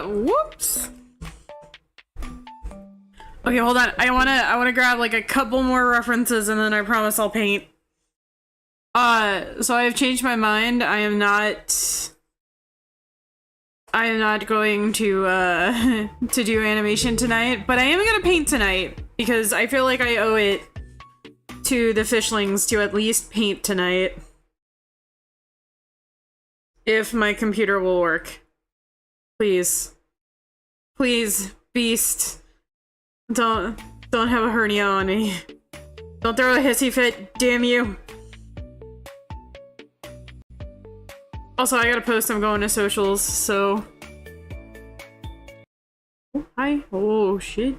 Whoops. Okay, hold on. I wanna grab like a couple more references and then I promise I'll paint. So I have changed my mind. I am not going to to do animation tonight, but I am gonna paint tonight because I feel like I owe it to the fishlings to at least paint tonight. If my computer will work. Please. Please, beast. Don't have a hernia on me. Don't throw a hissy fit, damn you. Also, I gotta post I'm going to socials, so... Oh, hi. Oh, shit.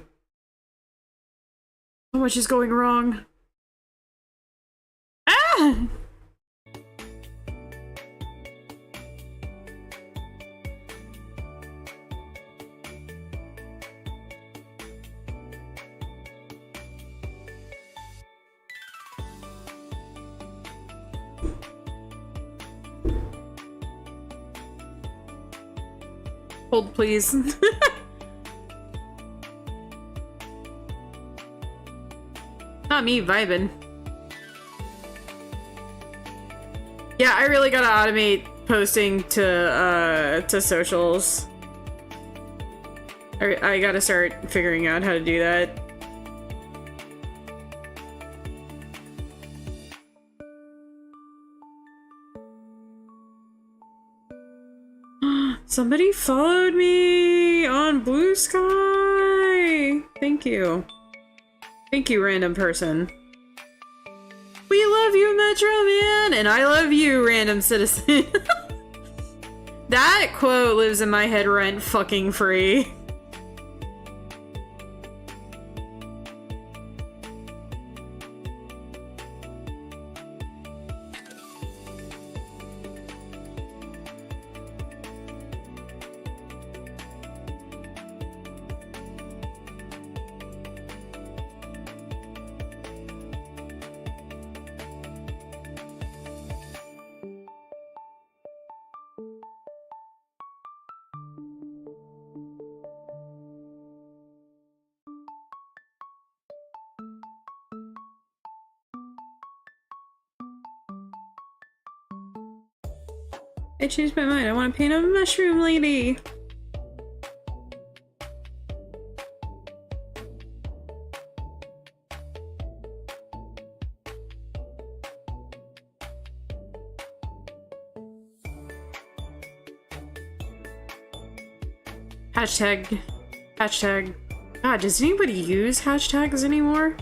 So much is going wrong. Ah! Hold, please. Not me vibing. Yeah, I really gotta automate posting to socials. I gotta start figuring out how to do that. Somebody followed me on Blue Sky! Thank you. Thank you, random person. We love you, Metro Man! And I love you, random citizen. That quote lives in my head rent fucking free. I changed my mind. I want to paint a mushroom lady. Hashtag. God, does anybody use hashtags anymore?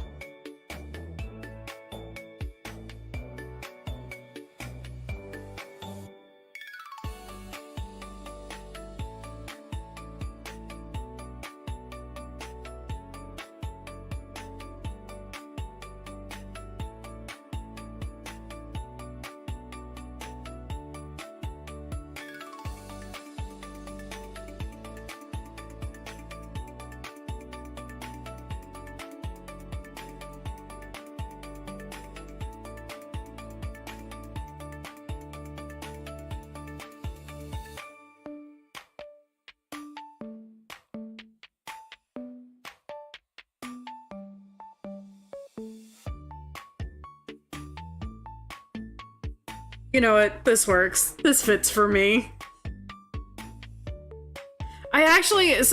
You know what? This works. This fits for me. I actually, it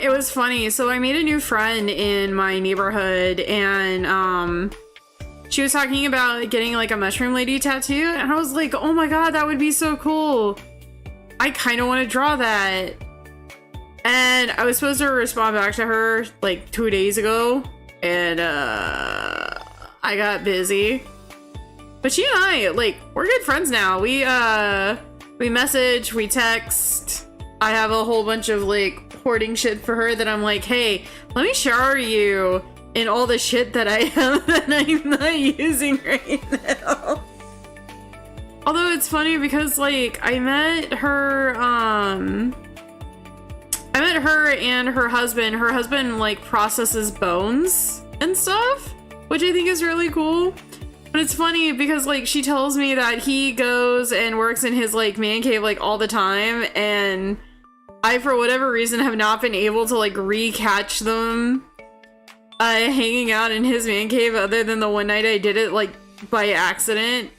was funny. So I made a new friend in my neighborhood and, she was talking about getting like a mushroom lady tattoo and I was like, oh my god, that would be so cool. I kind of want to draw that. And I was supposed to respond back to her like 2 days ago and, I got busy. But she and I, like, we're good friends now. We message, we text. I have a whole bunch of, like, hoarding shit for her that I'm like, hey, let me shower you in all the shit that I have that I'm not using right now. Although it's funny because, like, I met her and her husband. Her husband, like, processes bones and stuff, which I think is really cool. But it's funny because, like, she tells me that he goes and works in his, like, man cave, like, all the time, and I, for whatever reason, have not been able to, like, re-catch them hanging out in his man cave other than the one night I did it, like, by accident.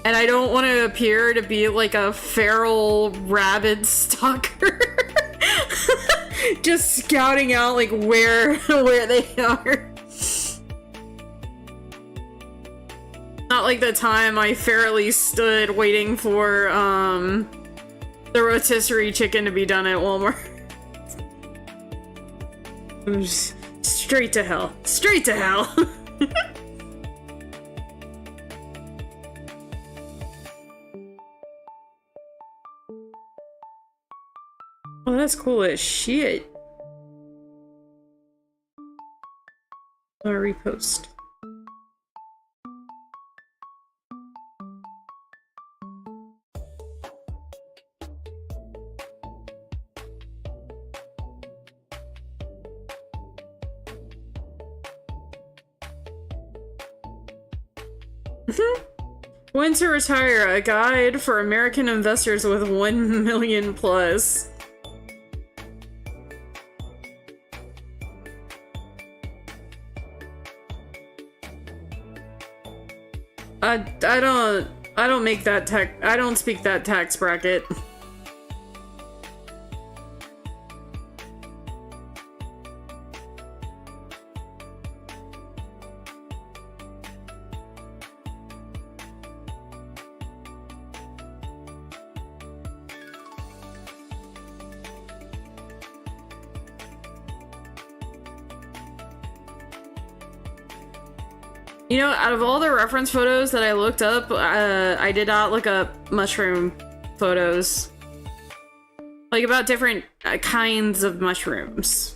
And I don't want to appear to be, like, a feral rabid stalker. Just scouting out, like, where they are. Not like the time I fairly stood waiting for, the rotisserie chicken to be done at Walmart. Straight to hell. Straight to hell. Oh, that's cool as shit. I'll repost. When to retire, a guide for American investors with 1 million plus. I don't make that I don't speak that tax bracket. You know, out of all the reference photos that I looked up, I did not look up mushroom photos. Like, about different kinds of mushrooms.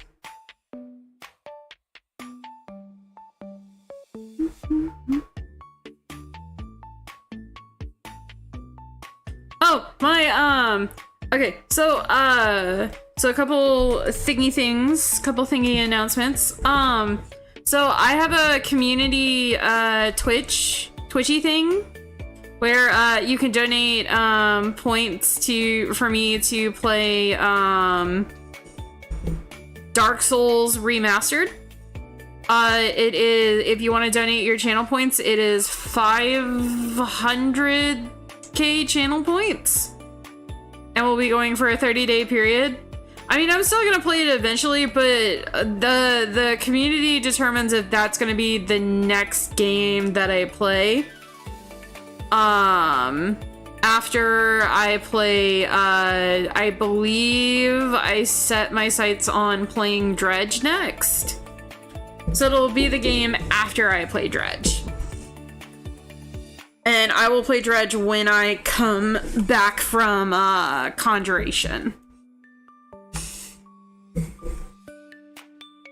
Oh, my, okay, so a couple thingy announcements. So I have a community Twitchy thing where you can donate points for me to play Dark Souls Remastered. It is, if you want to donate your channel points, it is 500k channel points, and we'll be going for a 30-day period. I mean, I'm still gonna play it eventually, but the community determines if that's gonna be the next game that I play. After I play, I believe I set my sights on playing Dredge next. So it'll be the game after I play Dredge. And I will play Dredge when I come back from, Conjuration.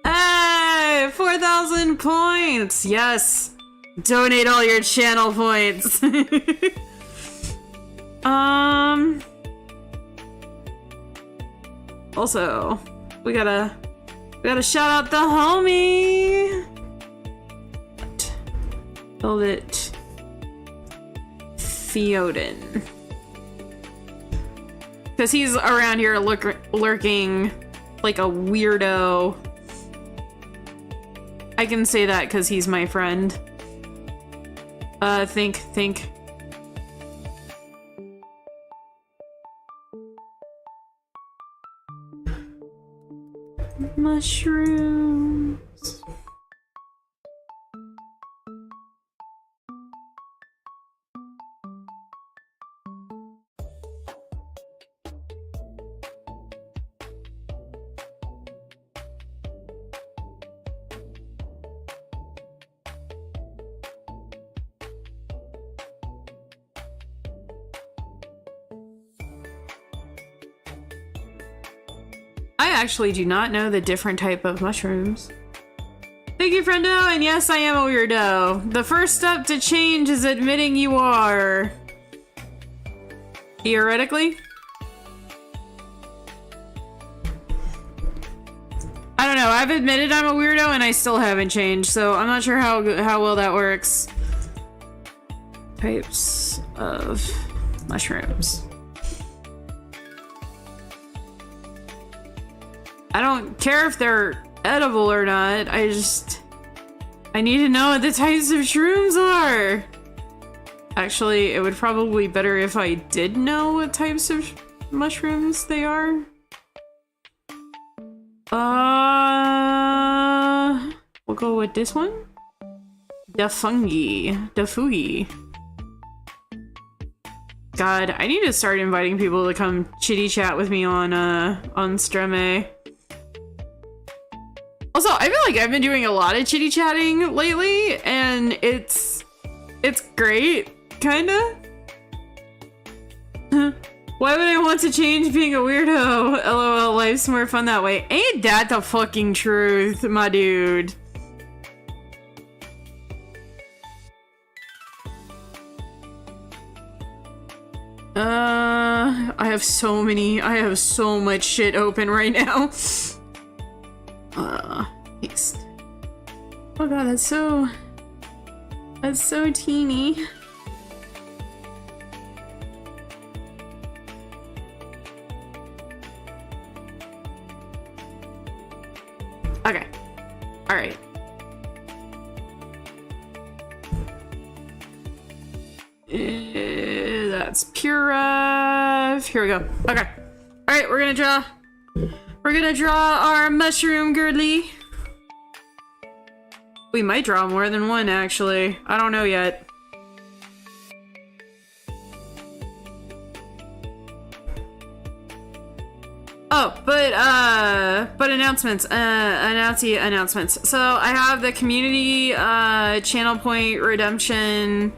Hey, 4,000 points! Yes! Donate all your channel points! Also, we gotta shout out the homie! Build it. Theoden. Because he's around here lurking like a weirdo. I can say that because he's my friend. Think. Mushrooms. I actually do not know the different type of mushrooms. Thank you, friendo, and yes, I am a weirdo. The first step to change is admitting you are. Theoretically? I don't know, I've admitted I'm a weirdo and I still haven't changed, so I'm not sure how well that works. Types of mushrooms. I don't care if they're edible or not. I need to know what the types of shrooms are. Actually, it would probably be better if I did know what types of mushrooms they are. We'll go with this one. Dafugi. God, I need to start inviting people to come chitty chat with me on Streme. Also, I feel like I've been doing a lot of chitty chatting lately, and it's great, kinda. Why would I want to change being a weirdo? LOL, life's more fun that way. Ain't that the fucking truth, my dude? I have so much shit open right now. Paste. Oh god, that's so teeny. Okay. Alright. That's pure. Here we go. Okay. Alright, we're gonna draw our mushroom girdly. We might draw more than one, actually. I don't know yet. Oh, but announcements. Announcements. So I have the community channel point redemption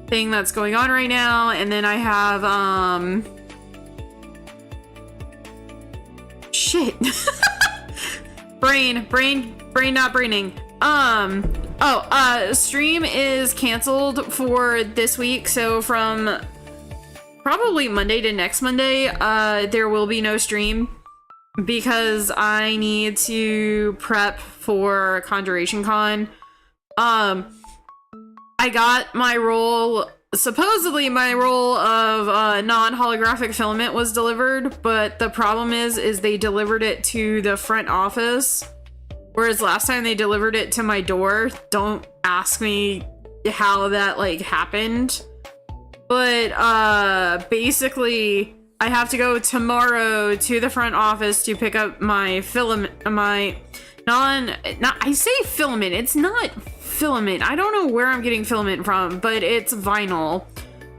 thing that's going on right now, and then I have shit. brain not braining. Stream is canceled for this week, so from probably Monday to next Monday, there will be no stream because I need to prep for Conjuration Con. I got my role, supposedly my role of non-holographic filament was delivered, but the problem is they delivered it to the front office, whereas last time they delivered it to my door. Don't ask me how that like happened. But basically I have to go tomorrow to the front office to pick up my filament, I say filament, it's not filament. I don't know where I'm getting filament from, but it's vinyl.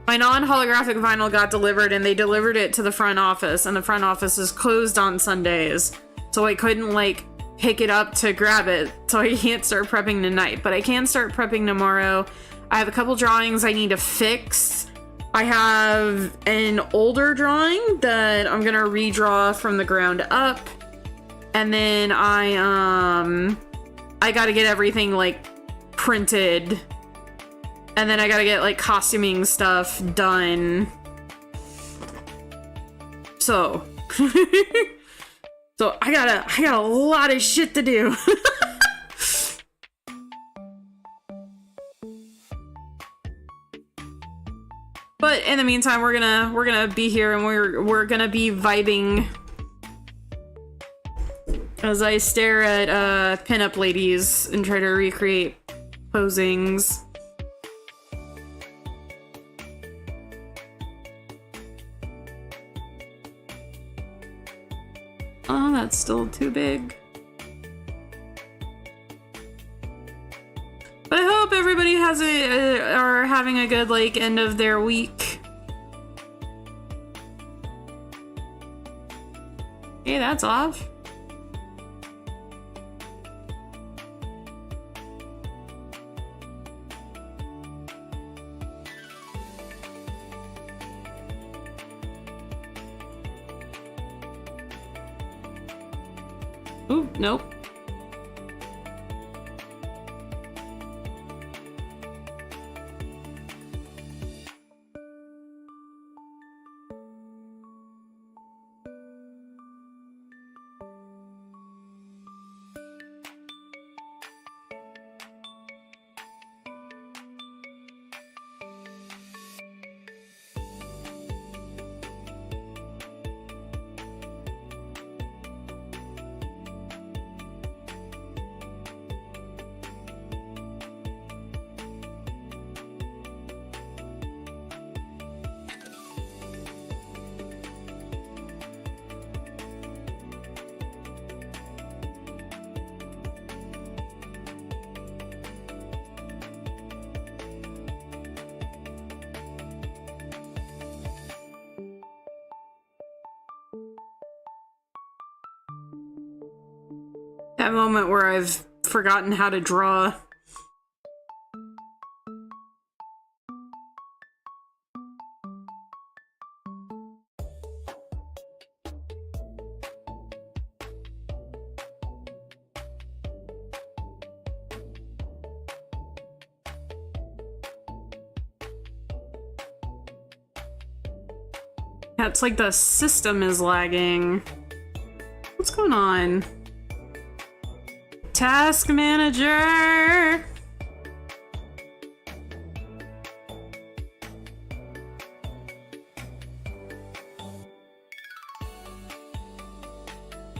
My non-holographic vinyl got delivered and they delivered it to the front office, and the front office is closed on Sundays. So I couldn't like pick it up to grab it, so I can't start prepping tonight, but I can start prepping tomorrow. I have a couple drawings I need to fix. I have an older drawing that I'm gonna redraw from the ground up, and then I gotta get everything like printed, and then I gotta get like costuming stuff done. So so I got a lot of shit to do. But in the meantime, we're gonna be here, and we're gonna be vibing as I stare at pinup ladies and try to recreate posings. Oh, that's still too big. But I hope everybody are having a good like end of their week. Hey, that's off. Ooh, nope. That moment where I've forgotten how to draw. Yeah, it's like the system is lagging. What's going on? Task manager!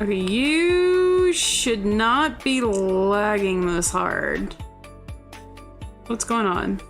Okay, you should not be lagging this hard. What's going on?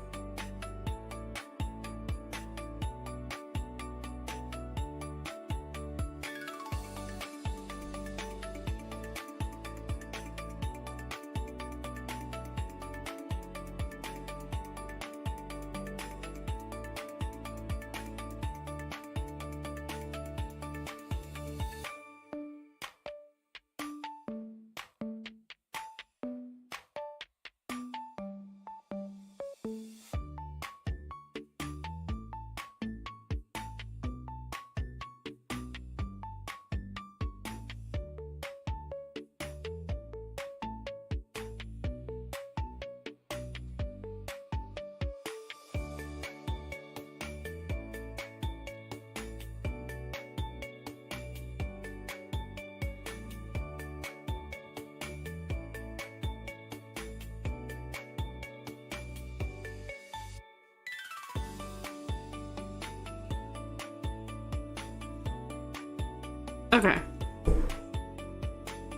Okay.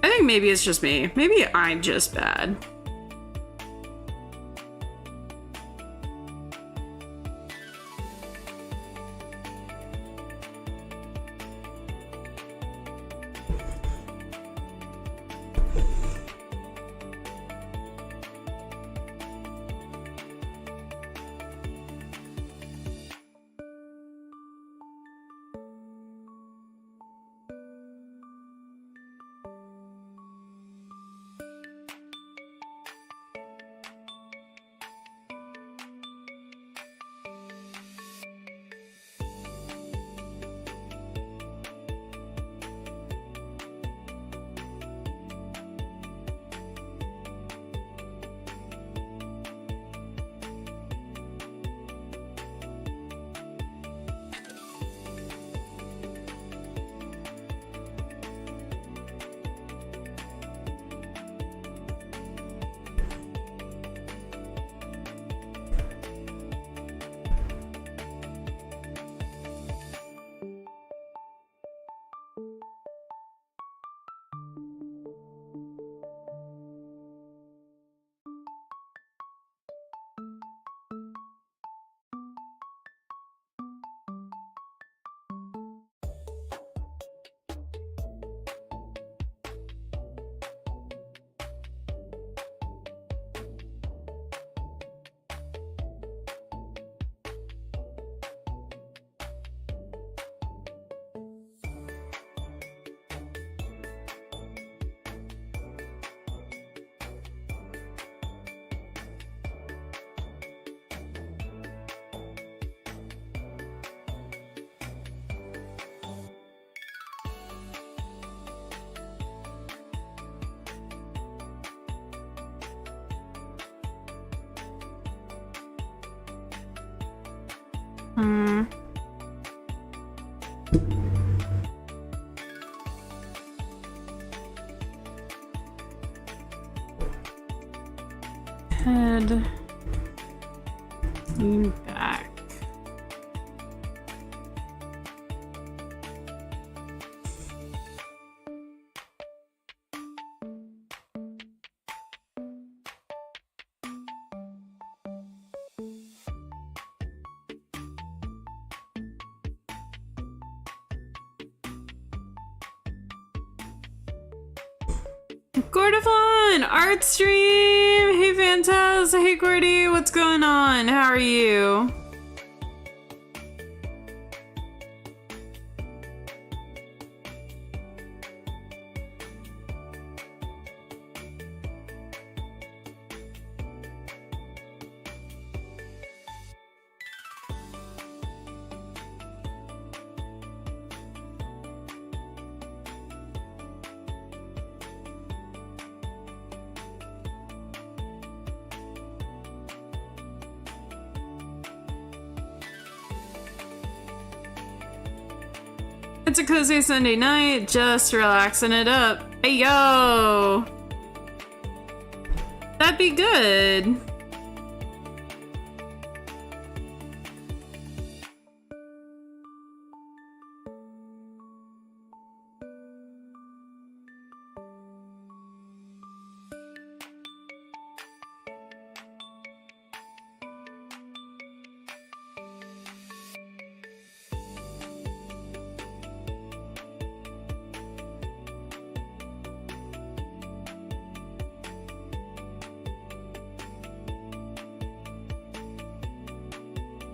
I think maybe it's just me. Maybe I'm just bad. Head. Lean back. Gordifon! Art stream! Hey Fantas! Hey Gordy! What's going on? How are you? It's a cozy Sunday night, just relaxing it up. Hey, yo! That'd be good.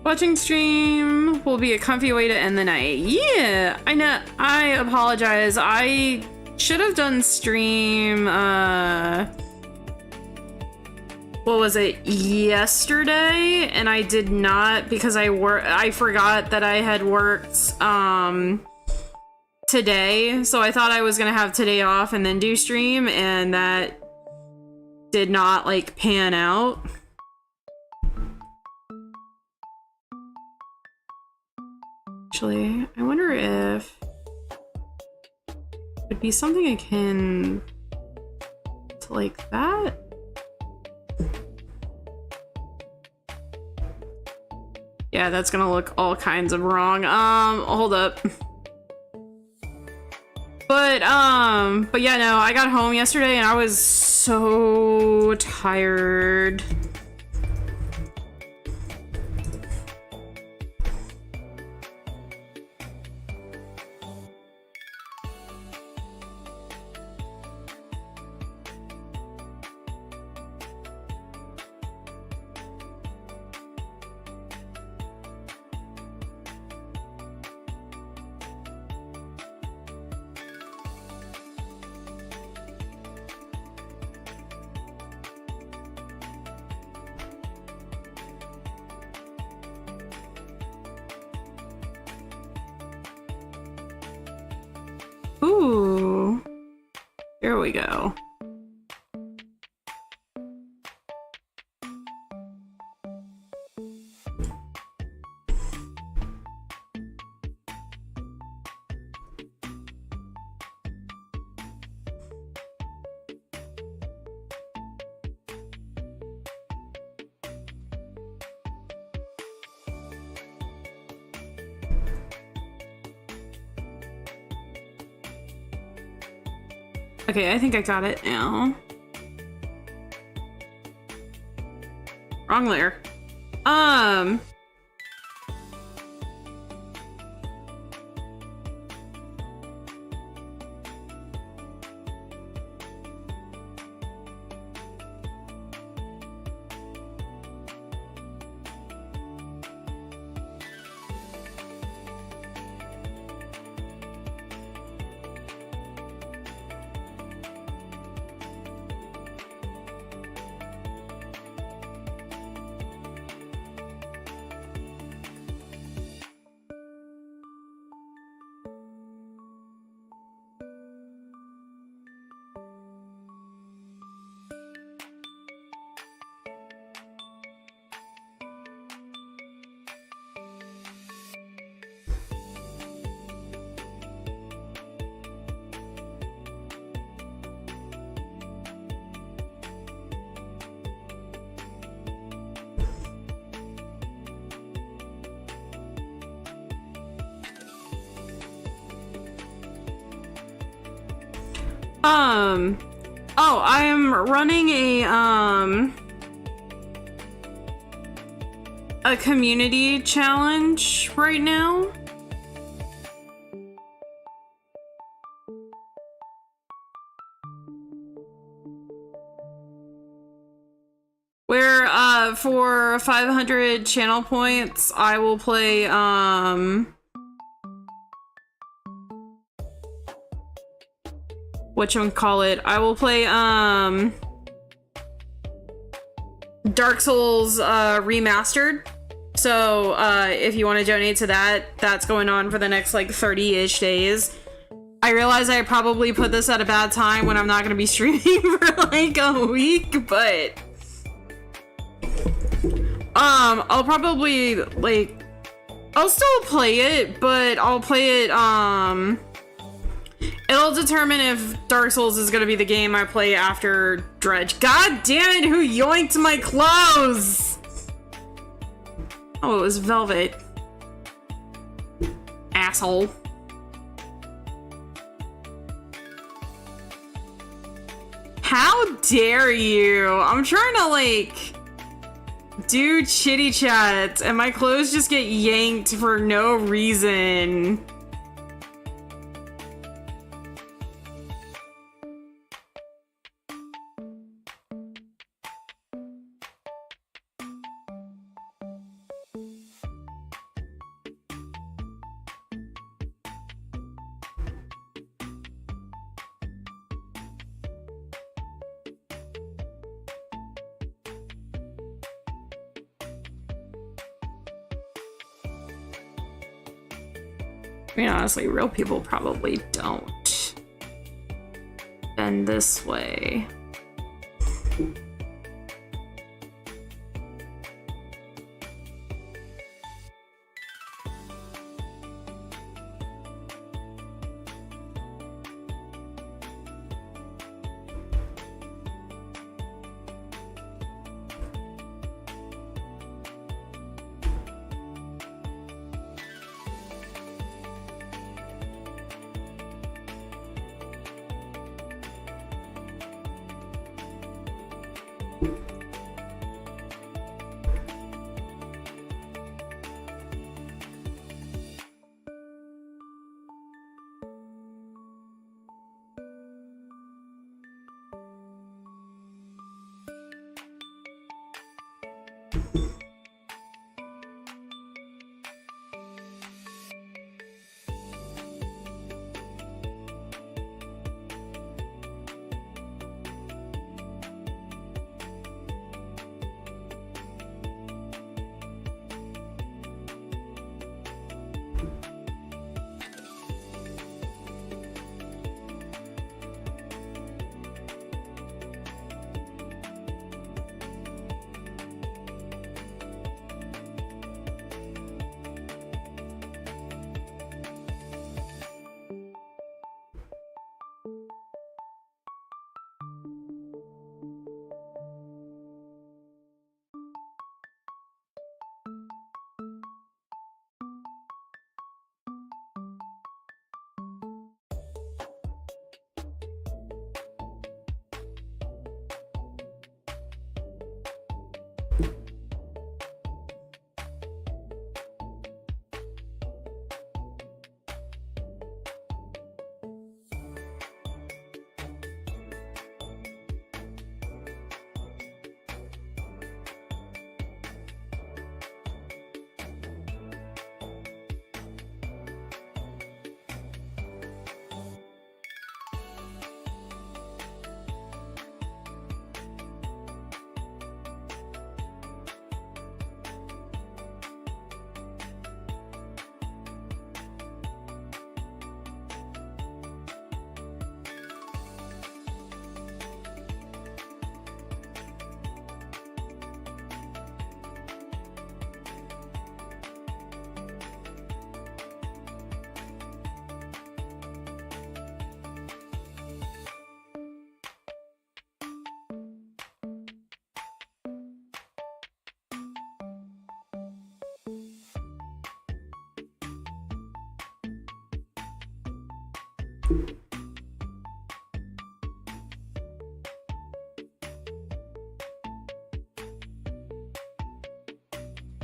Watching stream will be a comfy way to end the night. Yeah, I know. I apologize. I should have done stream, what was it, yesterday? And I did not because I forgot that I had worked, today. So I thought I was gonna have today off and then do stream, and that did not, like, pan out. Actually, I wonder if it would be something akin to like that. Yeah, that's gonna look all kinds of wrong. Hold up. But yeah, no, I got home yesterday and I was so tired. Ooh, here we go. Okay, I think I got it now. Wrong layer. Oh, I am running a community challenge right now. Where, for 500 channel points, I will play, whatchamacallit, I will play, Dark Souls, Remastered. So, if you want to donate to that, that's going on for the next, like, 30-ish days. I realize I probably put this at a bad time when I'm not gonna be streaming for, like, a week, but... I'll probably, like, I'll still play it, but I'll play it, it'll determine if Dark Souls is gonna be the game I play after Dredge. God damn it, who yoinked my clothes? Oh, it was Velvet. Asshole. How dare you? I'm trying to, like, do chitty chats, and my clothes just get yanked for no reason. I mean, honestly, real people probably don't bend this way.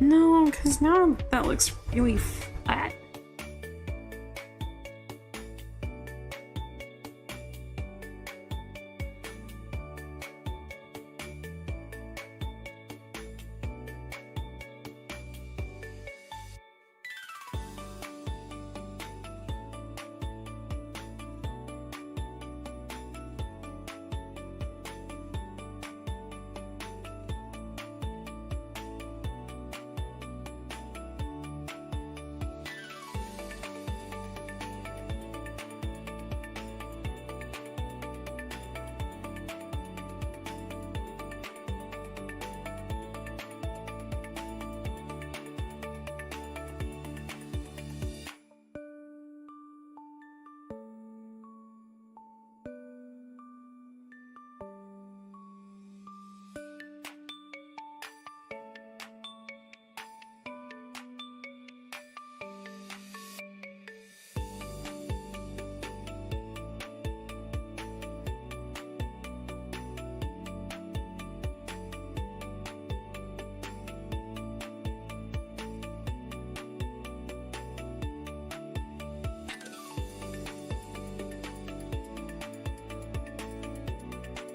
No, because now that looks really flat.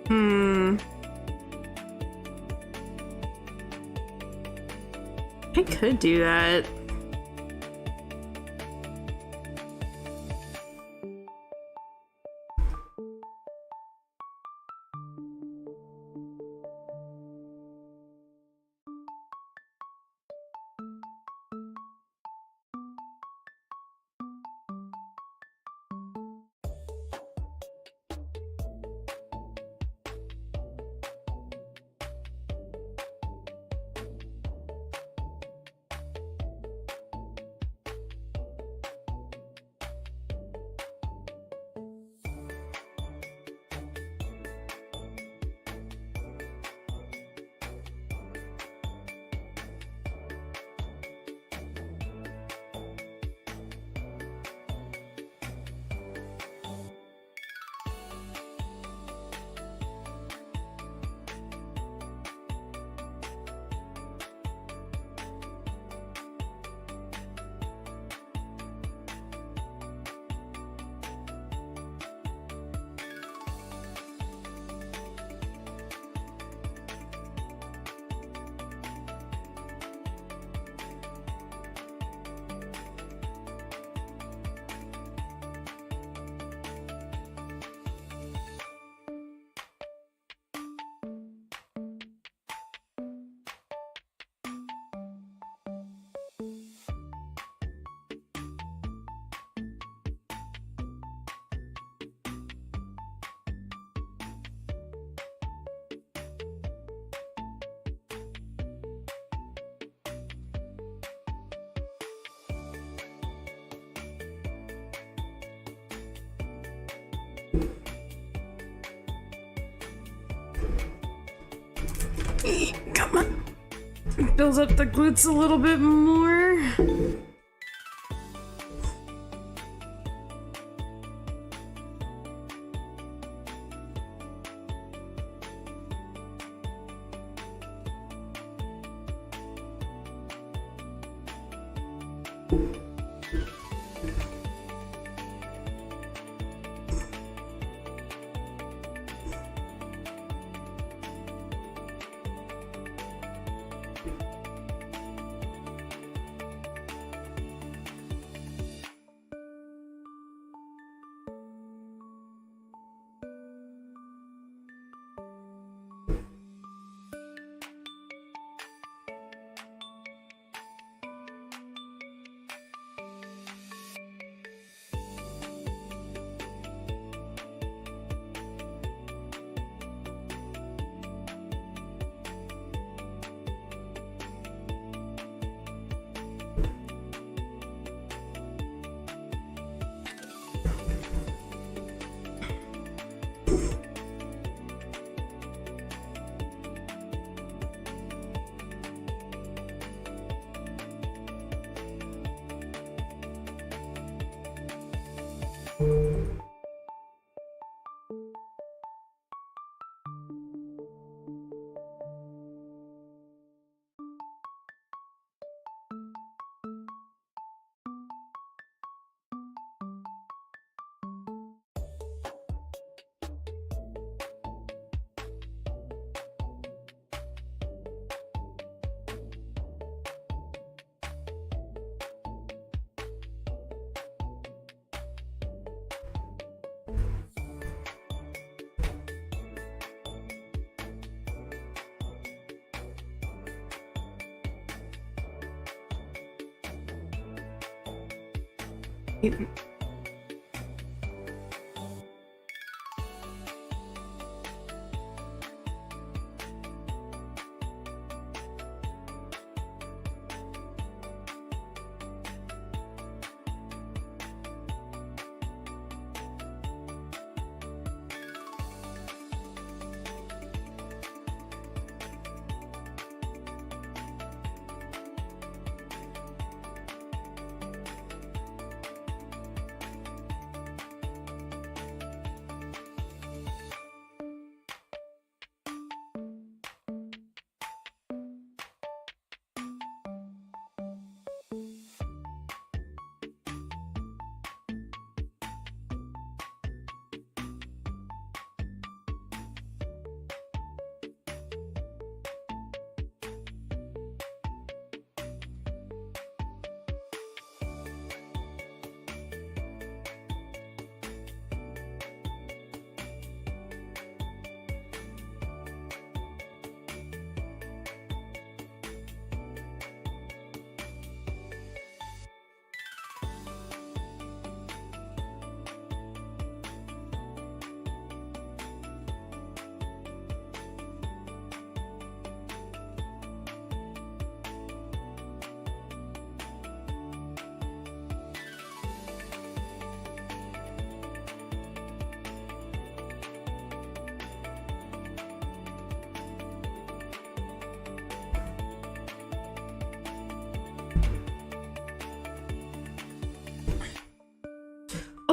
I could do that. Come on. Build up the glutes a little bit more.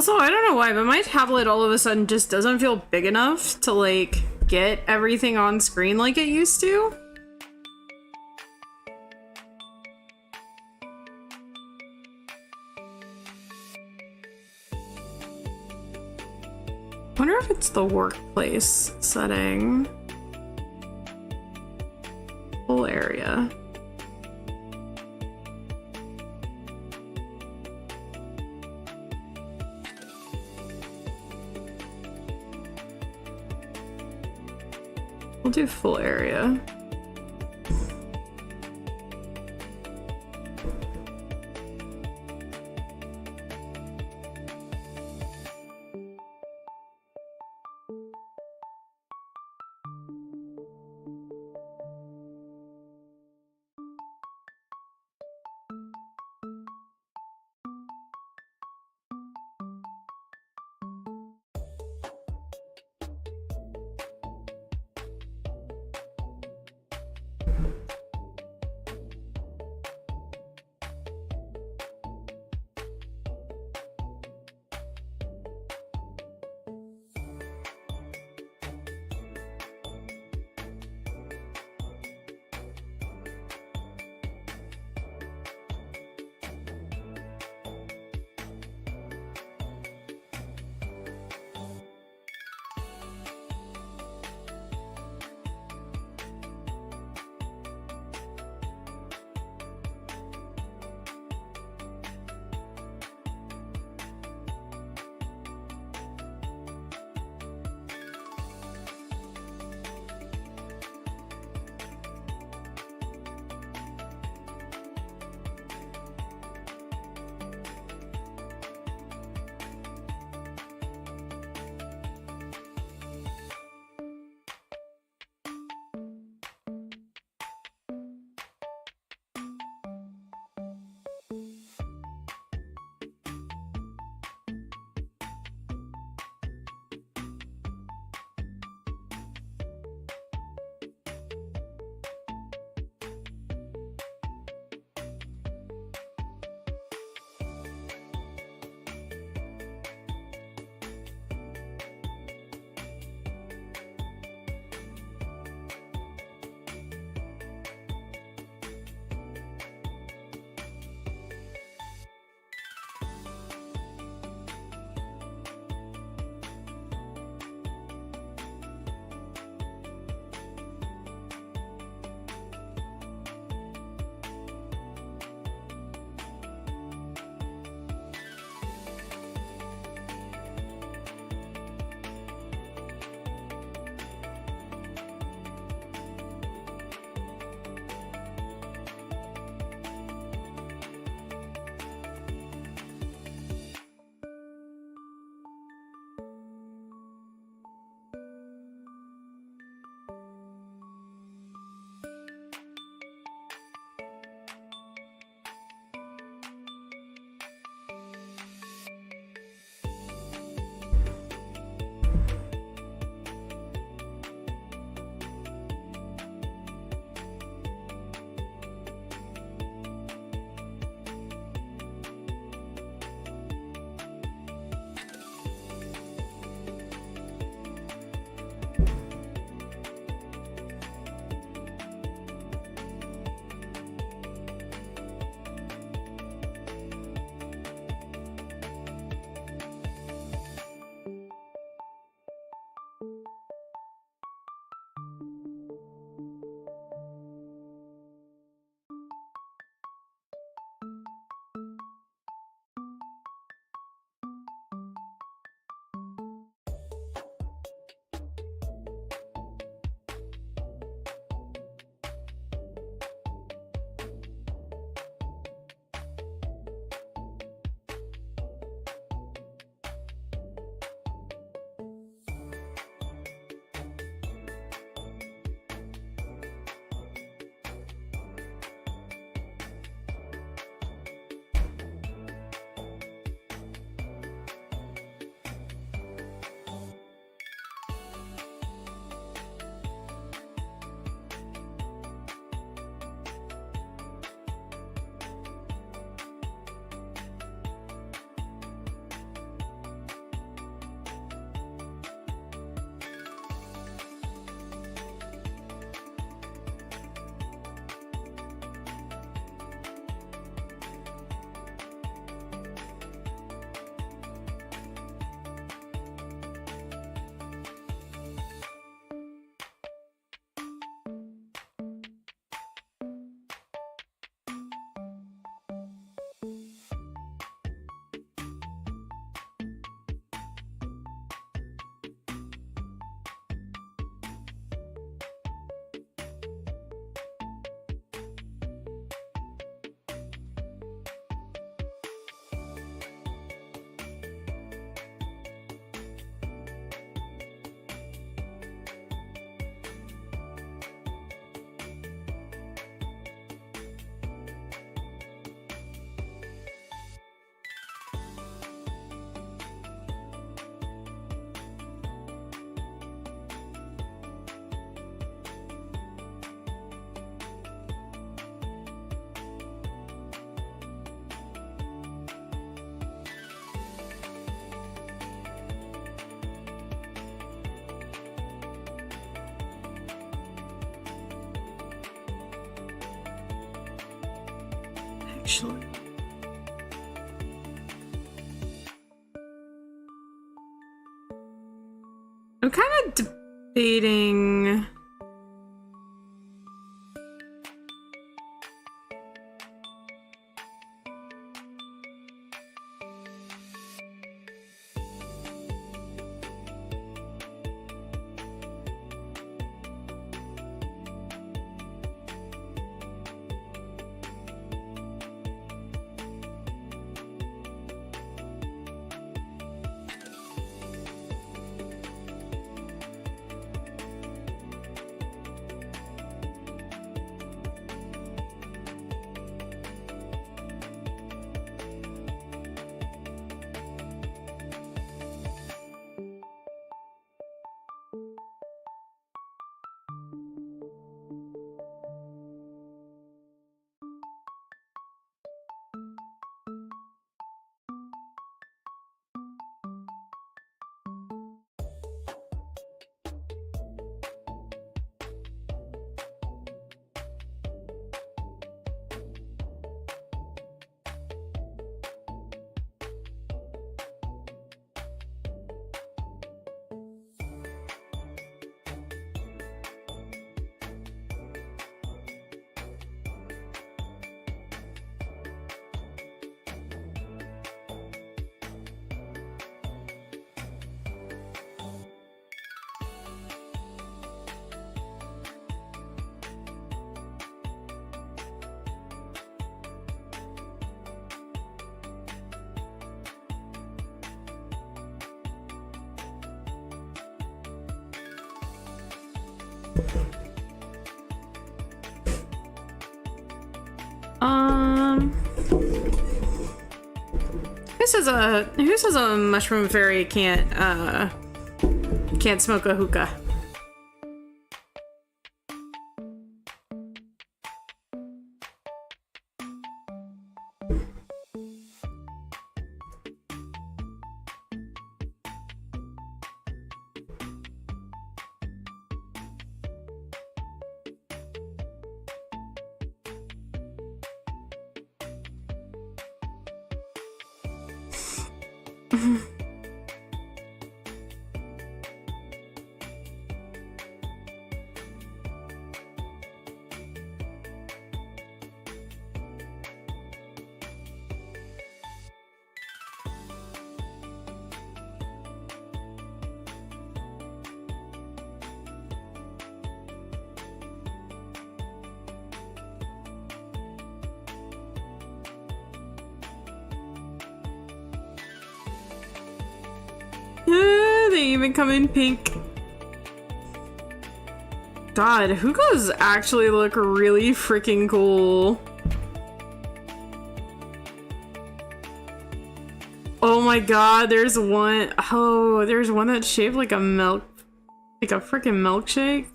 Also, I don't know why, but my tablet all of a sudden just doesn't feel big enough to, like, get everything on screen like it used to. Wonder if it's the workplace setting. Full area. We'll do full area. actually. I'm kind of debating. Who says a mushroom fairy can't smoke a hookah? They even come in pink. God, hookahs actually look really freaking cool. Oh my god, there's one. Oh, there's one that's shaped like a freaking milkshake.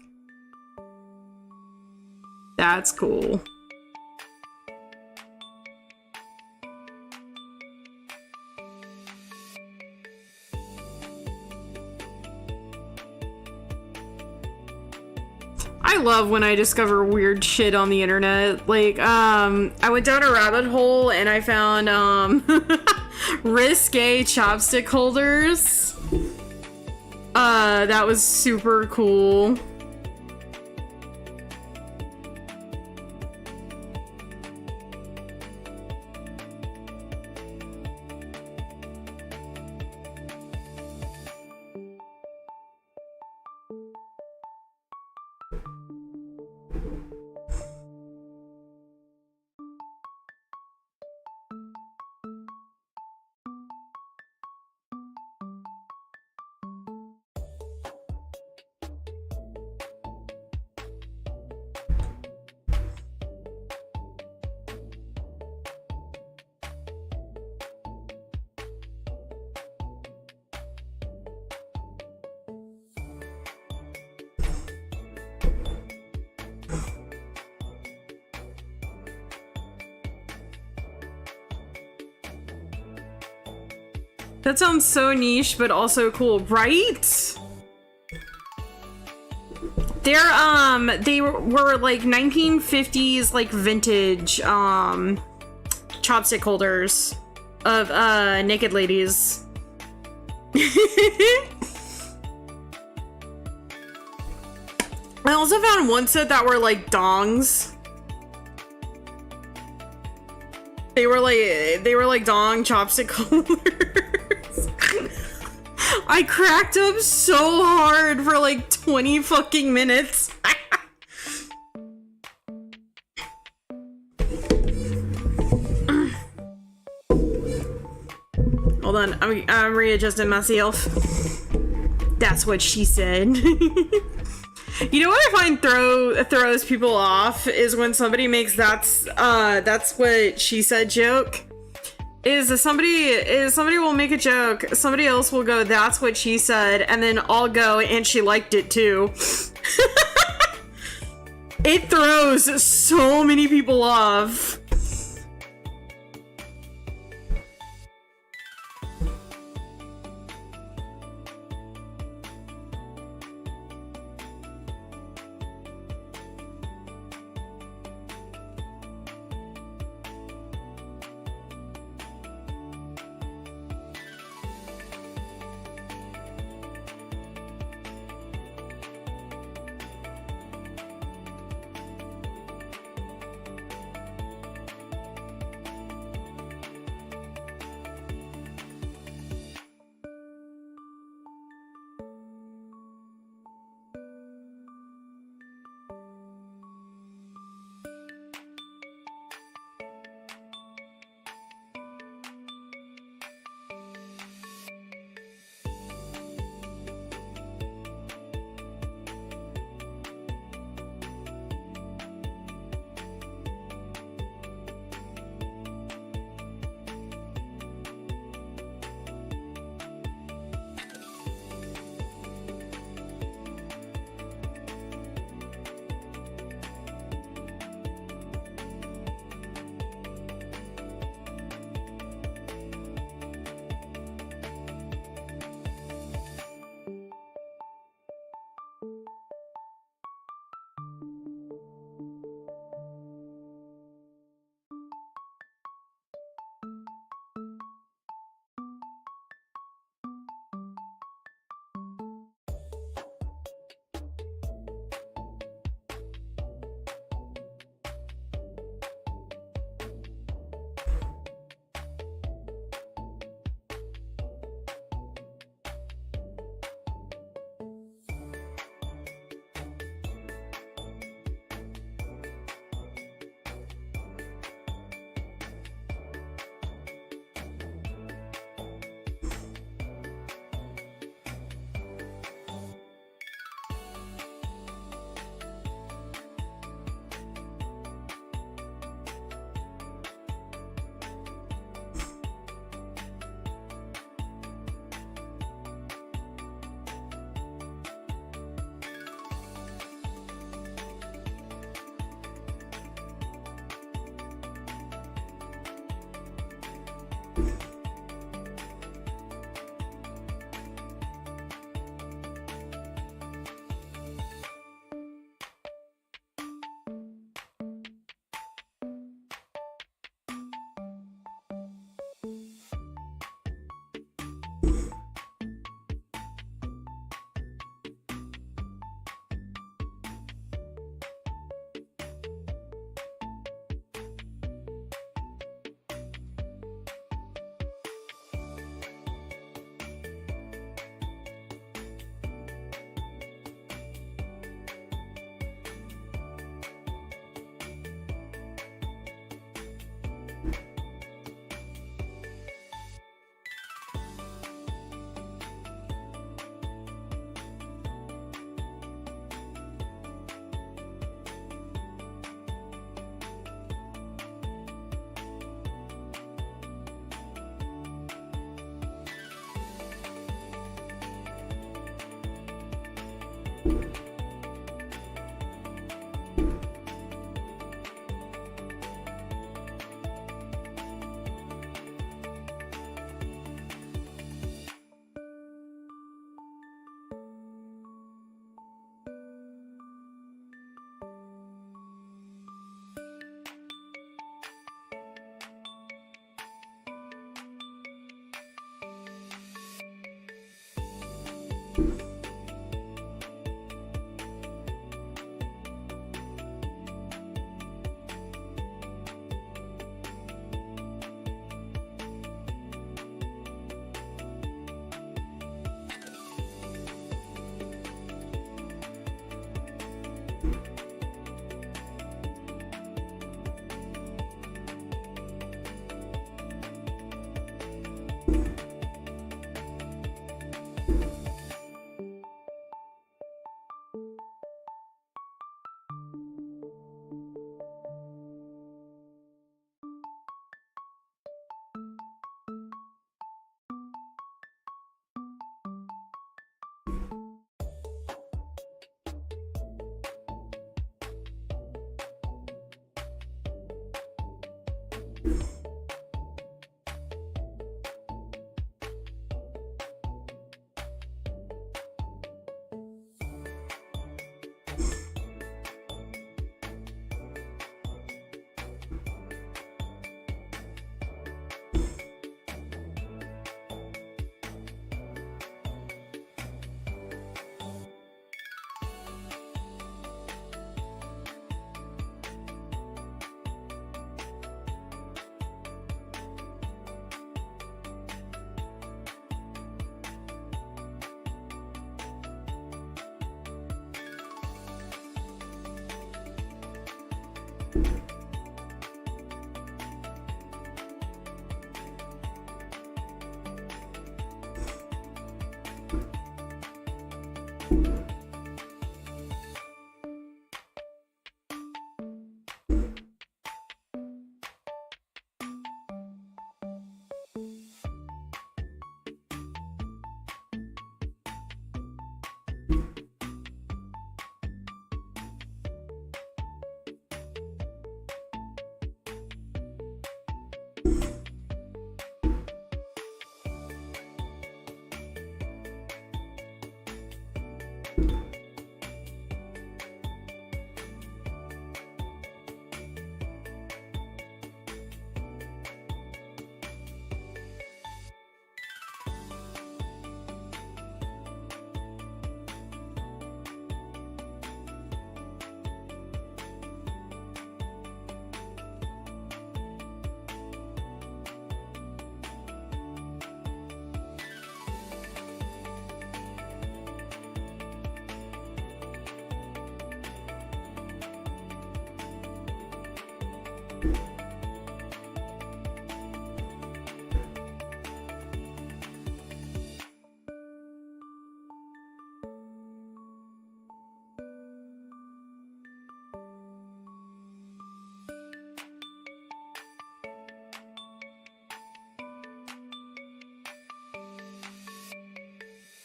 That's cool. I love when I discover weird shit on the internet. Like, I went down a rabbit hole and I found, risque chopstick holders. That was super cool. That sounds so niche, but also cool, right? They were like 1950s, like vintage, chopstick holders of naked ladies. I also found one set that were like dongs. They were like dong chopstick holders. I cracked up so hard for like 20 fucking minutes. Hold on, I'm readjusting myself. That's what she said. You know what I find throws people off is when somebody makes that's what she said joke. Somebody will make a joke, somebody else will go, that's what she said, and then I'll go, and she liked it too. It throws so many people off.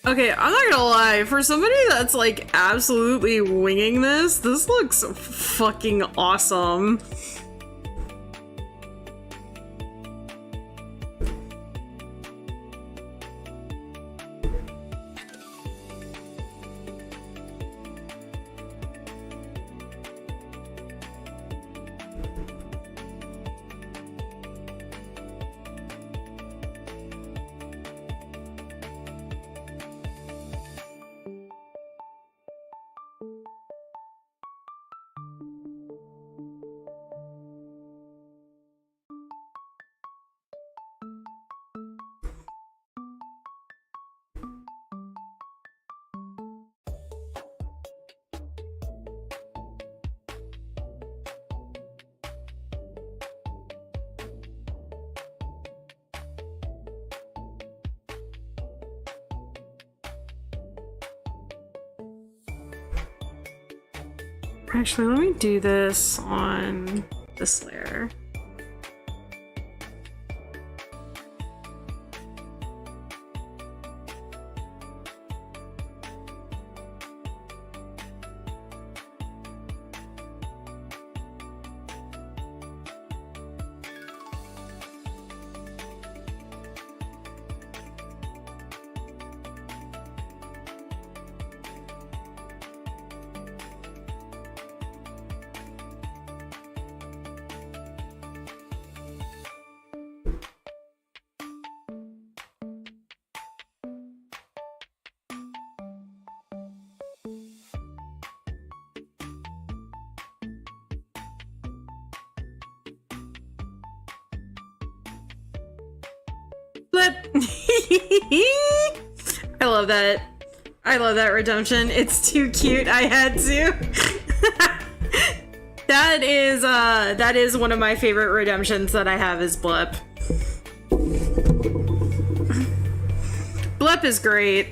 Okay, I'm not gonna lie, for somebody that's like absolutely winging this looks fucking awesome. Actually, let me do this on this layer. Flip! I love that. I love that redemption. It's too cute. I had to. That is one of my favorite redemptions that I have is Blip. Blip is great.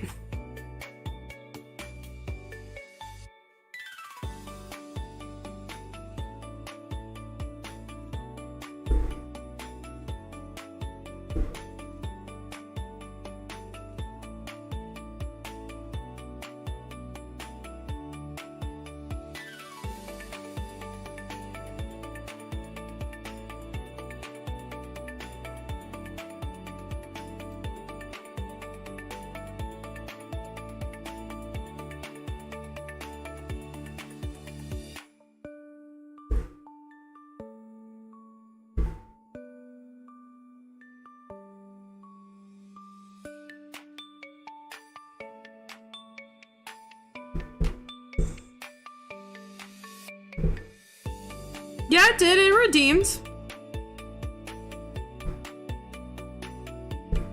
Yeah, it did. It redeemed.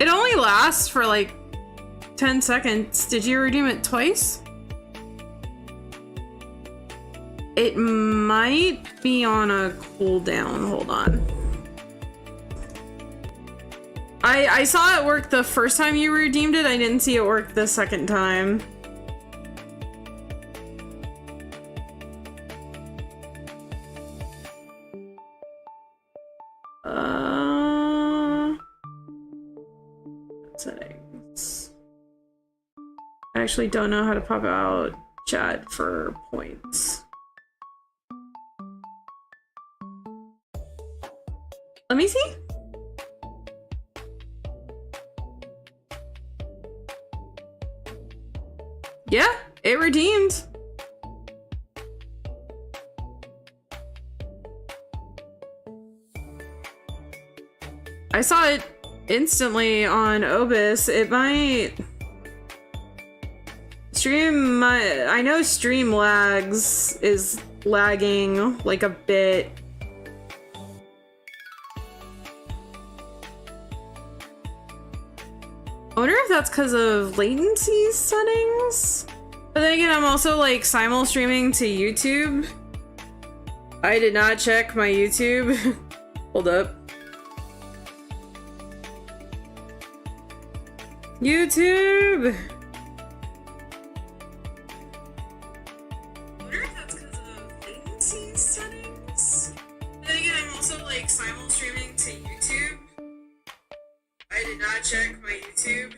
It only lasts for like 10 seconds. Did you redeem it twice? It might be on a cooldown. Hold on. I saw it work the first time you redeemed it. I didn't see it work the second time. Settings. I actually don't know how to pop out chat for points. Let me see. Yeah, it redeemed. I saw it instantly on Obis. It might stream. I know stream lags is lagging like a bit. I wonder if that's because of latency settings. But then again, I'm also like simul streaming to YouTube. I did not check my YouTube. Hold up. YouTube! I wonder if that's because of latency settings? Then again, I'm also like simul streaming to YouTube. I did not check my YouTube.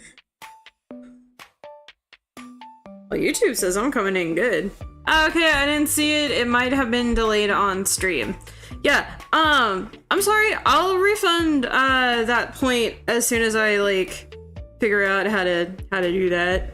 Well, YouTube says I'm coming in good. Okay, I didn't see it. It might have been delayed on stream. Yeah, I'm sorry. I'll refund that point as soon as I like figure out how to do that.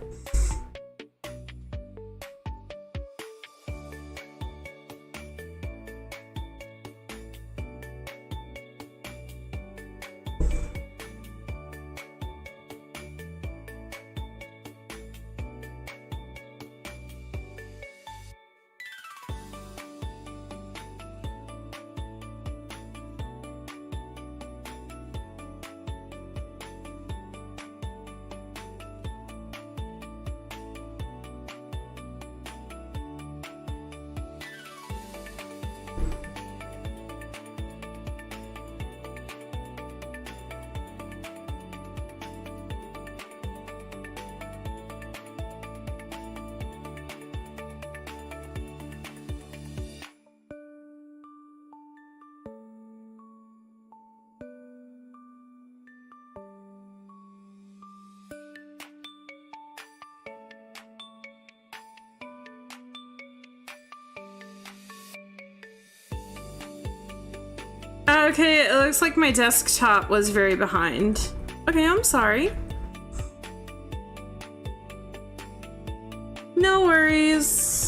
Okay, it looks like my desktop was very behind. Okay, I'm sorry. No worries.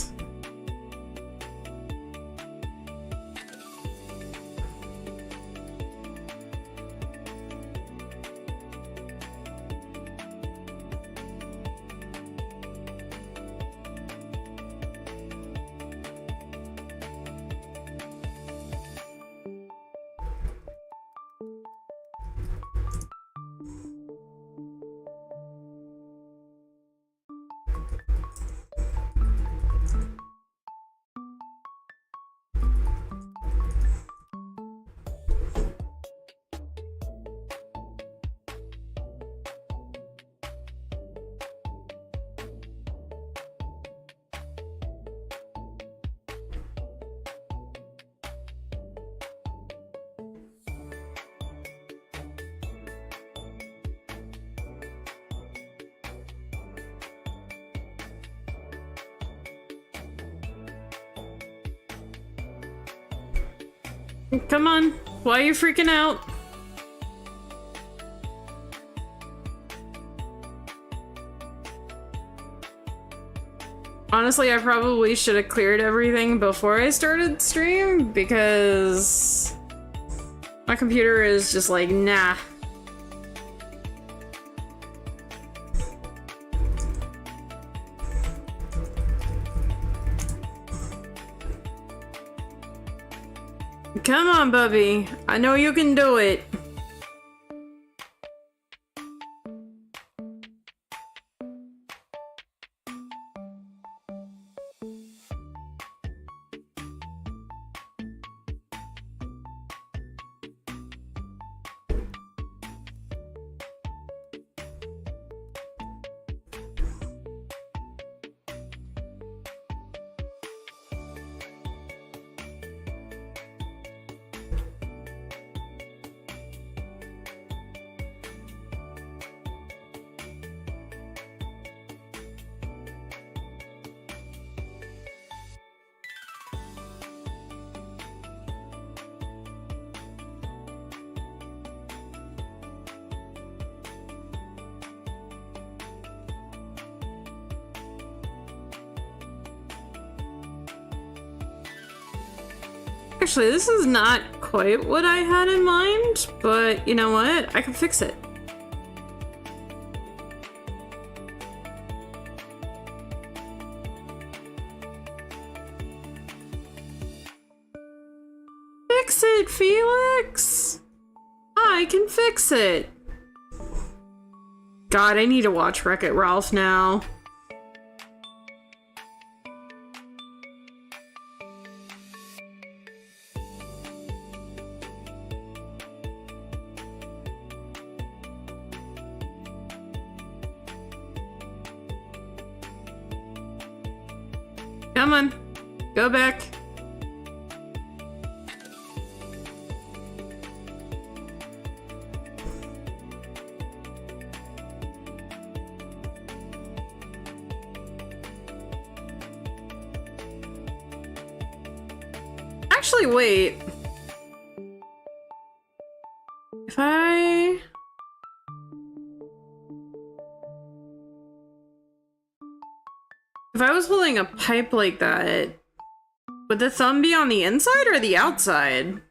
Come on, why are you freaking out? Honestly, I probably should have cleared everything before I started stream because my computer is just like, nah. Come on, Bubby. I know you can do it. Actually, this is not quite what I had in mind, but you know what? I can fix it. Fix it, Felix! I can fix it! God, I need to watch Wreck-It Ralph now. Come on, go back. Actually, wait. If I was holding a pipe like that, would the thumb be on the inside or the outside?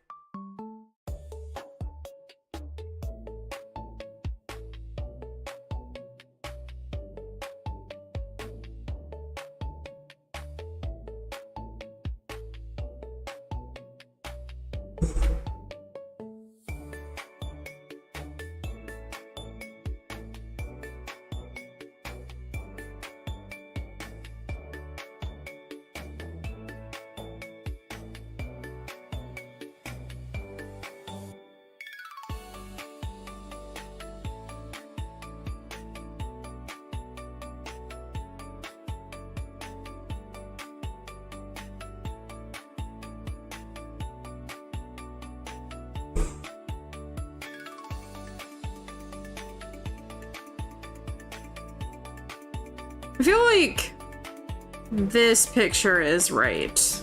I feel like this picture is right.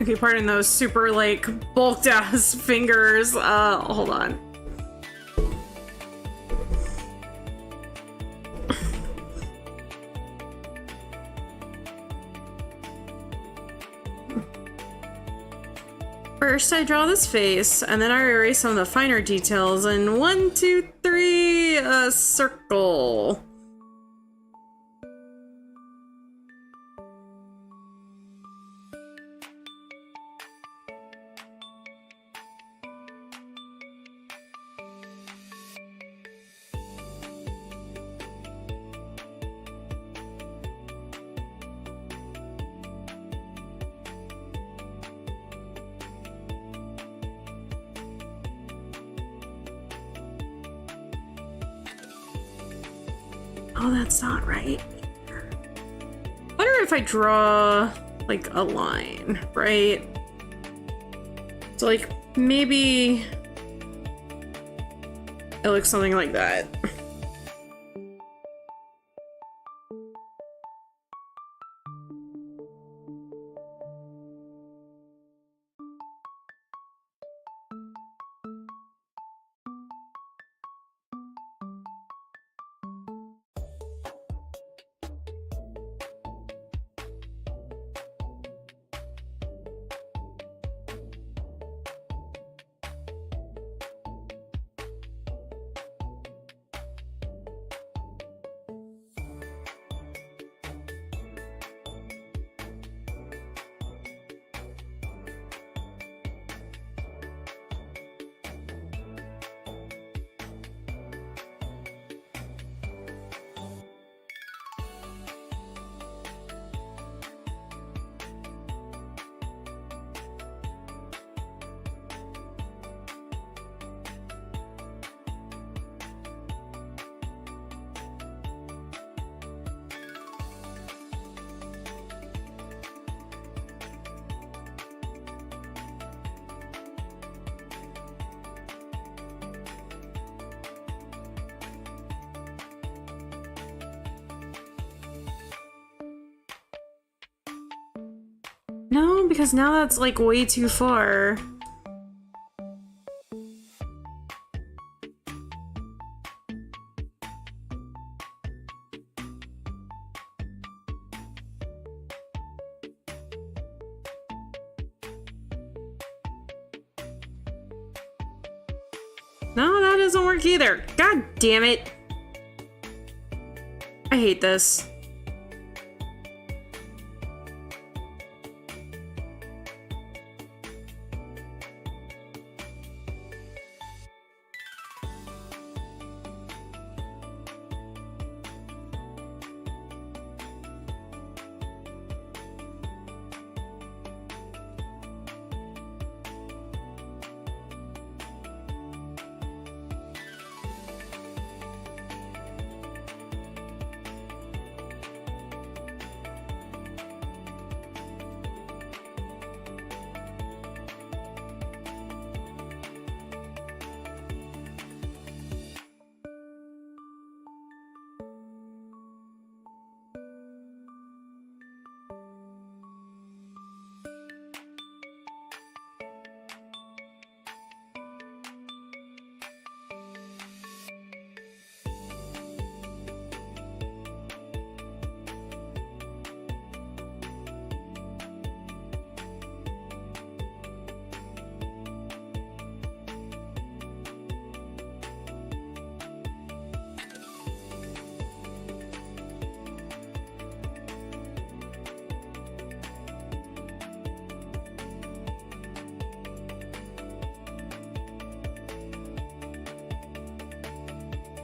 Okay, pardon those super, like, bulked ass fingers. Hold on. First, I draw this face, and then I erase some of the finer details, and 1, 2, 3, a circle. No, that's not right. Wonder if I draw like a line, right? So like maybe it looks something like that. No, because now that's like way too far. No, that doesn't work either. God damn it. I hate this.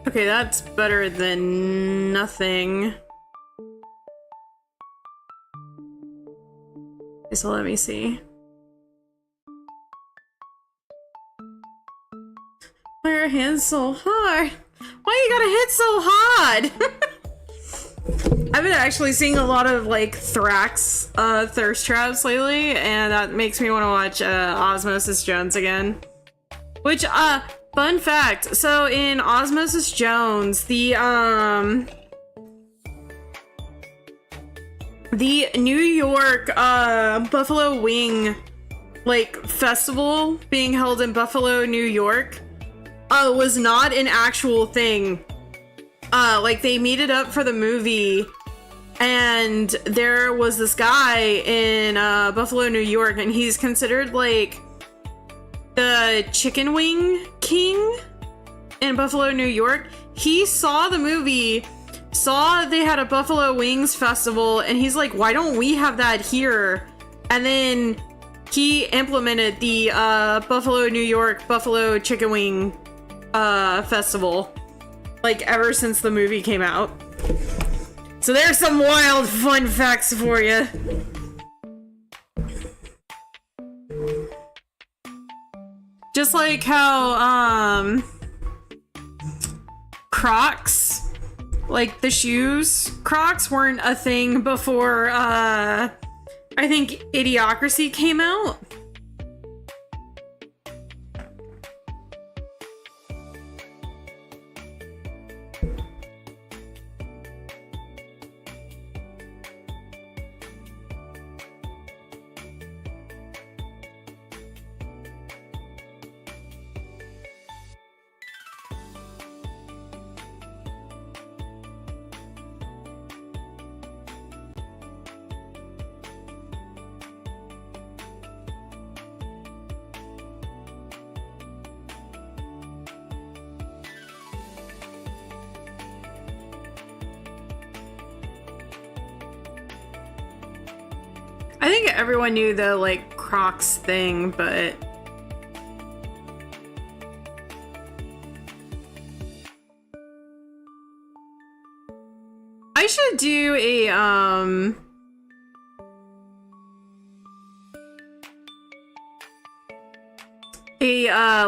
Okay, that's better than nothing. Okay, so let me see. Why are your hands so hard? Why you gotta hit so hard? I've been actually seeing a lot of like Thrax thirst traps lately, and that makes me want to watch Osmosis Jones again. Which fun fact, so in Osmosis Jones, the New York Buffalo Wing like festival being held in Buffalo, New York was not an actual thing. Like they made it up for the movie, and there was this guy in Buffalo, New York, and he's considered like the chicken wing king in Buffalo, New York. He saw the movie, saw they had a Buffalo Wings festival, and he's like, why don't we have that here? And then he implemented the Buffalo, New York Buffalo Chicken Wing festival, like ever since the movie came out. So there's some wild fun facts for you. Just like how Crocs like the shoes, Crocs weren't a thing before, I think Idiocracy came out. I think everyone knew the, like, Crocs thing, but... I should do a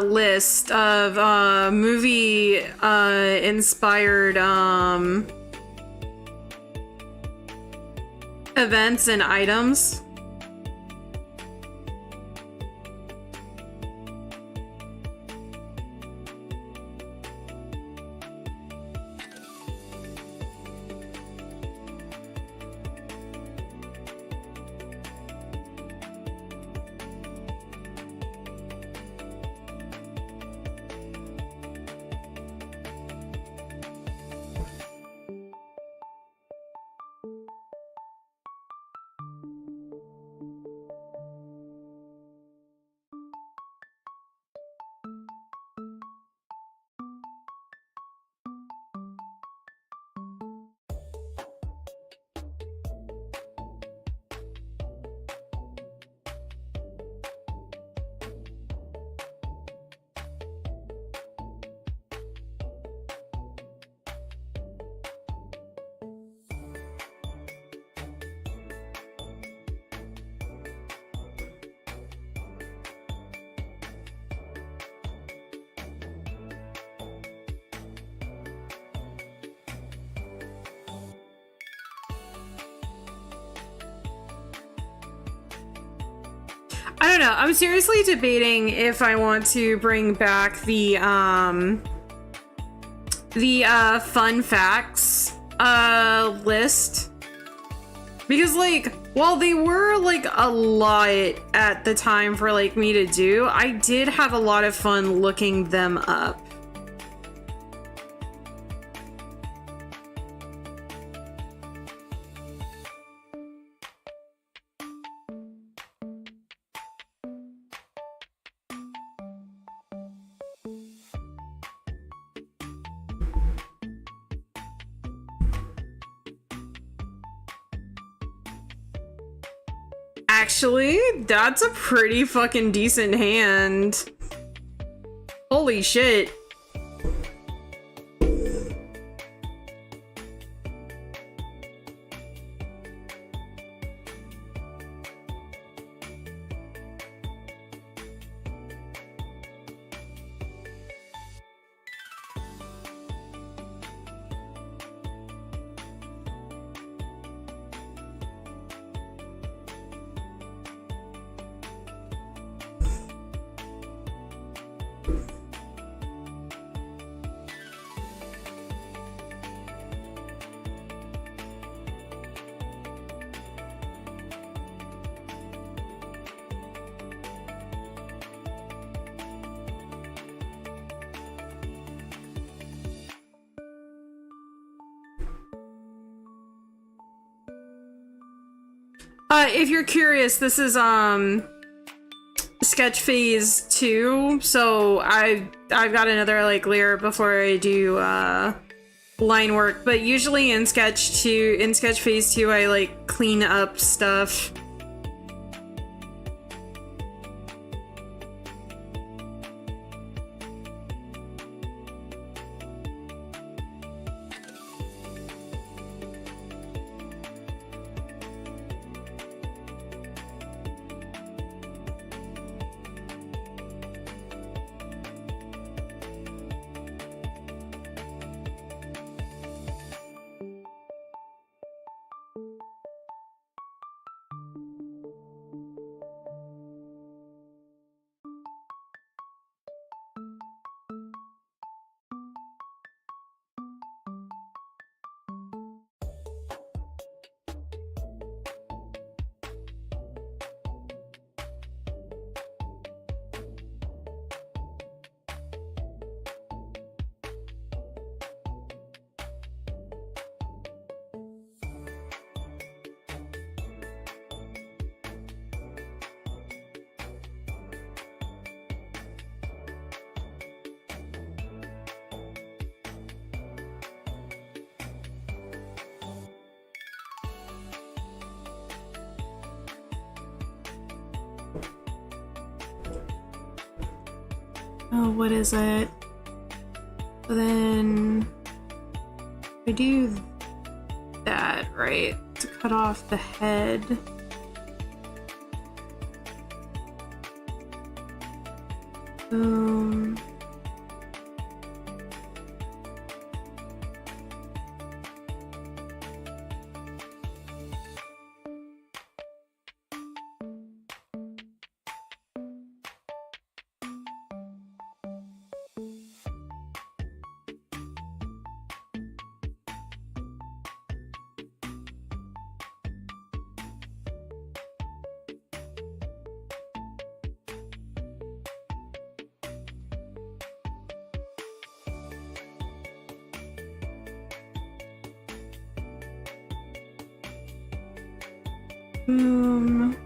list of, movie, inspired, events and items. I don't know. I'm seriously debating if I want to bring back the fun facts list, because, like, while they were, like, a lot at the time for, like, me to do, I did have a lot of fun looking them up. Actually, that's a pretty fucking decent hand. Holy shit. If you're curious, this is sketch phase 2, so I've got another like layer before I do line work, but usually in sketch phase 2 I like clean up stuff. Oh, what is it? So then I do that, right? To cut off the head. Boom. Boom.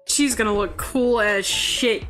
She's gonna look cool as shit.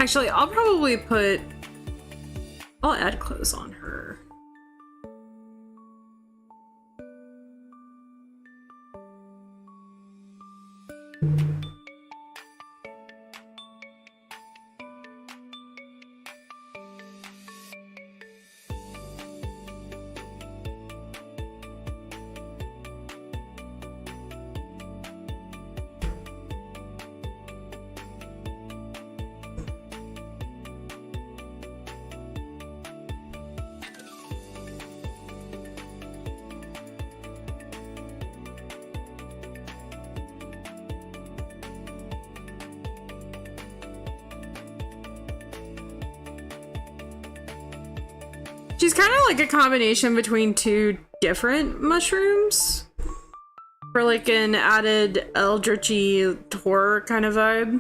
Actually, I'll add clothes on her. She's kind of like a combination between two different mushrooms for like an added eldritchy horror kind of vibe.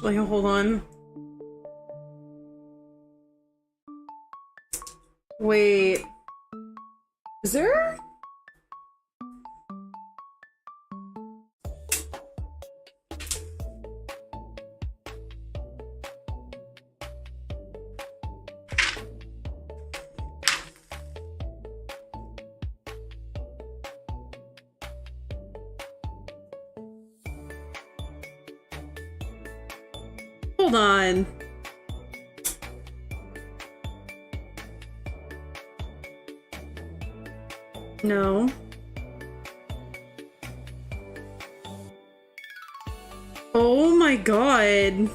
Like, hold on. Wait. Is there? Hold on. No. Oh my god.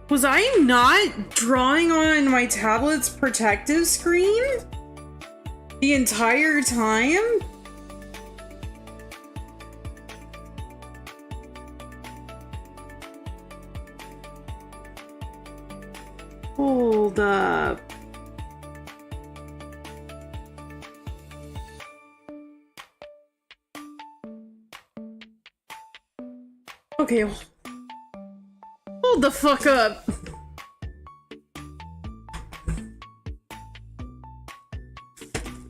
Was I not drawing on my tablet's protective screen the entire time? Hold up. Okay. Hold the fuck up.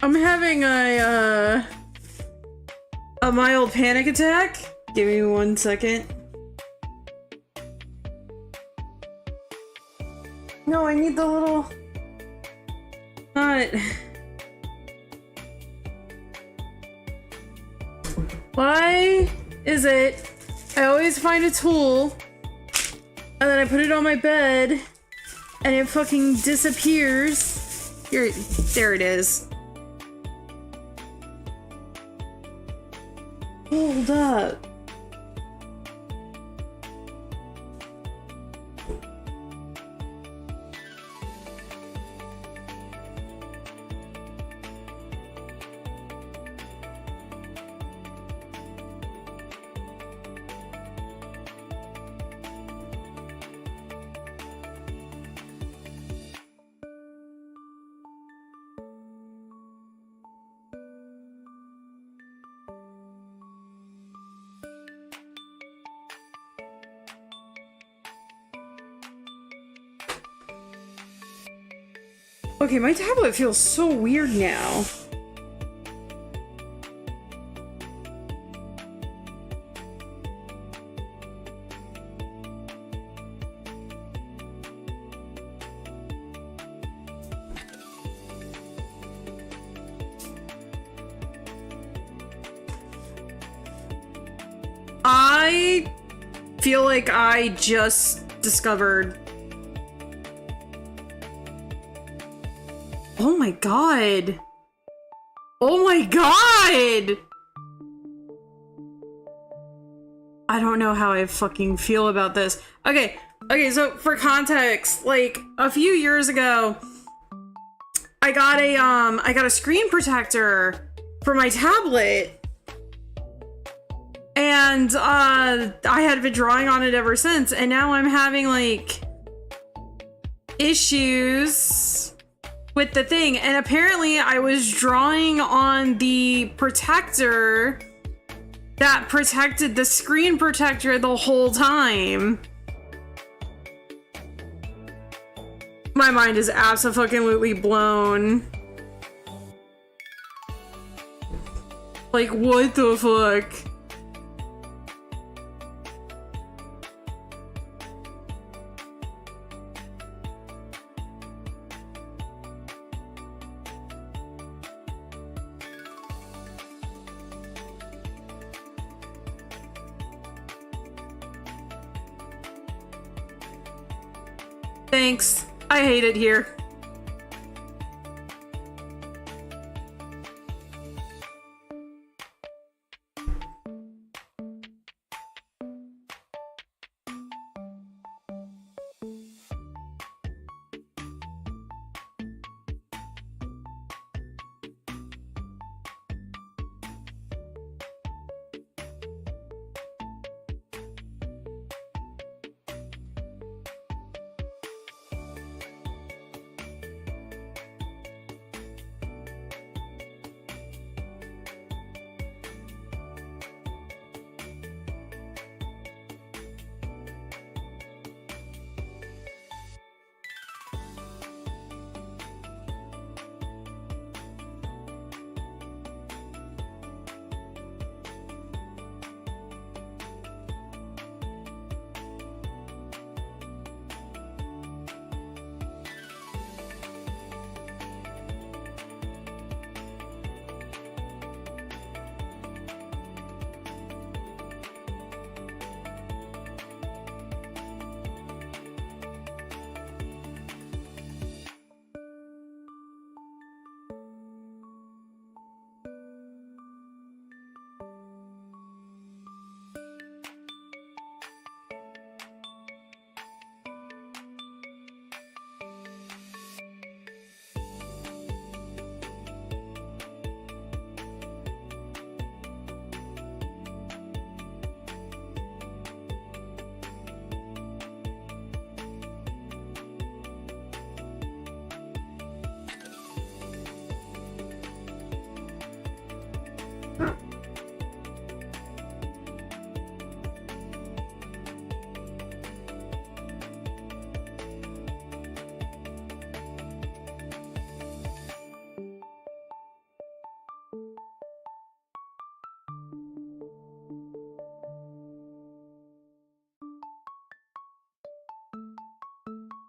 I'm having a mild panic attack. Give me 1 second. No, I need the little... Not... Why is it I always find a tool and then I put it on my bed and it fucking disappears? Here, there it is. Hold up. Okay, my tablet feels so weird now. I feel like I just discovered... Oh my god! Oh my god! I don't know how I fucking feel about this. Okay, so for context, like a few years ago, I got a screen protector for my tablet. And I had been drawing on it ever since, and now I'm having like issues with the thing. And apparently I was drawing on the protector that protected the screen protector the whole time. My mind is absolutely blown. Like, what the fuck? Thanks. I hate it here.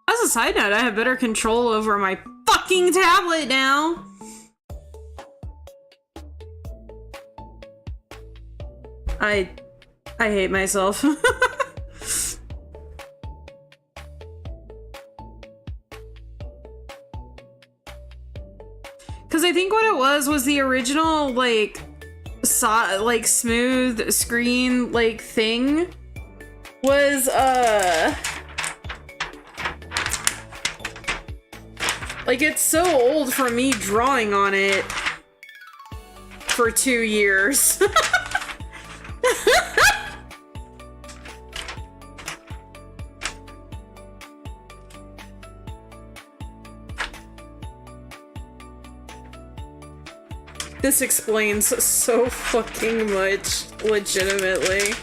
As a side note, I have better control over my fucking tablet now. I hate myself. Cause I think what it was the original like smooth screen like thing was like, it's so old from me drawing on it for 2 years. This explains so fucking much, legitimately.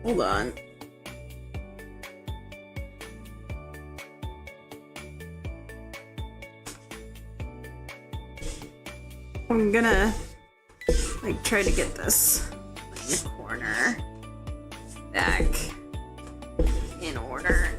Hold on. I'm gonna like try to get this in the corner back in order.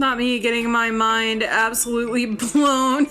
Not me getting my mind absolutely blown.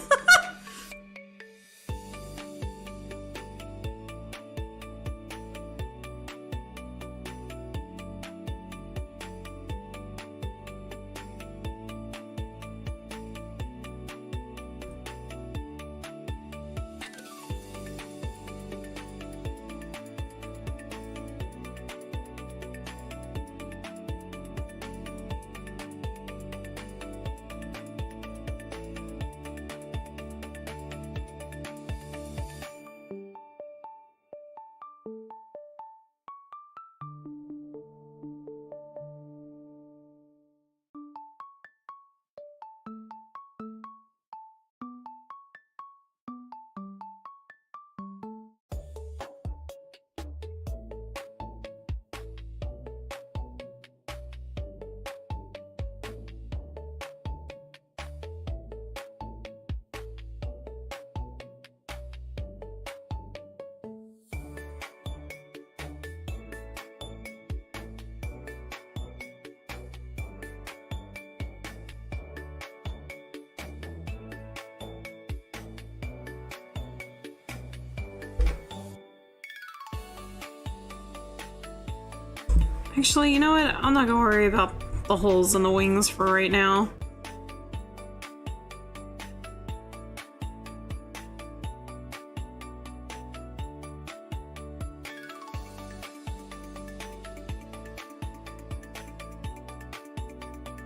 Actually, you know what? I'm not gonna worry about the holes in the wings for right now.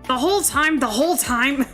The whole time!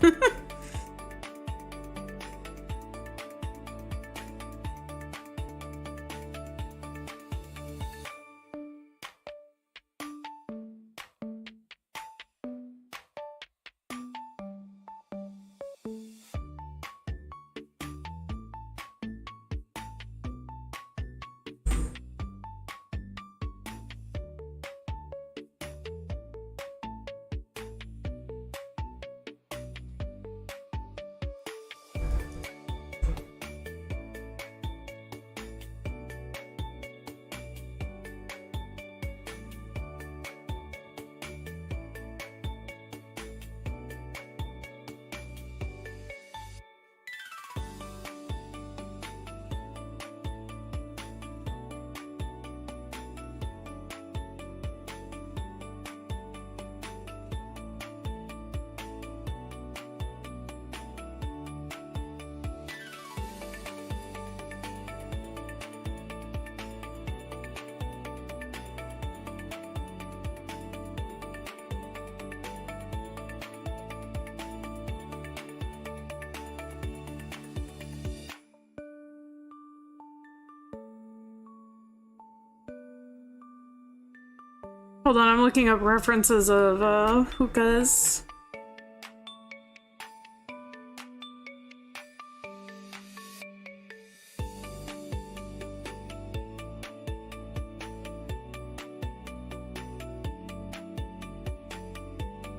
Hold on, I'm looking up references of hookahs.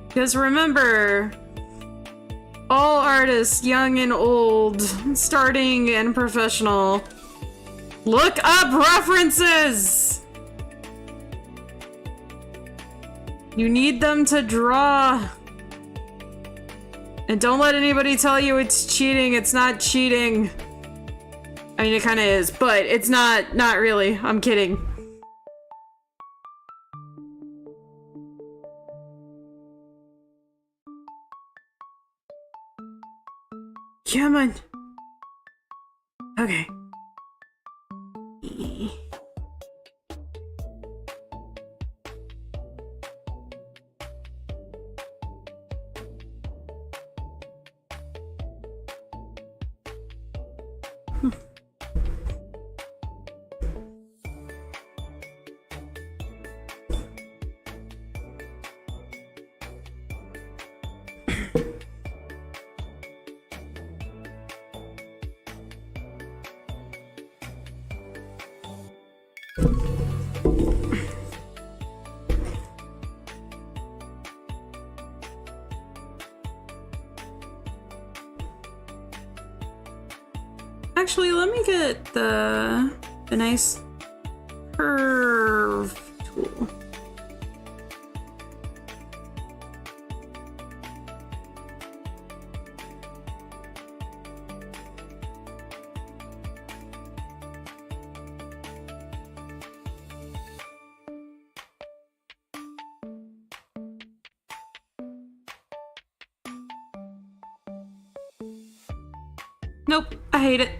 Because remember, all artists, young and old, starting and professional, look up references! You need them to draw. And don't let anybody tell you it's cheating. It's not cheating. I mean, it kind of is, but it's not really. I'm kidding. Come on. Okay. Actually, let me get the nice curve tool. Nope, I hate it.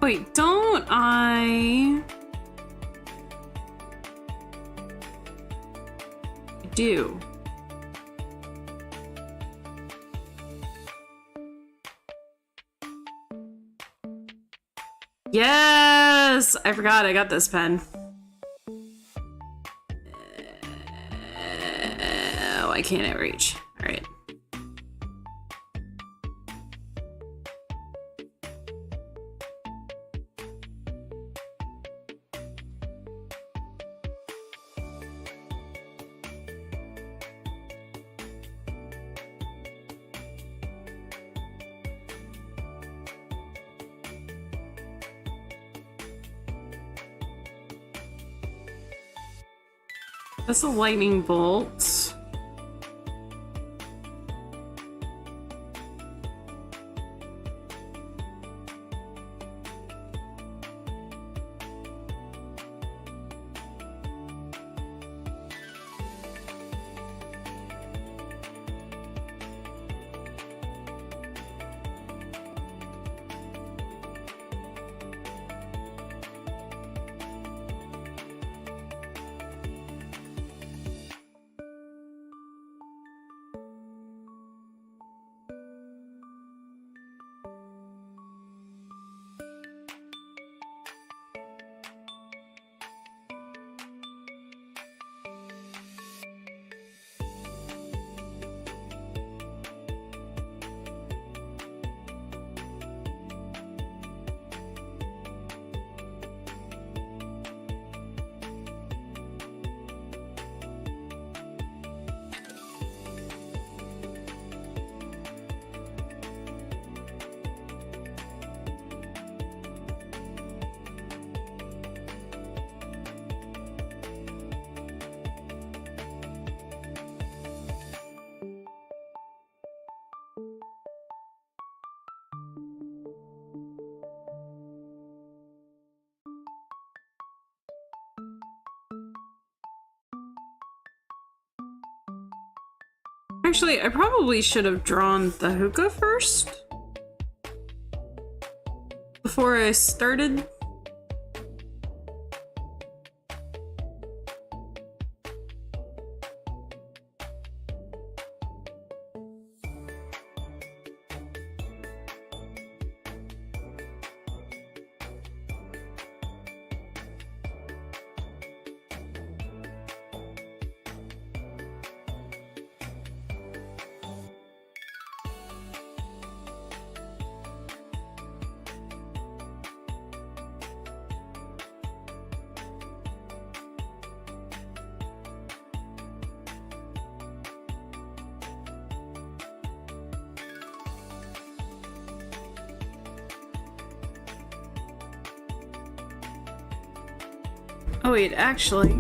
Wait, don't I do? Yes! I forgot I got this pen. Why can't it reach? All right. That's a lightning bolt. Actually, I probably should have drawn the hookah first before I started. Oh wait, actually.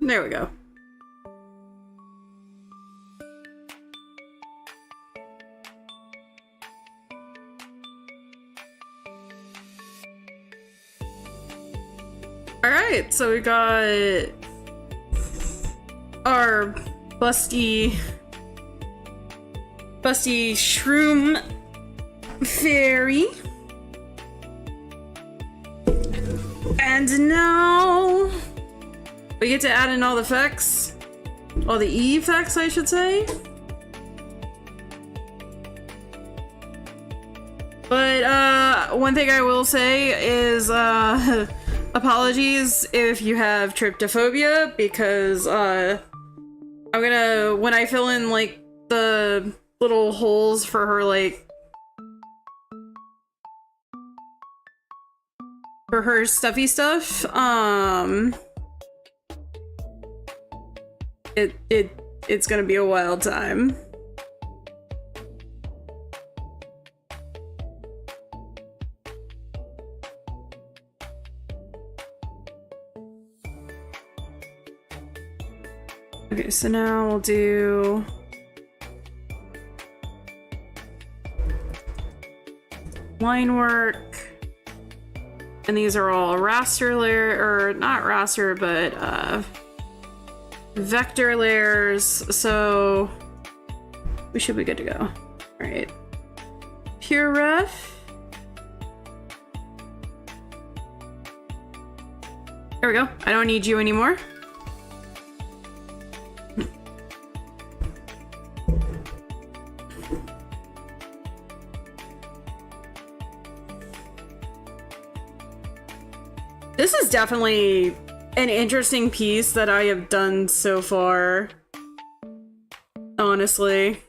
There we go. Alright, so we got our busty shroom fairy. And now we get to add in all the effects. All the effects, I should say. But one thing I will say is apologies if you have tryptophobia, because I'm gonna, when I fill in like the little holes for her, like for her stuffy stuff, it's gonna be a wild time. Okay, so now we'll do line work. And these are all raster layer, or not raster, but vector layers. So we should be good to go. All right. Pure ref. There we go. I don't need you anymore. This is definitely an interesting piece that I have done so far, honestly.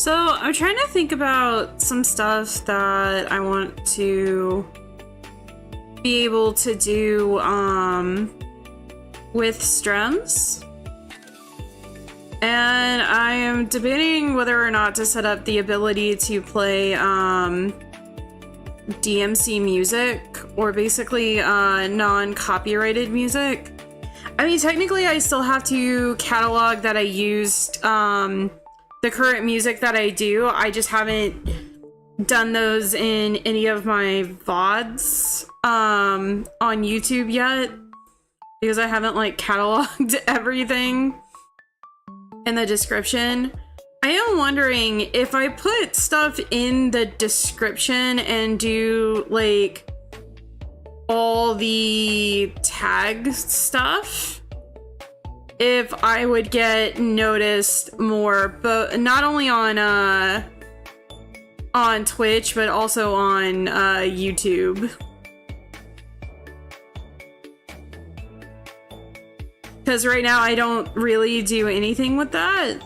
So I'm trying to think about some stuff that I want to be able to do with streams. And I am debating whether or not to set up the ability to play DMC music, or basically non-copyrighted music. I mean, technically I still have to catalog that I used the current music that I do. I just haven't done those in any of my VODs on YouTube yet, because I haven't like cataloged everything in the description. I am wondering if I put stuff in the description and do like all the tag stuff, if I would get noticed more, but not only on Twitch, but also on YouTube. Because right now I don't really do anything with that.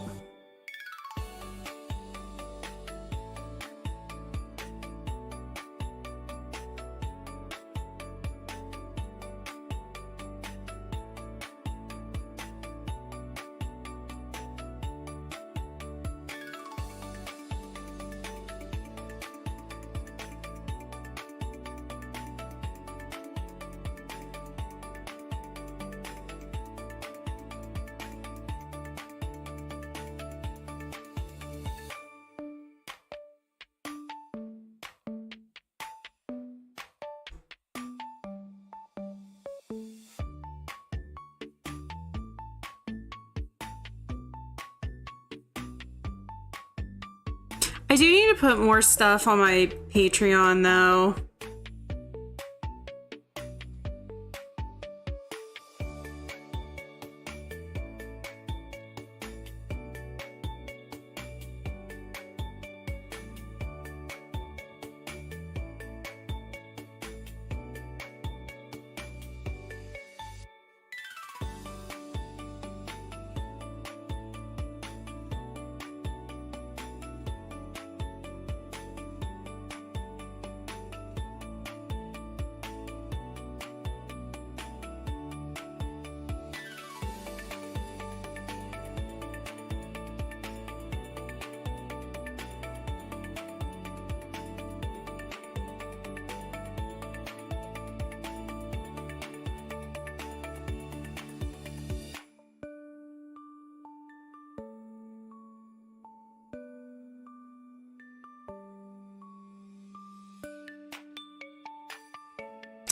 I do need to put more stuff on my Patreon though.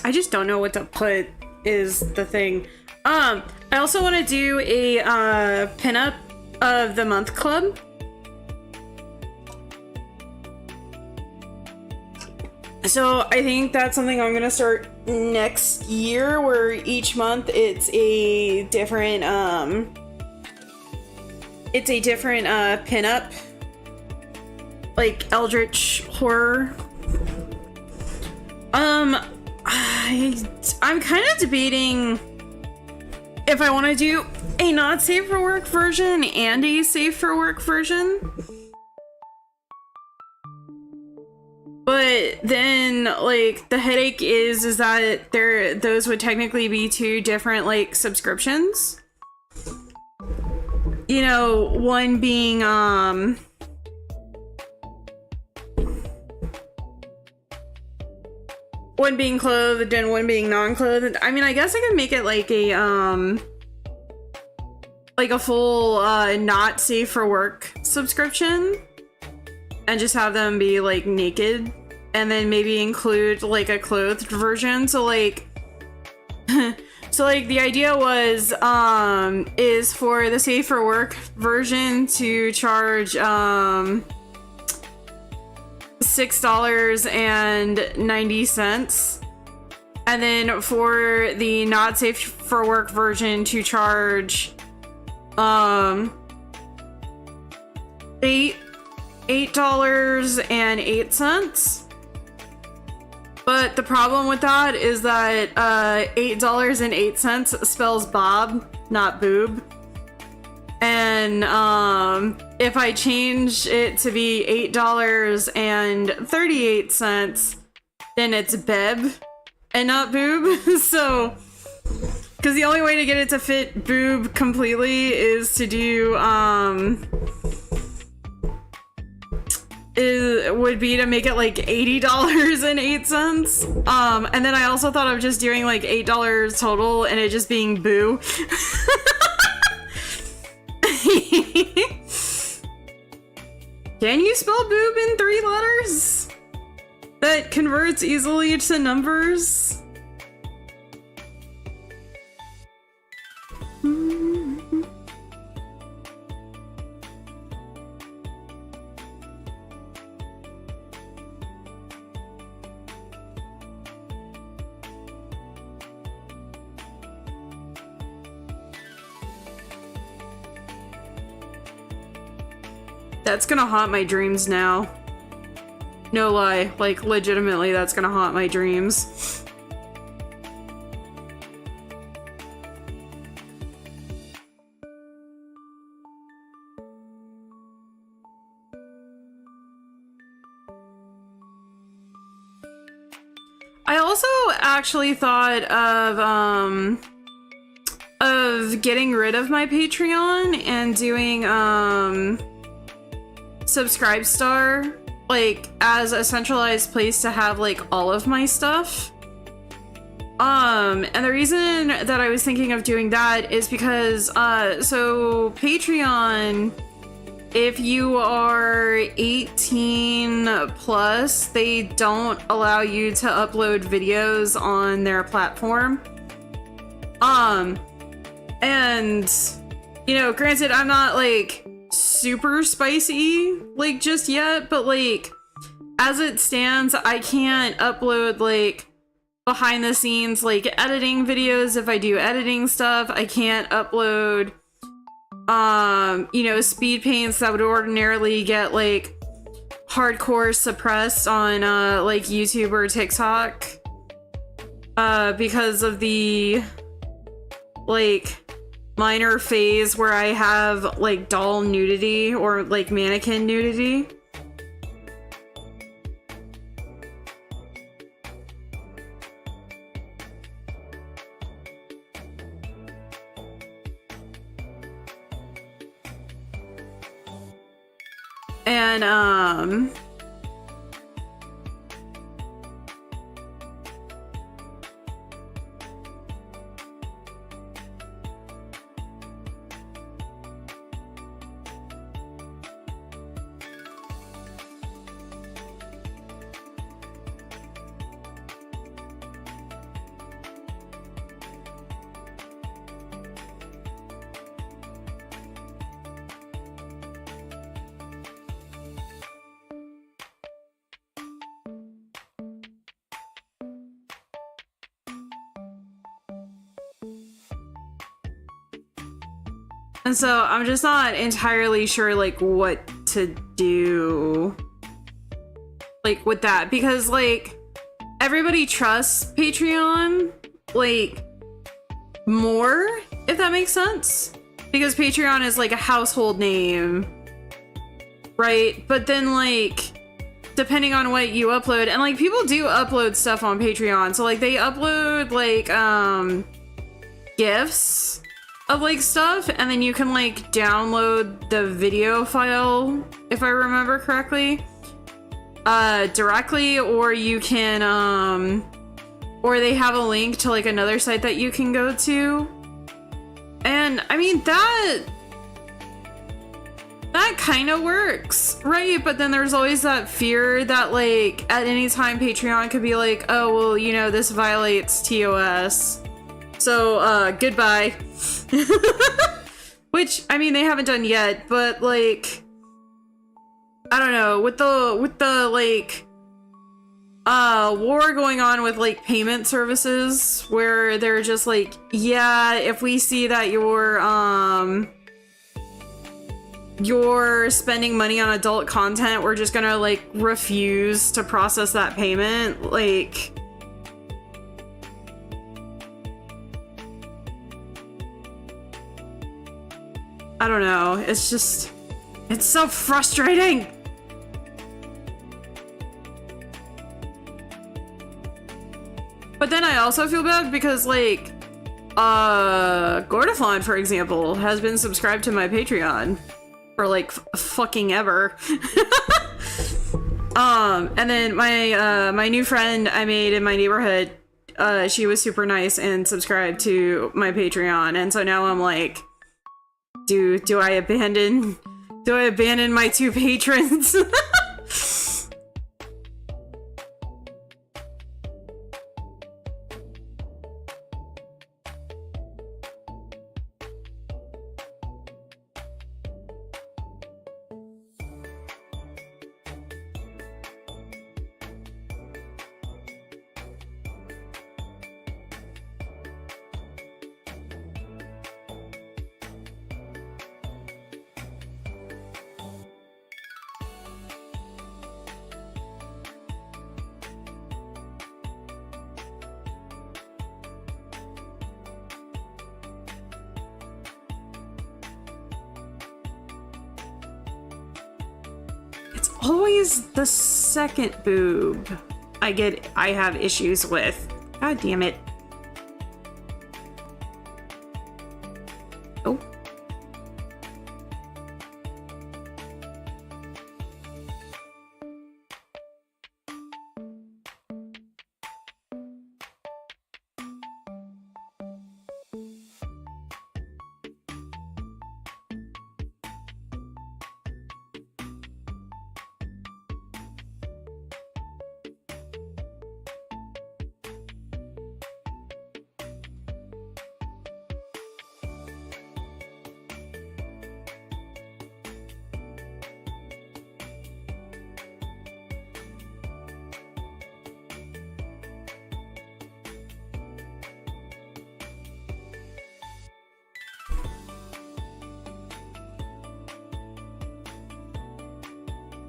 I just don't know what to put is the thing. I also want to do a pinup of the month club. So I think that's something I'm gonna start next year, where each month it's a different pinup, like eldritch horror. I'm kind of debating if I want to do a not safe for work version and a safe for work version. But then, like, the headache is that those would technically be two different, like, subscriptions. You know, one being, one being clothed and one being non-clothed. I mean, I guess I could make it like a full not safe for work subscription and just have them be like naked, and then maybe include like a clothed version. So like so like the idea was is for the safe for work version to charge $6.90, and then for the not safe for work version to charge $8.08. But the problem with that is that $8.08 spells Bob, not boob. And if I change it to be $8.38, then it's beb and not boob. So, because the only way to get it to fit boob completely is to do, would be to make it like $80.08. And then I also thought of just doing like $8 total and it just being boo. Can you spell boob in 3 letters? That converts easily to numbers? That's gonna haunt my dreams now. No lie, like legitimately that's gonna haunt my dreams. I also actually thought of getting rid of my Patreon and doing Subscribe Star, like, as a centralized place to have, like, all of my stuff. And the reason that I was thinking of doing that is because, so Patreon, if you are 18 plus, they don't allow you to upload videos on their platform. And, you know, granted, I'm not, like, super spicy, like, just yet, but, like, as it stands, I can't upload, like, behind the scenes, like, editing videos if I do editing stuff. I can't upload, you know, speed paints that would ordinarily get, like, hardcore suppressed on, like, YouTube or TikTok, because of the, like, minor phase where I have, like, doll nudity or, like, mannequin nudity. And, and so I'm just not entirely sure, like, what to do, like, with that, because, like, everybody trusts Patreon, like, more, if that makes sense, because Patreon is, like, a household name, right? But then, like, depending on what you upload, and, like, people do upload stuff on Patreon, so, like, they upload, like, GIFs of, like, stuff, and then you can, like, download the video file, if I remember correctly, directly, or you can, or they have a link to, like, another site that you can go to. And, I mean, that kind of works, right? But then there's always that fear that, like, at any time Patreon could be like, oh, well, you know, this violates TOS. So, goodbye. Which, I mean, they haven't done yet, but, like, I don't know, with the, like, war going on with, like, payment services, where they're just like, yeah, if we see that you're spending money on adult content, we're just gonna, like, refuse to process that payment, like, I don't know, it's just, It's so frustrating! But then I also feel bad because, like, Gordaflon, for example, has been subscribed to my Patreon for, like, fucking ever. And then my new friend I made in my neighborhood, she was super nice and subscribed to my Patreon, and so now I'm like, do I abandon my two patrons? Always the second boob I have issues with. God damn it. Oh.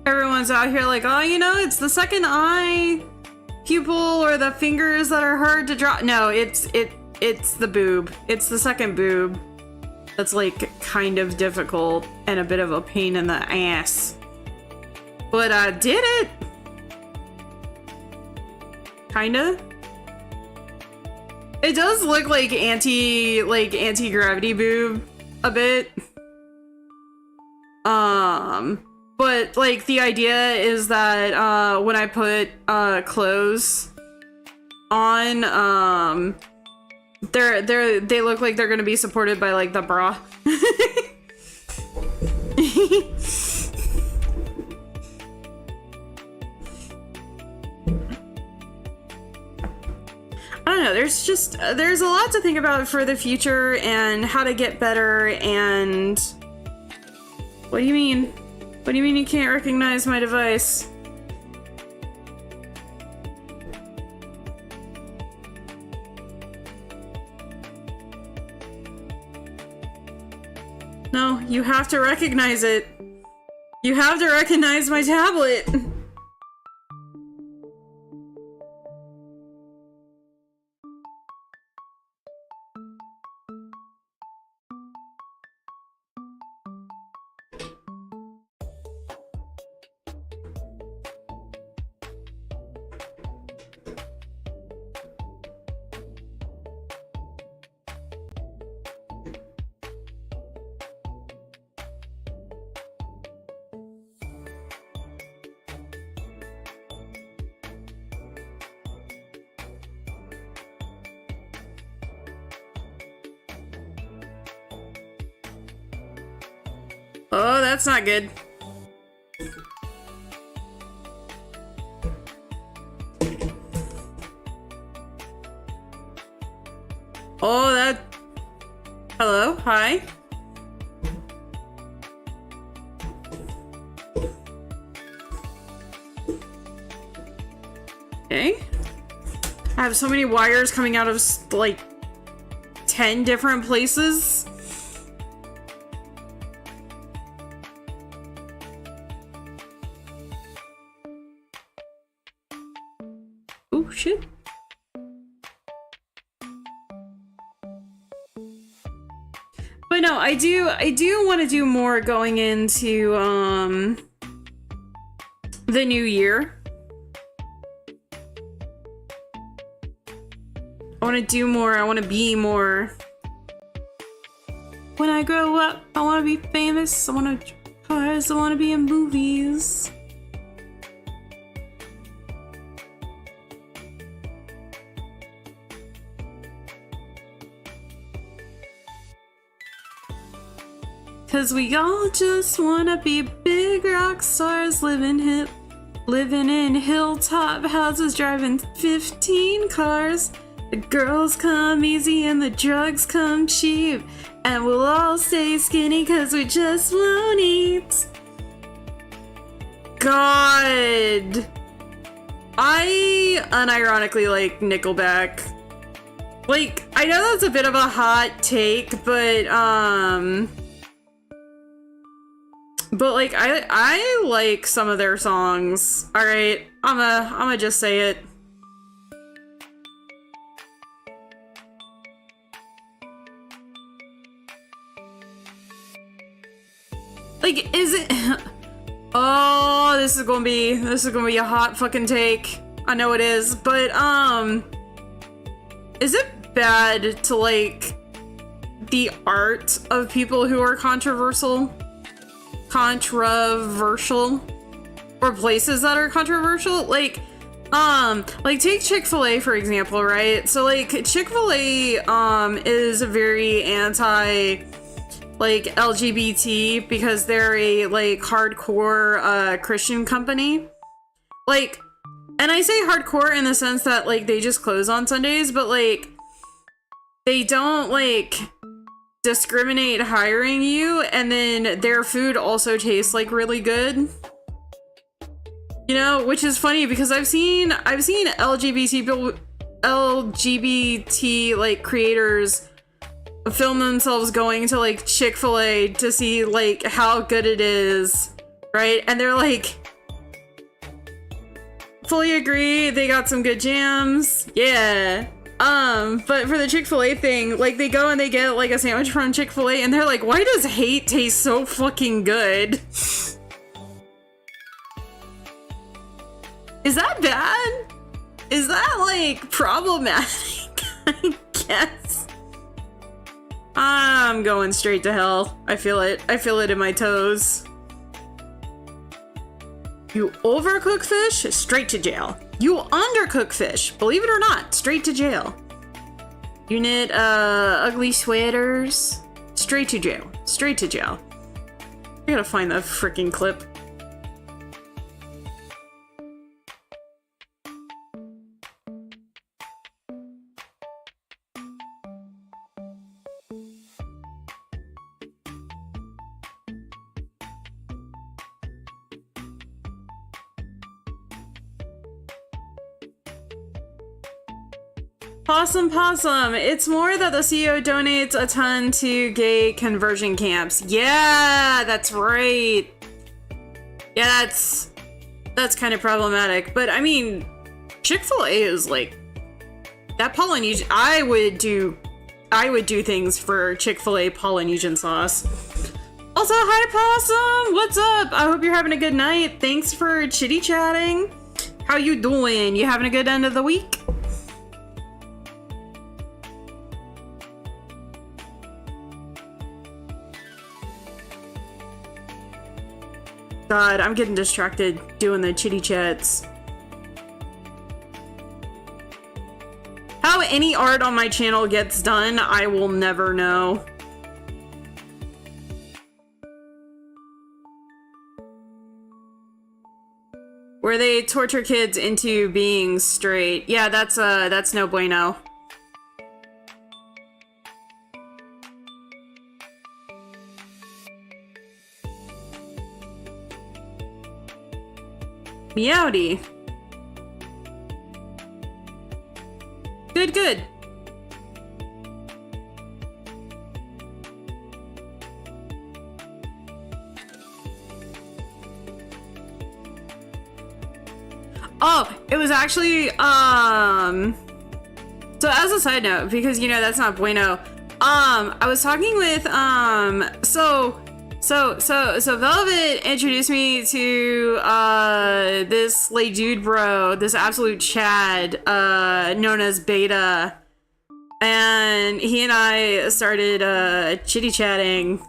Everyone's out here like, oh, you know, it's the second eye pupil or the fingers that are hard to draw. No, it's the boob. It's the second boob that's like kind of difficult and a bit of a pain in the ass. But I did it. Kinda. It does look like anti-gravity boob a bit. But, like, the idea is that, when I put, clothes on, they look like they're gonna be supported by, like, the bra. I don't know, there's a lot to think about for the future and how to get better and... What do you mean? What do you mean you can't recognize my device? No, you have to recognize it. You have to recognize my tablet. Oh, that's not good. Oh, that... Hello? Hi? Okay. I have so many wires coming out of, like, 10 different places. Oh, shit. But But no, I do want to do more going into the new year. I want to do more. I want to be more. When I grow up, I want to be famous. I want to cars. I want to be in movies. Cause we all just wanna be big rock stars, living in hilltop houses, driving 15 cars. The girls come easy and the drugs come cheap, and we'll all stay skinny cause we just won't eat. God, I unironically like Nickelback. Like, I know that's a bit of a hot take, but like, I like some of their songs. Alright, I'ma just say it. Like, is it... Oh, this is gonna be a hot fucking take. I know it is, but, is it bad to like the art of people who are controversial? Or places that are controversial? Like take Chick-fil-A for example, right? So like Chick-fil-A is very anti like LGBT because they're a like hardcore Christian company. Like, and I say hardcore in the sense that like they just close on Sundays, but like they don't like discriminate hiring you, and then their food also tastes like really good. You know, which is funny because I've seen LGBT like creators film themselves going to like Chick-fil-A to see like how good it is, right? And they're like, fully agree, they got some good jams, yeah. But for the Chick-fil-A thing, like they go and they get like a sandwich from Chick-fil-A and they're like, why does hate taste so fucking good? Is that bad? Is that like problematic? I guess. I'm going straight to hell. I feel it. I feel it in my toes. You overcook fish, straight to jail. You undercook fish, believe it or not, straight to jail. You knit ugly sweaters, straight to jail. Straight to jail. I gotta find that freaking clip. Possum. It's more that the CEO donates a ton to gay conversion camps. Yeah, that's right. Yeah, that's kind of problematic. But I mean, Chick-fil-A is like that Polynesian. I would do things for Chick-fil-A Polynesian sauce. Also, hi Possum, what's up? I hope you're having a good night. Thanks for chitty chatting. How you doing? You having a good end of the week? God, I'm getting distracted doing the chitty chats. How any art on my channel gets done, I will never know. Where they torture kids into being straight. Yeah, that's no bueno. Meowdy. Good. Oh, it was actually, so as a side note, because, you know, that's not bueno, I was talking with, so Velvet introduced me to, this lay dude bro, this absolute Chad, known as Beta. And he and I started, chitty-chatting.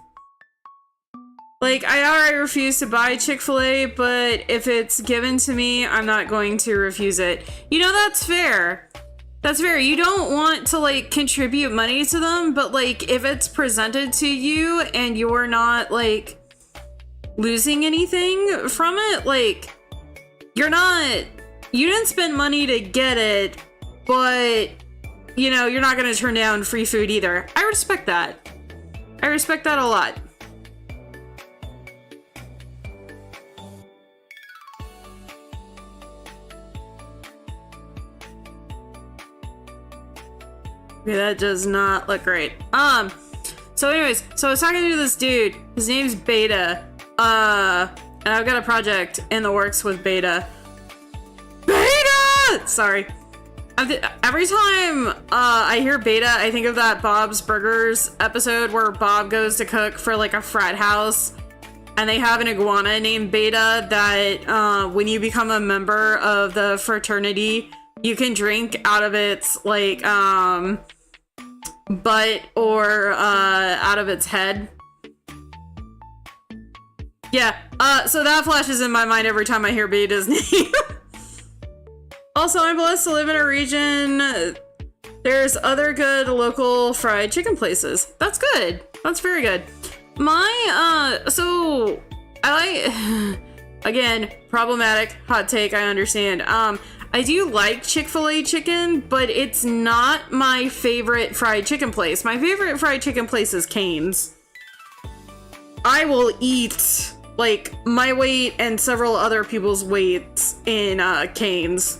Like, I outright refuse to buy Chick-fil-A, but if it's given to me, I'm not going to refuse it. You know, that's fair. That's fair. You don't want to, like, contribute money to them, but, like, if it's presented to you and you're not, like, losing anything from it, like, you didn't spend money to get it, but, you know, you're not going to turn down free food either. I respect that. I respect that a lot. Okay, that does not look great. So anyways, so I was talking to this dude. His name's Beta. And I've got a project in the works with Beta. Beta! Sorry. Every time I hear Beta, I think of that Bob's Burgers episode where Bob goes to cook for like a frat house and they have an iguana named Beta that when you become a member of the fraternity, you can drink out of its like butt or out of its head. Yeah, so that flashes in my mind every time I hear Beta's name. Also, I'm blessed to live in a region. There's other good local fried chicken places. That's good. That's very good. So I like, again, problematic, hot take, I understand. I do like Chick-fil-A chicken, but it's not my favorite fried chicken place. My favorite fried chicken place is Cane's. I will eat, like, my weight and several other people's weights in, Cane's.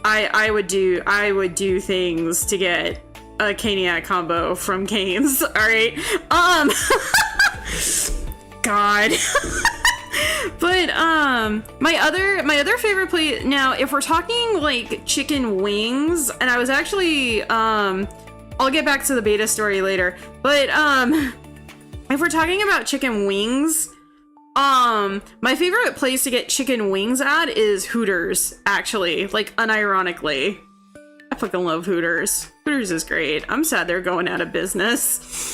I would do things to get a Caniac combo from Cane's, alright? God. But, my other favorite place, now, if we're talking, like, chicken wings, and I was actually, I'll get back to the Beta story later, but, if we're talking about chicken wings, my favorite place to get chicken wings at is Hooters, actually, like, unironically. I fucking love Hooters. Hooters is great. I'm sad they're going out of business.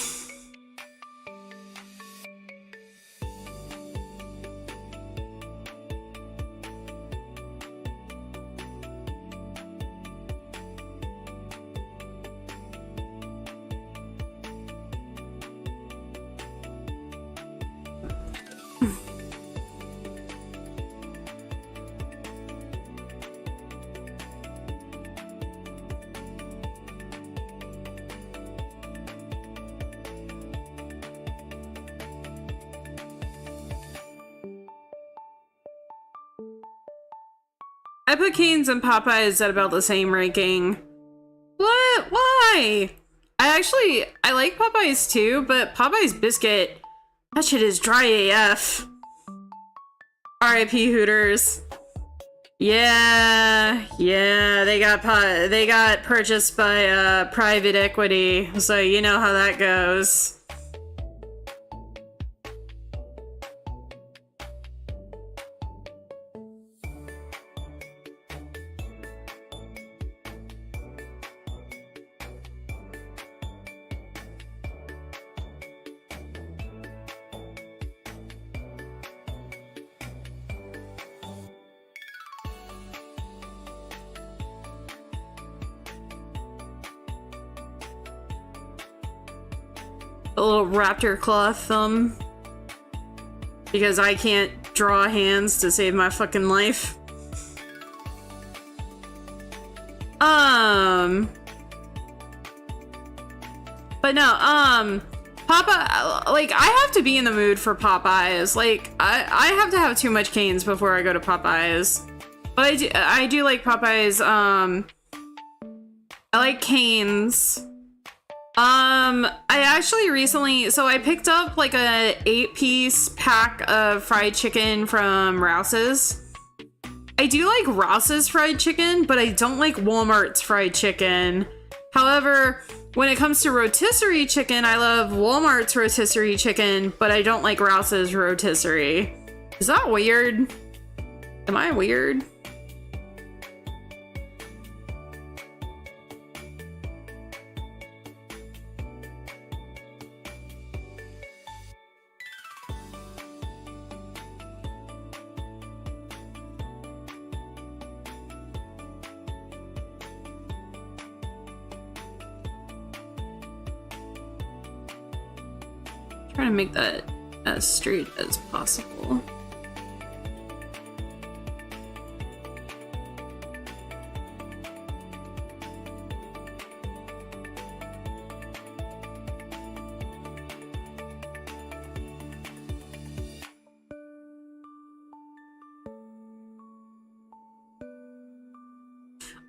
I put Cane's and Popeyes at about the same ranking. What? Why? I like Popeyes too, but Popeyes biscuit, that shit is dry AF. R.I.P. Hooters. Yeah, they got purchased by private equity, so you know how that goes. A little raptor claw thumb. Because I can't draw hands to save my fucking life. But no, Popeye, like, I have to be in the mood for Popeyes. Like, I have to have too much Cane's before I go to Popeyes. But I do like Popeyes, I like Cane's. I actually recently, so I picked up like a 8-piece pack of fried chicken from Rouse's. I do like Rouse's fried chicken, but I don't like Walmart's fried chicken. However, when it comes to rotisserie chicken, I love Walmart's rotisserie chicken, but I don't like Rouse's rotisserie. Is that weird? Am I weird? Trying to make that as straight as possible.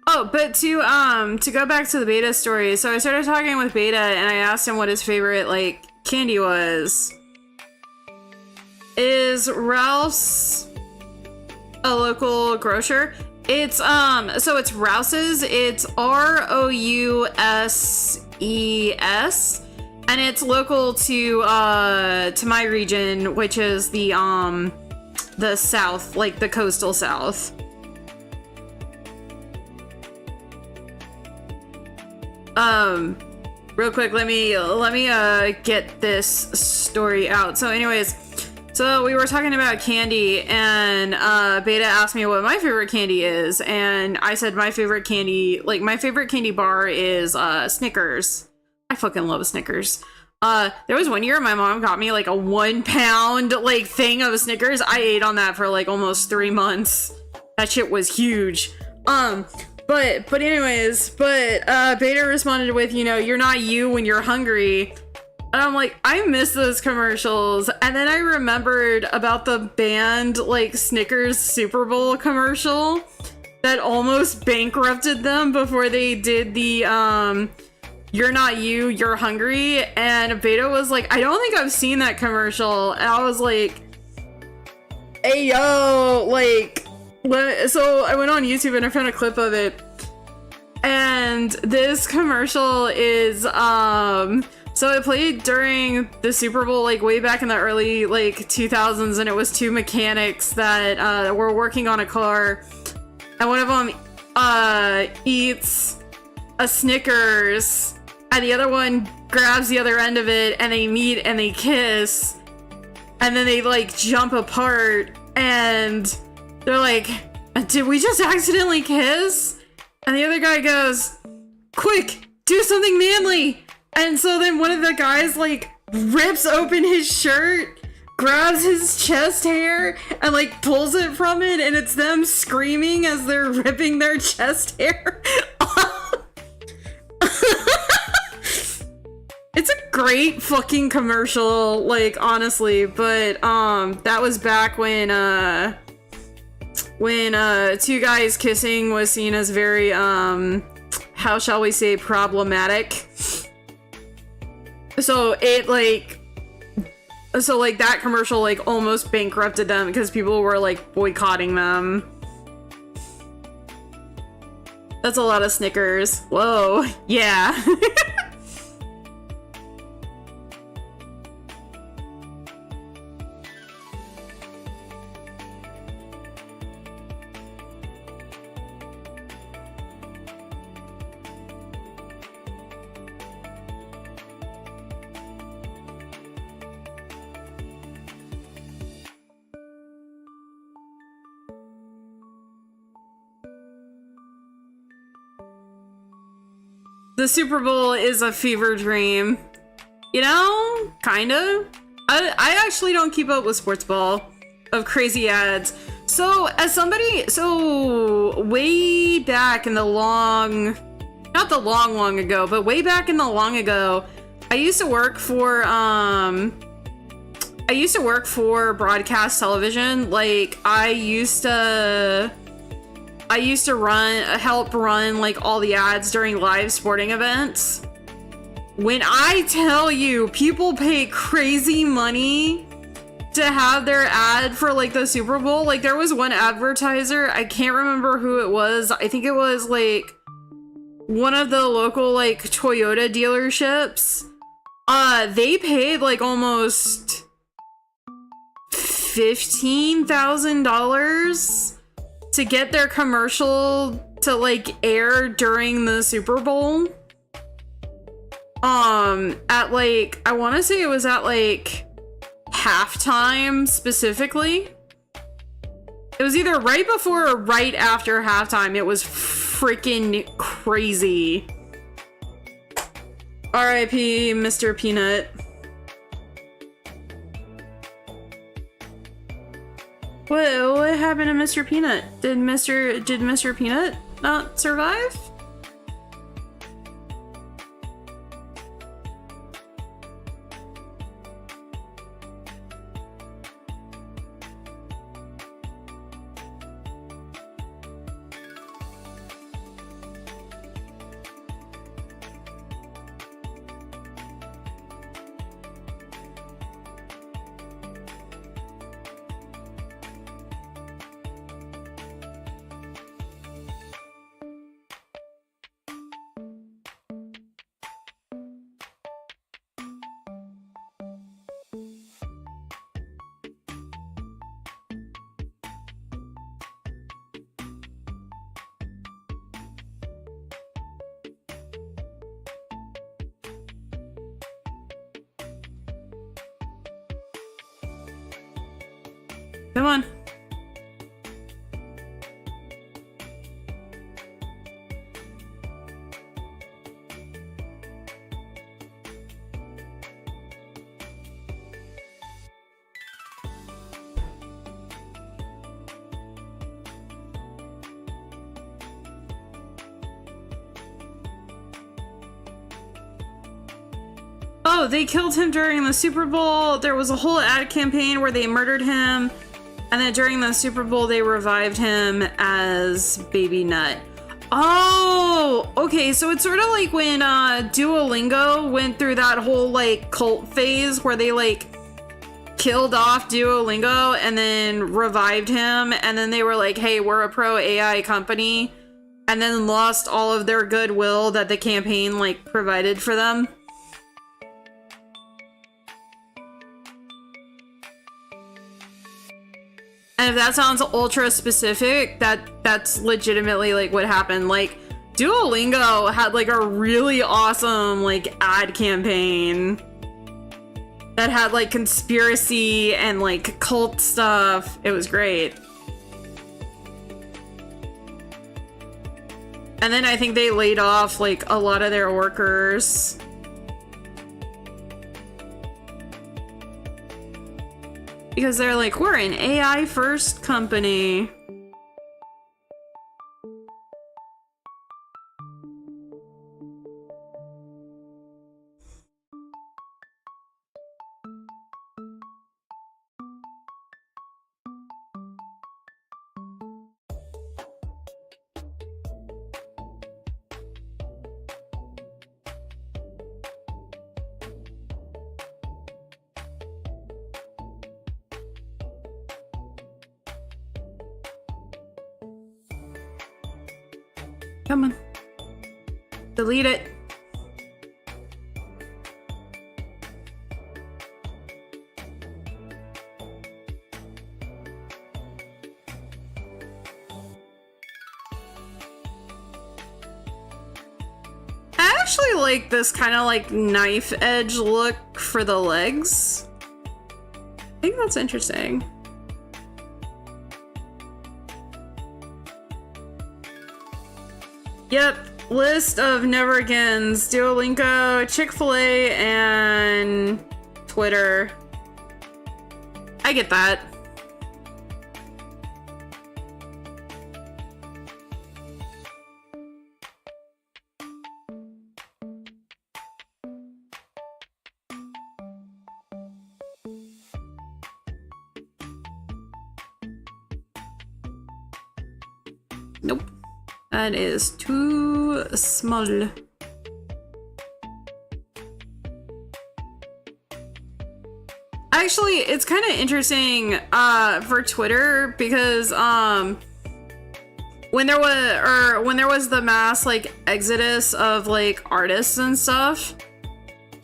Oh, but to go back to the Beta story, so I started talking with Beta and I asked him what his favorite like candy was. Is Ralph's a local grocer? It's so it's Rouse's. It's Rouses, and it's local to my region, which is the South, like the coastal South. Real quick, let me get this story out. So anyways, so we were talking about candy and Beta asked me what my favorite candy is, and I said my favorite candy bar is Snickers. I fucking love Snickers. There was one year my mom got me like a 1 pound like thing of Snickers. I ate on that for like almost 3 months. That shit was huge. But Beta responded with, you know, you're not you when you're hungry. And I'm like, I miss those commercials. And then I remembered about the banned, like, Snickers Super Bowl commercial that almost bankrupted them before they did the, you're not you, you're hungry. And Beta was like, I don't think I've seen that commercial. And I was like, hey, yo, like... So I went on YouTube and I found a clip of it, and this commercial is so it played during the Super Bowl, like way back in the early like 2000s, and it was two mechanics that were working on a car, and one of them eats a Snickers and the other one grabs the other end of it, and they meet and they kiss, and then they like jump apart, and they're like, did we just accidentally kiss? And the other guy goes, quick, do something manly. And so then one of the guys like rips open his shirt, grabs his chest hair, and like pulls it from it, and it's them screaming as they're ripping their chest hair. It's a great fucking commercial, like honestly, but that was back when two guys kissing was seen as very, how shall we say, problematic. So that commercial, like, almost bankrupted them because people were, like, boycotting them. That's a lot of Snickers. Whoa. Yeah. The Super Bowl is a fever dream. You know? Kinda. I actually don't keep up with sports ball of crazy ads. So, as somebody... So, way back in the long... Not the long ago, but way back in the long ago, I used to work for, broadcast television. Like, I used to help run like all the ads during live sporting events. When I tell you, people pay crazy money to have their ad for like the Super Bowl. Like there was one advertiser, I can't remember who it was. I think it was like one of the local like Toyota dealerships, they paid like almost $15,000 to get their commercial to like air during the Super Bowl. At like, I want to say it was at like halftime specifically. It was either right before or right after halftime. It was freaking crazy. R.I.P. Mr. Peanut. What happened to Mr. Peanut? Did Mr. Peanut not survive? Come on. Oh, they killed him during the Super Bowl. There was a whole ad campaign where they murdered him. And then during the Super Bowl, they revived him as Baby Nut. Oh, okay. So it's sort of like when Duolingo went through that whole like cult phase where they like killed off Duolingo and then revived him. And then they were like, hey, we're a pro AI company. And then lost all of their goodwill that the campaign like provided for them. And if that sounds ultra specific, that's legitimately like what happened. Like Duolingo had like a really awesome like ad campaign that had like conspiracy and like cult stuff. It was great. And then I think they laid off like a lot of their workers. Because they're like, we're an AI first company. Come on. Delete it. I actually like this kind of like knife edge look for the legs. I think that's interesting. Yep, list of never agains. Duolingo, Chick-fil-A, and Twitter. I get that. Nope. That is too small. Actually, it's kind of interesting for Twitter because when there was the mass like exodus of like artists and stuff,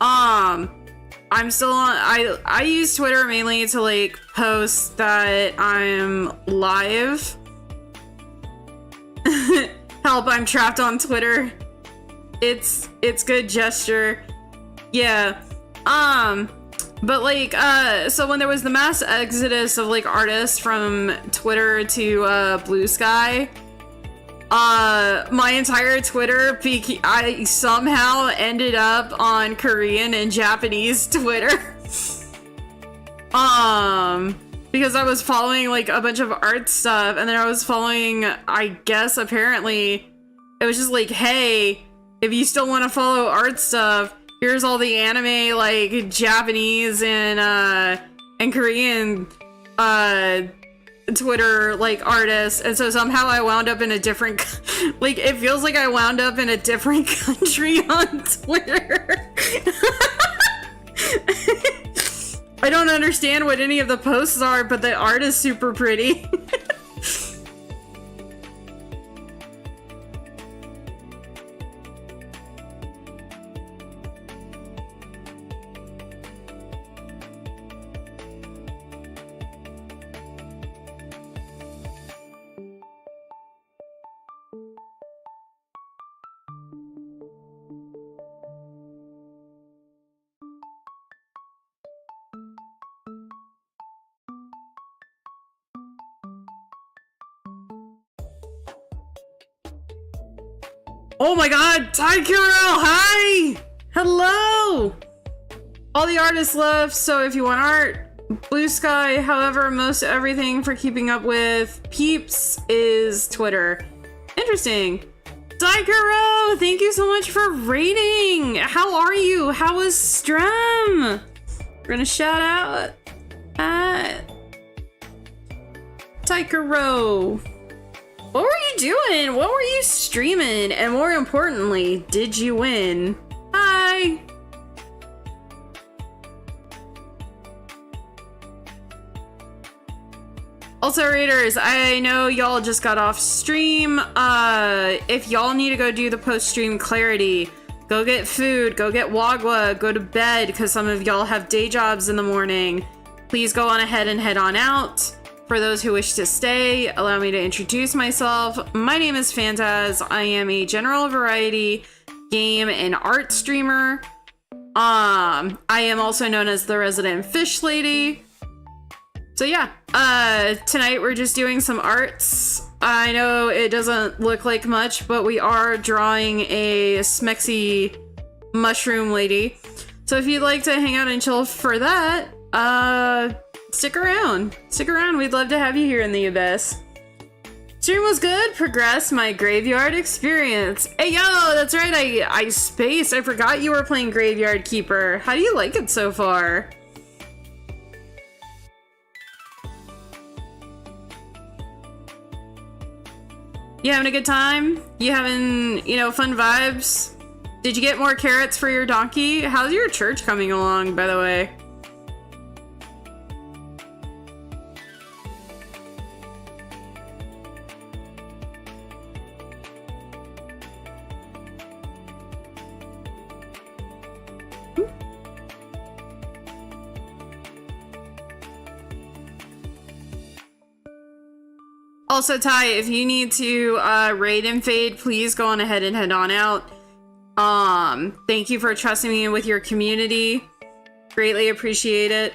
I'm still on. I use Twitter mainly to like post that I'm live. Help, I'm trapped on Twitter. It's good gesture. Yeah. But like so when there was the mass exodus of like artists from Twitter to Blue Sky, my entire Twitter I somehow ended up on Korean and Japanese Twitter. Because I was following like a bunch of art stuff, and then I was following, I guess apparently it was just like, hey, if you still want to follow art stuff, here's all the anime like Japanese and Korean Twitter like artists. And so somehow I wound up in a different like, it feels like I wound up in a different country on Twitter. I don't understand what any of the posts are, but the art is super pretty. Oh my god, Taikuro, hi! Hello! All the artists left, so if you want art, Blue Sky. However, most everything for keeping up with peeps is Twitter. Interesting. Taikuro, thank you so much for rating! How are you? How was Strum? We're gonna shout out at Taikuro. What were you doing? What were you streaming? And more importantly, did you win? Hi! Also, Raiders, I know y'all just got off stream. If y'all need to go do the post-stream clarity, go get food, go get wagwa, go to bed, because some of y'all have day jobs in the morning. Please go on ahead and head on out. For those who wish to stay, allow me to introduce myself. My name is Fantaz. I am a general variety game and art streamer. I am also known as the resident fish lady. So yeah, tonight we're just doing some arts. I know it doesn't look like much, but we are drawing a smexy mushroom lady. So if you'd like to hang out and chill for that, stick around. Stick around. We'd love to have you here in the abyss. Stream was good. Progress my graveyard experience. Hey, yo, that's right. I spaced. I forgot you were playing Graveyard Keeper. How do you like it so far? You having a good time? You having, you know, fun vibes? Did you get more carrots for your donkey? How's your church coming along, by the way? Also, Ty, if you need to raid and fade, please go on ahead and head on out. Thank you for trusting me with your community. Greatly appreciate it.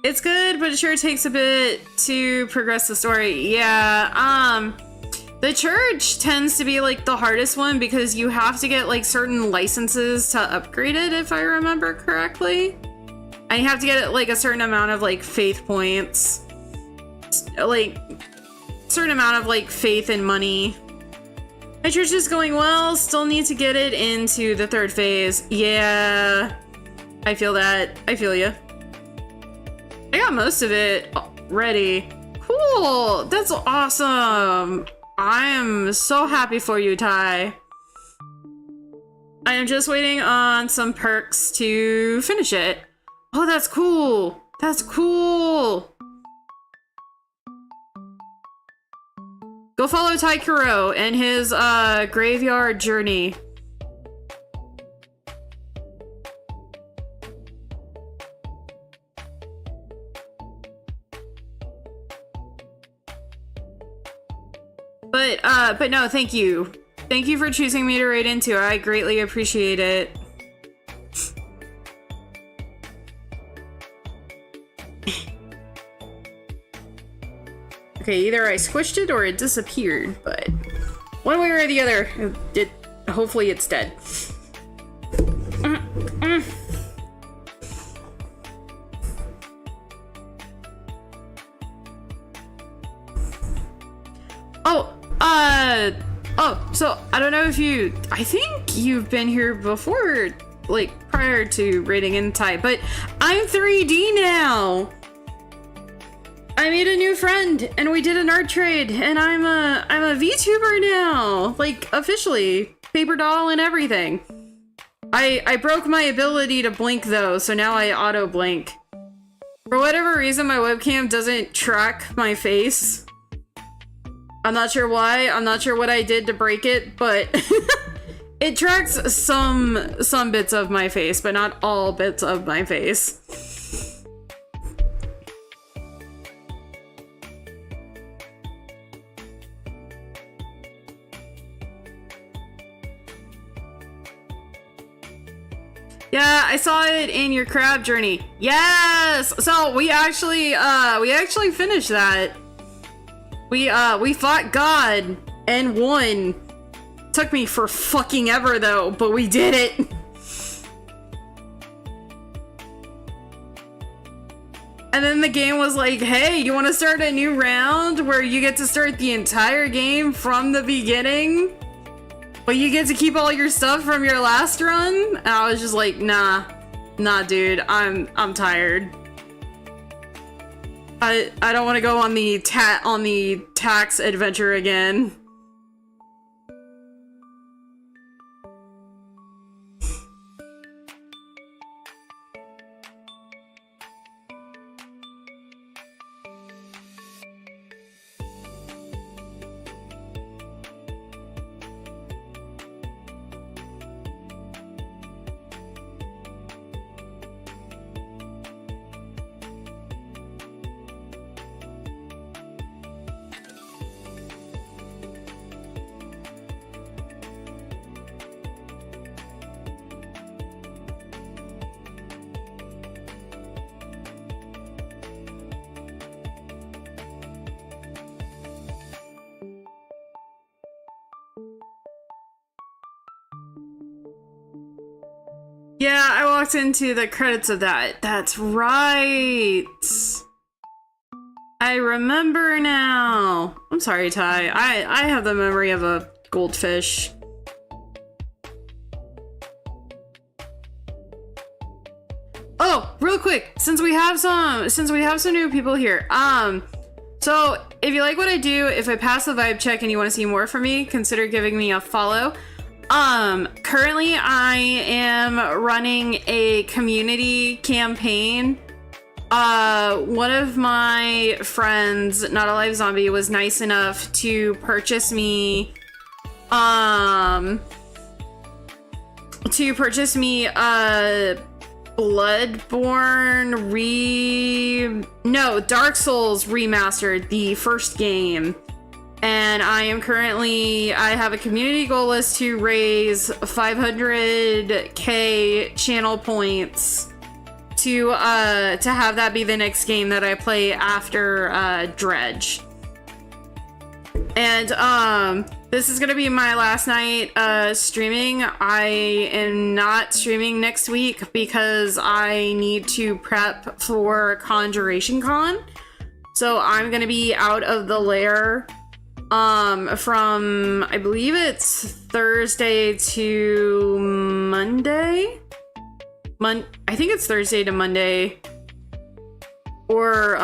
It's good, but it sure takes a bit to progress the story. Yeah, the church tends to be like the hardest one because you have to get like certain licenses to upgrade it, if I remember correctly. And you have to get like a certain amount of like faith points. Like certain amount of like faith and money. My church is going well, still need to get it into the third phase. Yeah, I feel that. I feel you. I got most of it ready. Cool, that's awesome. I am so happy for you, Ty. I am just waiting on some perks to finish it. Oh, that's cool. That's cool. Go go follow Tai Kuro and his graveyard journey. But no, thank you. Thank you for choosing me to raid into. I greatly appreciate it. Okay, either I squished it or it disappeared, but one way or the other, hopefully it's dead. So I don't know if I think you've been here before, like prior to raiding in Thai, but I'm 3D now. I made a new friend and we did an art trade and I'm a VTuber now, like officially, paper doll and everything. I broke my ability to blink though, so now I auto blink. For whatever reason, my webcam doesn't track my face. I'm not sure why. I'm not sure what I did to break it, but it tracks some bits of my face, but not all bits of my face. Yeah, I saw it in your crab journey. Yes! So we actually finished that. We fought God and won. Took me for fucking ever though, but we did it. And then the game was like, hey, you want to start a new round where you get to start the entire game from the beginning? But you get to keep all your stuff from your last run? And I was just like, nah, dude, I'm tired. I don't want to go on the tax adventure again. Yeah, I walked into the credits of that. That's right. I remember now. I'm sorry, Ty. I have the memory of a goldfish. Oh, real quick, since we have some new people here. So if you like what I do, if I pass the vibe check and you want to see more from me, consider giving me a follow. Currently I am running a community campaign. One of my friends, Not Alive Zombie, was nice enough to purchase me, Dark Souls Remastered, the first game. And I have a community goal list to raise 500k channel points to have that be the next game that I play after Dredge. And this is gonna be my last night streaming. I am not streaming next week because I need to prep for Conjuration Con. So I'm gonna be out of the lair from, I believe it's Thursday to Monday. I think it's Thursday to Monday, or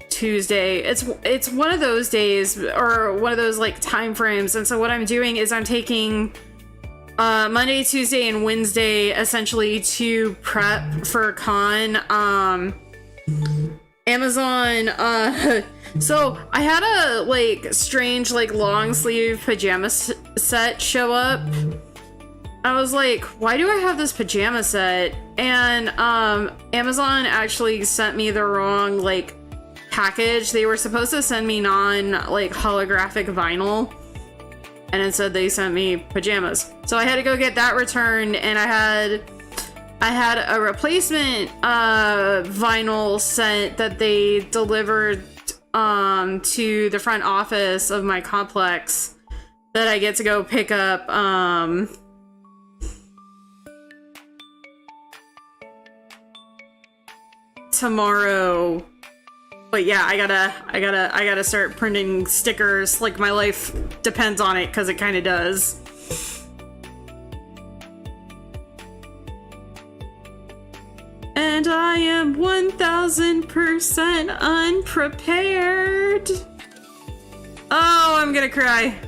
Tuesday. It's one of those days, or one of those like time frames. And so what I'm doing is I'm taking Monday, Tuesday, and Wednesday essentially to prep for con. Amazon So I had a like strange like long sleeve pajama set show up. I was like, why do I have this pajama set? And Amazon actually sent me the wrong like package. They were supposed to send me like holographic vinyl, and instead they sent me pajamas. So I had to go get that returned, and I had a replacement vinyl set that they delivered to the front office of my complex that I get to go pick up tomorrow. But yeah, I gotta start printing stickers. Like, my life depends on it, because it kind of does. And I am 1000% unprepared. Oh, I'm gonna cry.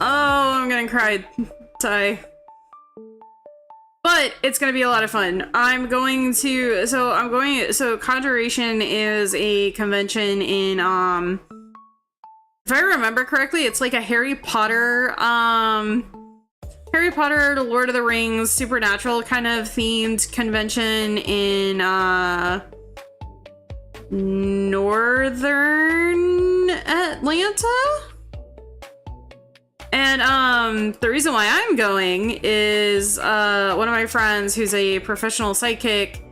Oh, I'm gonna cry. Sigh. But it's gonna be a lot of fun. So Conjuration is a convention in, if I remember correctly, it's like a Harry Potter, Lord of the Rings, Supernatural kind of themed convention in, northern Atlanta? And the reason why I'm going is one of my friends who's a professional psychic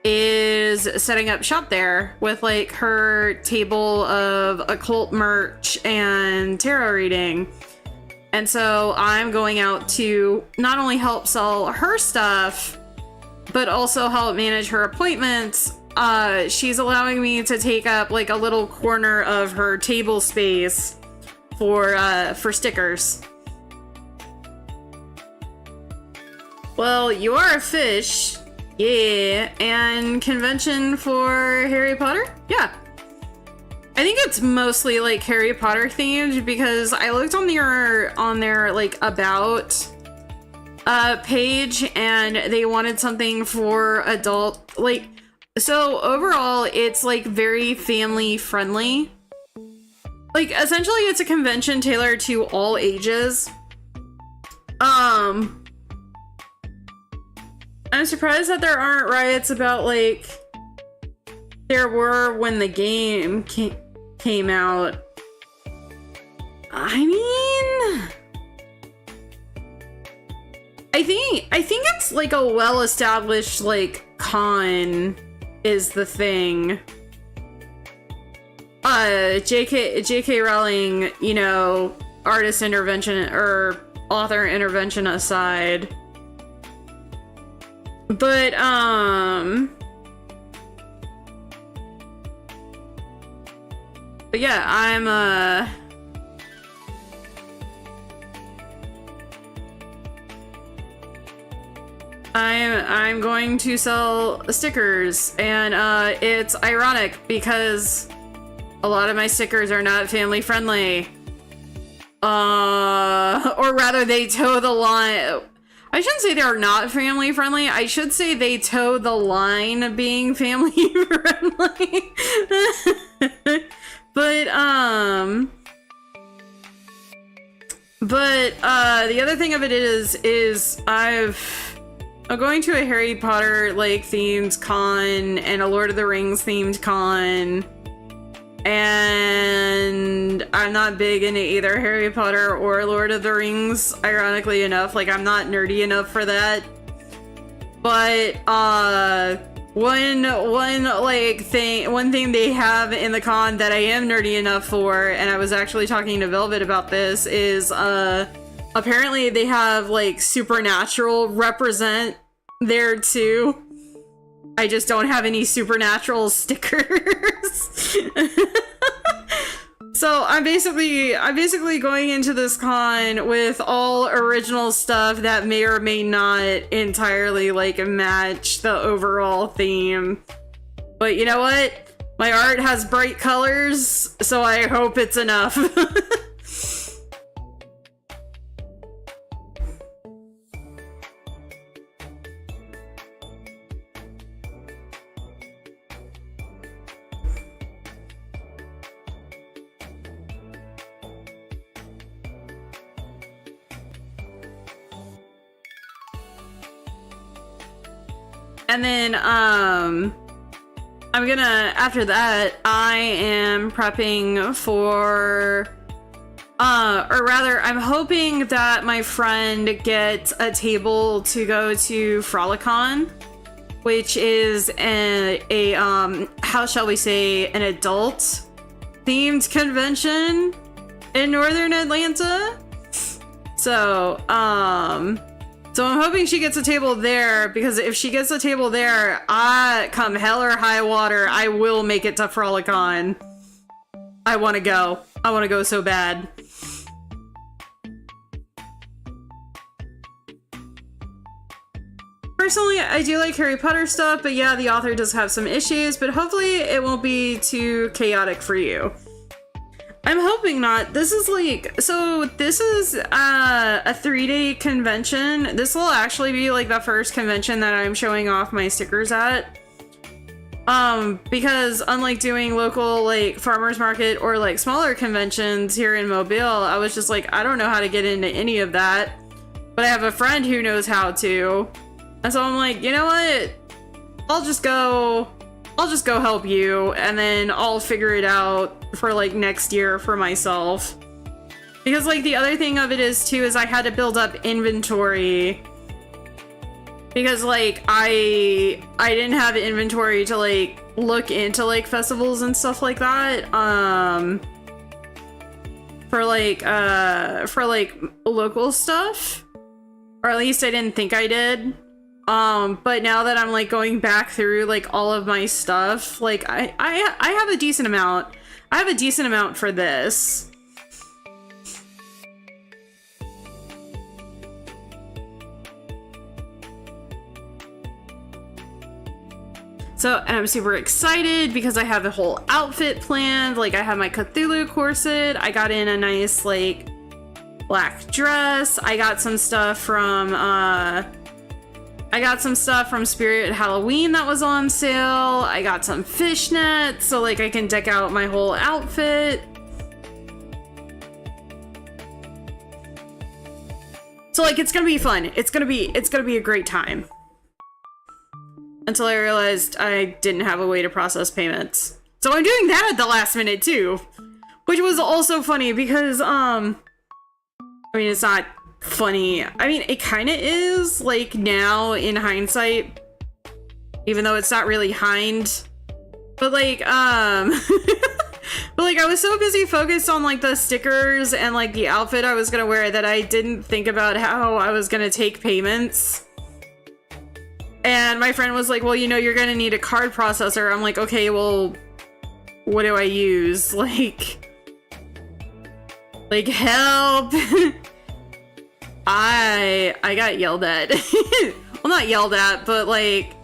is setting up shop there with like her table of occult merch and tarot reading. And so I'm going out to not only help sell her stuff, but also help manage her appointments. She's allowing me to take up like a little corner of her table space for stickers. Well, you are a fish. Yeah. And convention for Harry Potter? Yeah. I think it's mostly like Harry Potter themed, because I looked on their like about page, and they wanted something for adult, like, so overall it's like very family friendly. Like, essentially, it's a convention tailored to all ages. I'm surprised that there aren't riots about, like, there were when the game came out. I mean, I think it's, like, a well-established, like, con is the thing. J.K. Rowling, you know, artist intervention or author intervention aside. But, yeah, I'm going to sell stickers, and, it's ironic because a lot of my stickers are not family friendly. Or rather, they toe the line. I shouldn't say they're not family friendly. I should say they toe the line of being family friendly. But the other thing of it is I'm going to a Harry Potter like themed con and a Lord of the Rings themed con. And I'm not big into either Harry Potter or Lord of the Rings, ironically enough. Like, I'm not nerdy enough for that. But, one thing they have in the con that I am nerdy enough for, and I was actually talking to Velvet about this, is, apparently they have, like, Supernatural represent there, too. I just don't have any Supernatural stickers. So I'm basically going into this con with all original stuff that may or may not entirely like match the overall theme. But you know what? My art has bright colors, so I hope it's enough. And then, I'm gonna, after that, I am prepping for, or rather, I'm hoping that my friend gets a table to go to Frolicon, which is how shall we say, an adult themed convention in northern Atlanta. So I'm hoping she gets a table there, because if she gets a table there, come hell or high water, I will make it to Frolicon. I want to go. I want to go so bad. Personally, I do like Harry Potter stuff, but yeah, the author does have some issues, but hopefully it won't be too chaotic for you. I'm hoping not. This is like, so this is a 3-day convention. This will actually be like the first convention that I'm showing off my stickers at. Because unlike doing local like farmers market or like smaller conventions here in Mobile, I was just like, I don't know how to get into any of that, but I have a friend who knows how to. And so I'm like, you know what? I'll just go help you, and then I'll figure it out for like next year for myself. Because like the other thing of it is too, is I had to build up inventory. Because like I didn't have inventory to like look into like festivals and stuff like that. For like local stuff. Or at least I didn't think I did. But now that I'm like going back through like all of my stuff, like I have a decent amount. I have a decent amount for this. So, and I'm super excited because I have a whole outfit planned. Like I have my Cthulhu corset. I got in a nice like black dress. I got some stuff from Spirit Halloween that was on sale. I got some fishnets, so like I can deck out my whole outfit. So like it's gonna be fun. It's gonna be a great time. Until I realized I didn't have a way to process payments. So I'm doing that at the last minute too. Which was also funny because I mean it's not funny. I mean, it kind of is, like, now in hindsight, even though it's not really hind. But, like, but, like, I was so busy focused on, like, the stickers and, like, the outfit I was gonna wear that I didn't think about how I was gonna take payments. And my friend was like, well, you know, you're gonna need a card processor. I'm like, okay, well, what do I use? Like help! I got yelled at. Well, not yelled at, but like,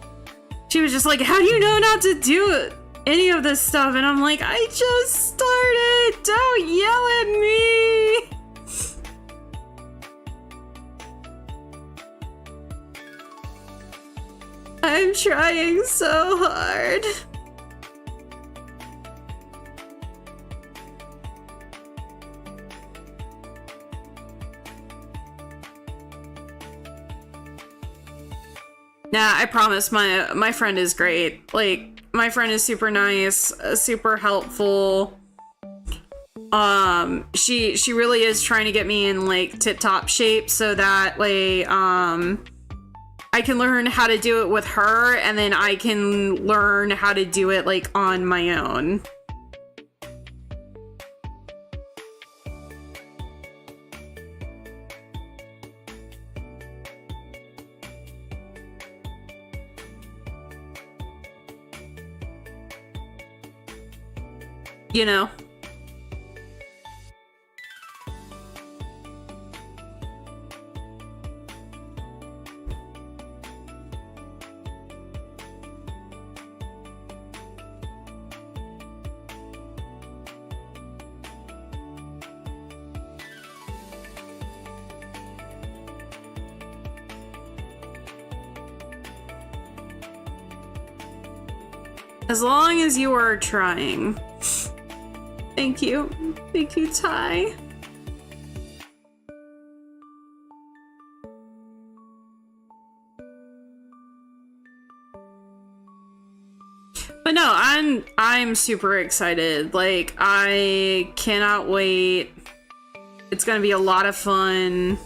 she was just like, how do you know not to do any of this stuff? And I'm like, I just started! Don't yell at me! I'm trying so hard. Nah, I promise my friend is great. Like, my friend is super nice, super helpful. She really is trying to get me in like tip-top shape so that way I can learn how to do it with her, and then I can learn how to do it like on my own. You know? As long as you are trying. Thank you. Thank you, Ty. But no, I'm super excited. Like, I cannot wait. It's gonna be a lot of fun.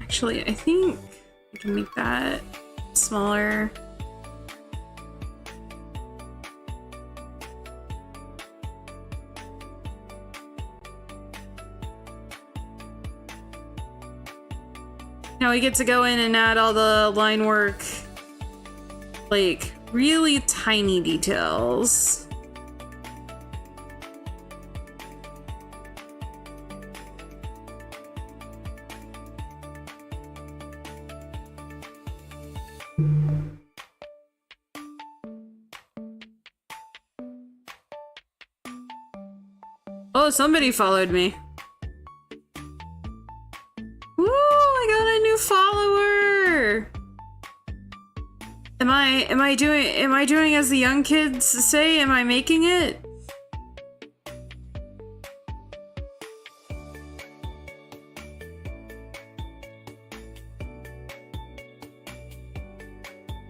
Actually, I think I can make that smaller. Now we get to go in and add all the line work, like really tiny details. Oh, somebody followed me. Ooh, I got a new follower. Am I doing as the young kids say? Am I making it?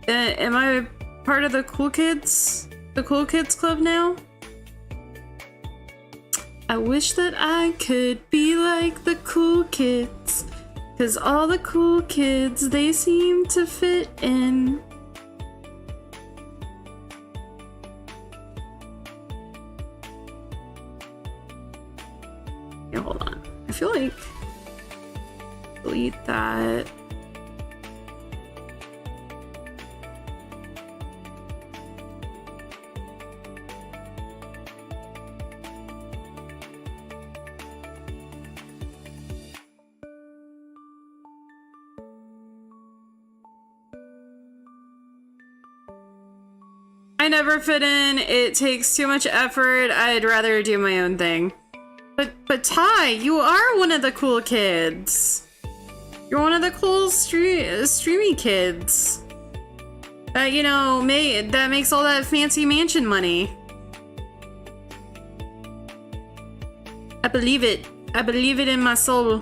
Am I part of the cool kids? The cool kids club now? I wish that I could be like the cool kids, 'cause all the cool kids, they seem to fit in. Yeah, hold on. I feel like delete that. I never fit in. It takes too much effort. I'd rather do my own thing. But Ty, you are one of the cool kids. You're one of the cool streamy kids. That, you know, that makes all that fancy mansion money. I believe it. I believe it in my soul.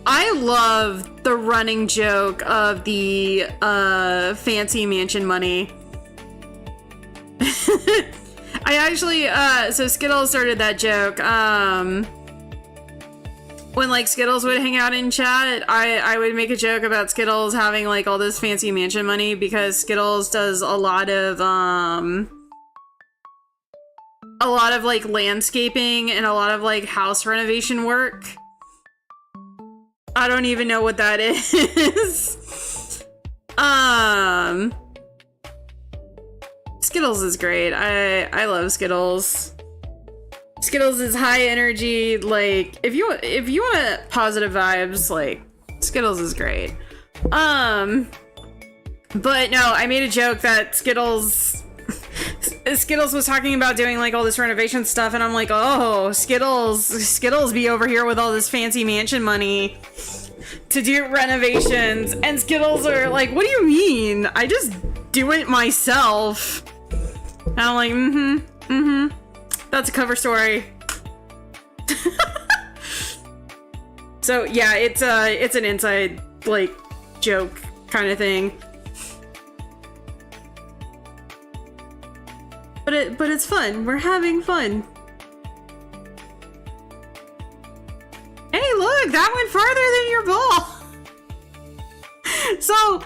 I love the running joke of the fancy mansion money. I actually so Skittles started that joke. When like Skittles would hang out in chat, I would make a joke about Skittles having like all this fancy mansion money because Skittles does a lot of like landscaping and a lot of like house renovation work. I don't even know what that is. Skittles is great. I love Skittles. Skittles is high energy. Like if you want positive vibes, like Skittles is great. But no, I made a joke that Skittles was talking about doing like all this renovation stuff, and I'm like, oh, Skittles be over here with all this fancy mansion money to do renovations, and Skittles are like, what do you mean? I just do it myself. And I'm like, that's a cover story. So yeah, it's an inside like joke kind of thing. but it's fun. We're having fun. Hey, look, that went farther than your ball. So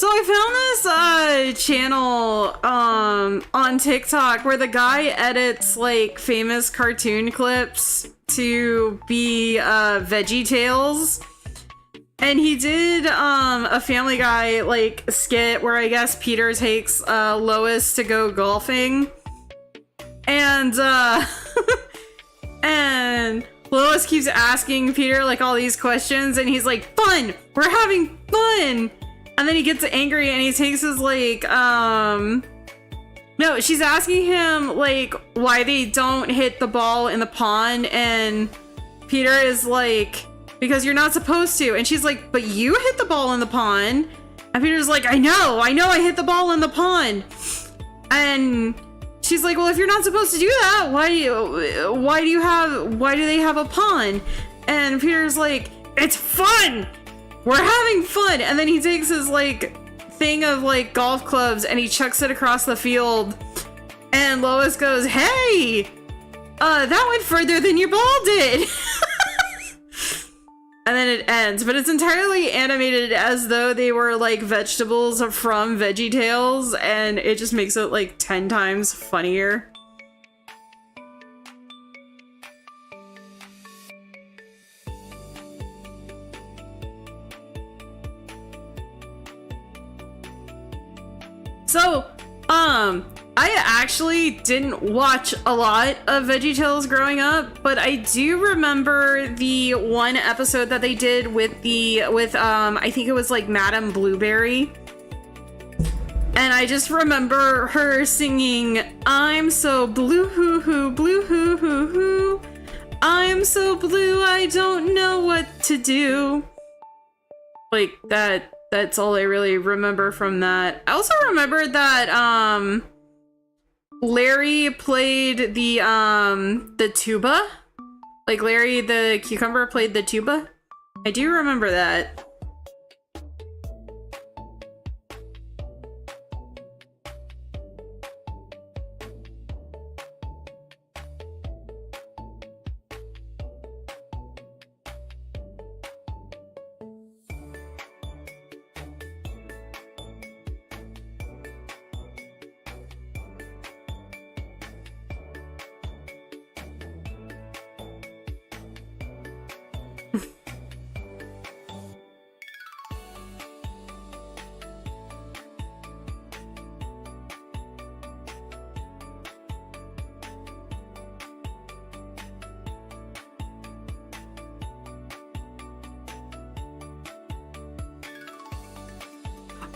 I found this channel on TikTok where the guy edits like famous cartoon clips to be Veggie Tales. And he did a Family Guy like skit where I guess Peter takes Lois to go golfing. And and Lois keeps asking Peter like all these questions and he's like, "Fun! We're having fun!" And then he gets angry and he takes his like no, she's asking him like why they don't hit the ball in the pond, and Peter is like, "Because you're not supposed to." And she's like, "But you hit the ball in the pond." And Peter's like, I know I hit the ball in the pond. And she's like, "Well, if you're not supposed to do that, why do they have a pond?" And Peter's like, "It's fun! We're having fun!" And then he takes his like thing of like golf clubs and he chucks it across the field. And Lois goes, "Hey! That went further than your ball did!" And then it ends, but it's entirely animated as though they were like vegetables from Veggie Tales, and it just makes it like 10 times funnier. So, I actually didn't watch a lot of VeggieTales growing up, but I do remember the one episode that they did with I think it was like Madame Blueberry. And I just remember her singing, "I'm so blue hoo hoo, blue hoo hoo hoo. I'm so blue, I don't know what to do." Like that's all I really remember from that. I also remember that Larry played the tuba. Like Larry the cucumber played the tuba. I do remember that.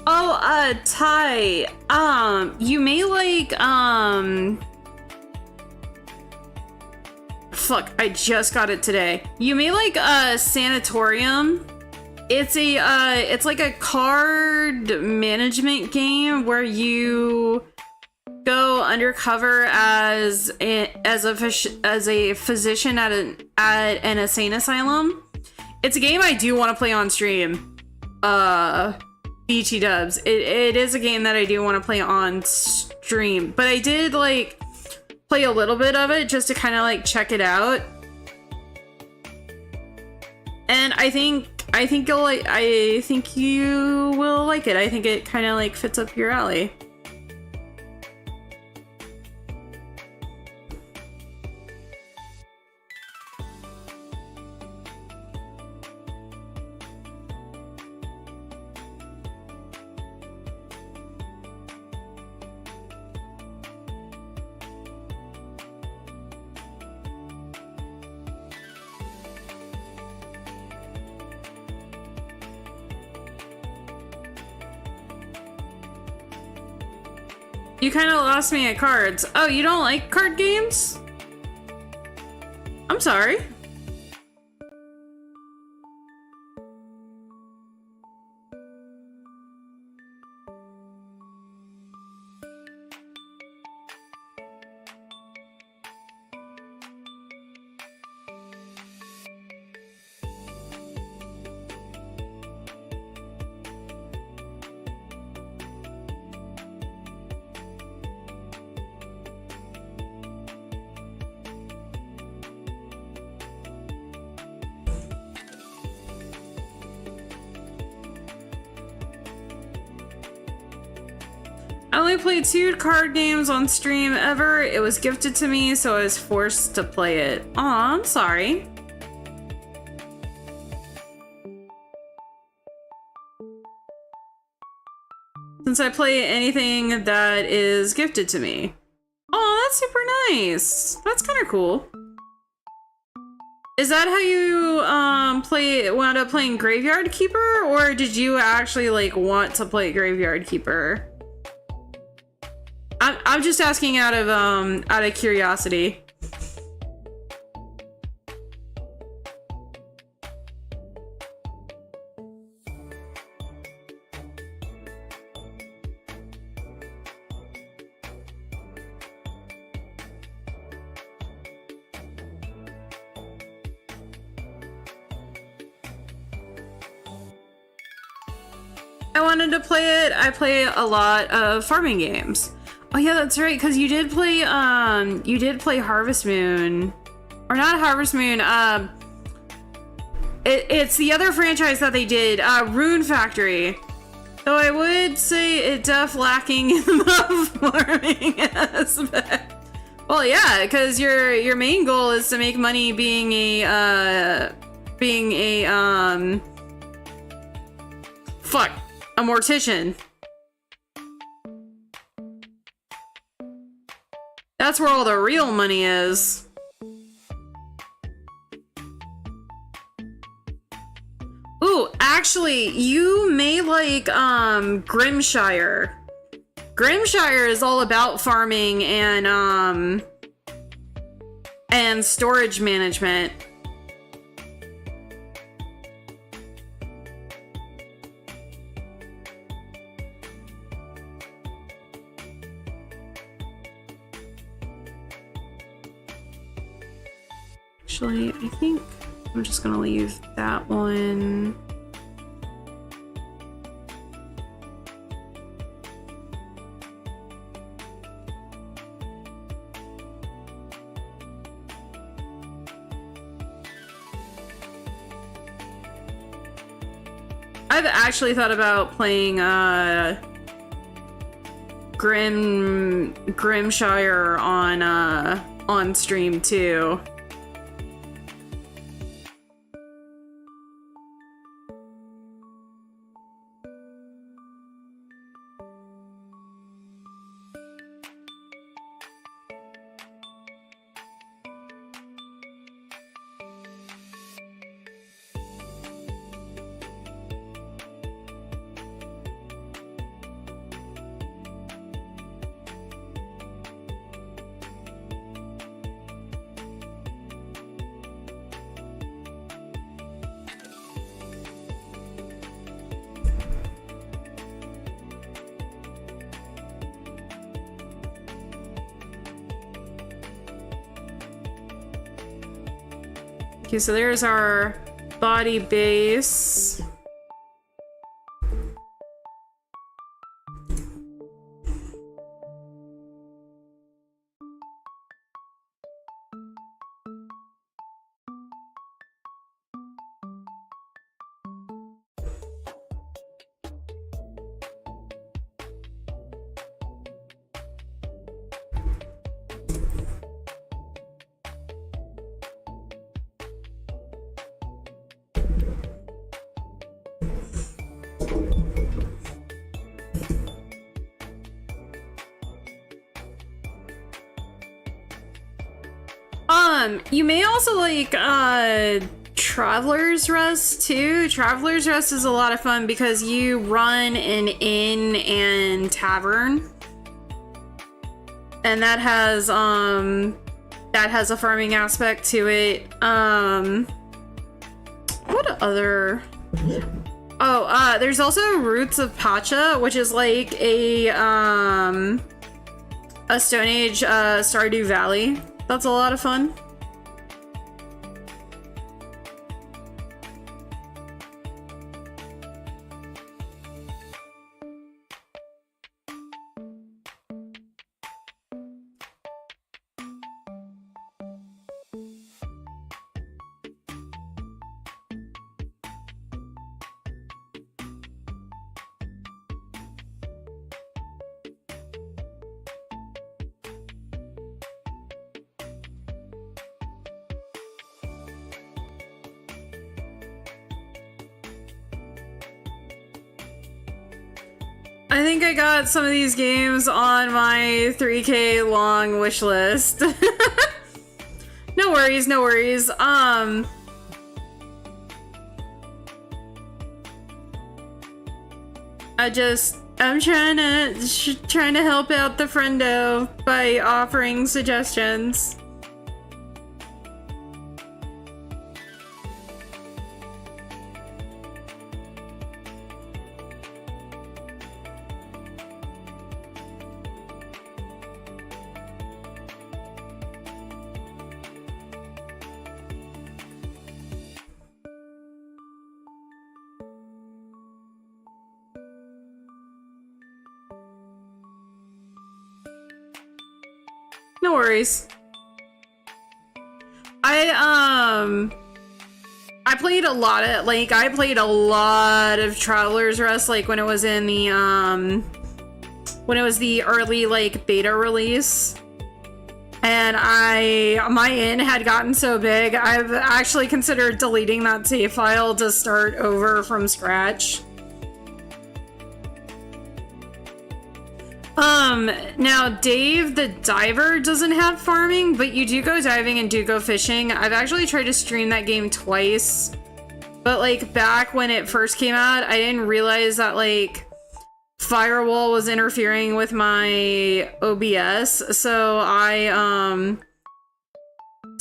Oh, Ty, you may like, fuck, I just got it today. You may like, Sanatorium. It's it's like a card management game where you go undercover as a physician at an insane asylum. It's a game I do want to play on stream. BT dubs. It is a game that I do want to play on stream, but I did like play a little bit of it just to kind of like check it out. And I think you'll like. I think you will like it. I think it kind of like fits up your alley. You kind of lost me at cards. Oh, you don't like card games? I'm sorry. only played 2 card games on stream ever. It was gifted to me, so I was forced to play it. Aw, I'm sorry. Since I play anything that is gifted to me. Oh, that's super nice. That's kind of cool. Is that how you wound up playing Graveyard Keeper, or did you actually like want to play Graveyard Keeper? I'm just asking out of curiosity. I wanted to play it. I play a lot of farming games. Oh yeah, that's right, because you did play Harvest Moon. Or not Harvest Moon, it's the other franchise that they did, Rune Factory. Though I would say it lacking in the farming aspect. Well, yeah, because your main goal is to make money being a mortician. That's where all the real money is. Ooh, actually, you may like Grimshire. Grimshire is all about farming and storage management. Actually, I think I'm just gonna leave that one. I've actually thought about playing Grimshire on stream too. Okay, so there's our body base. You may also like Traveler's Rest too. Traveler's Rest is a lot of fun because you run an inn and tavern. And that has a farming aspect to it. What other? Oh, there's also Roots of Pacha, which is like a Stone Age Stardew Valley. That's a lot of fun. I think I got some of these games on my 3K long wish list. No worries, no worries. I'm trying to help out the friendo by offering suggestions. No worries. I played a lot of, like, I played a lot of Traveler's Rest, like, when it was in the, when it was the early, like, beta release. And my in had gotten so big, I've actually considered deleting that save file to start over from scratch. Now Dave the Diver doesn't have farming, but you do go diving and do go fishing. I've actually tried to stream that game twice, but like back when it first came out, I didn't realize that like Firewall was interfering with my OBS, so I've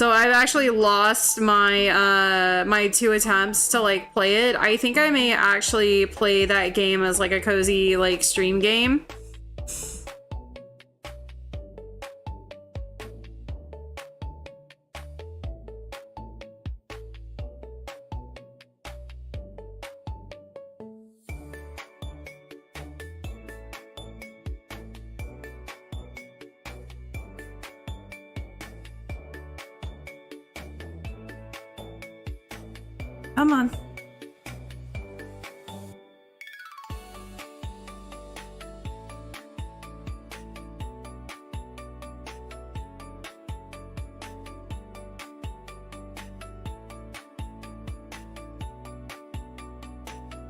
actually lost my my 2 attempts to like play it. I think I may actually play that game as like a cozy like stream game. Come on.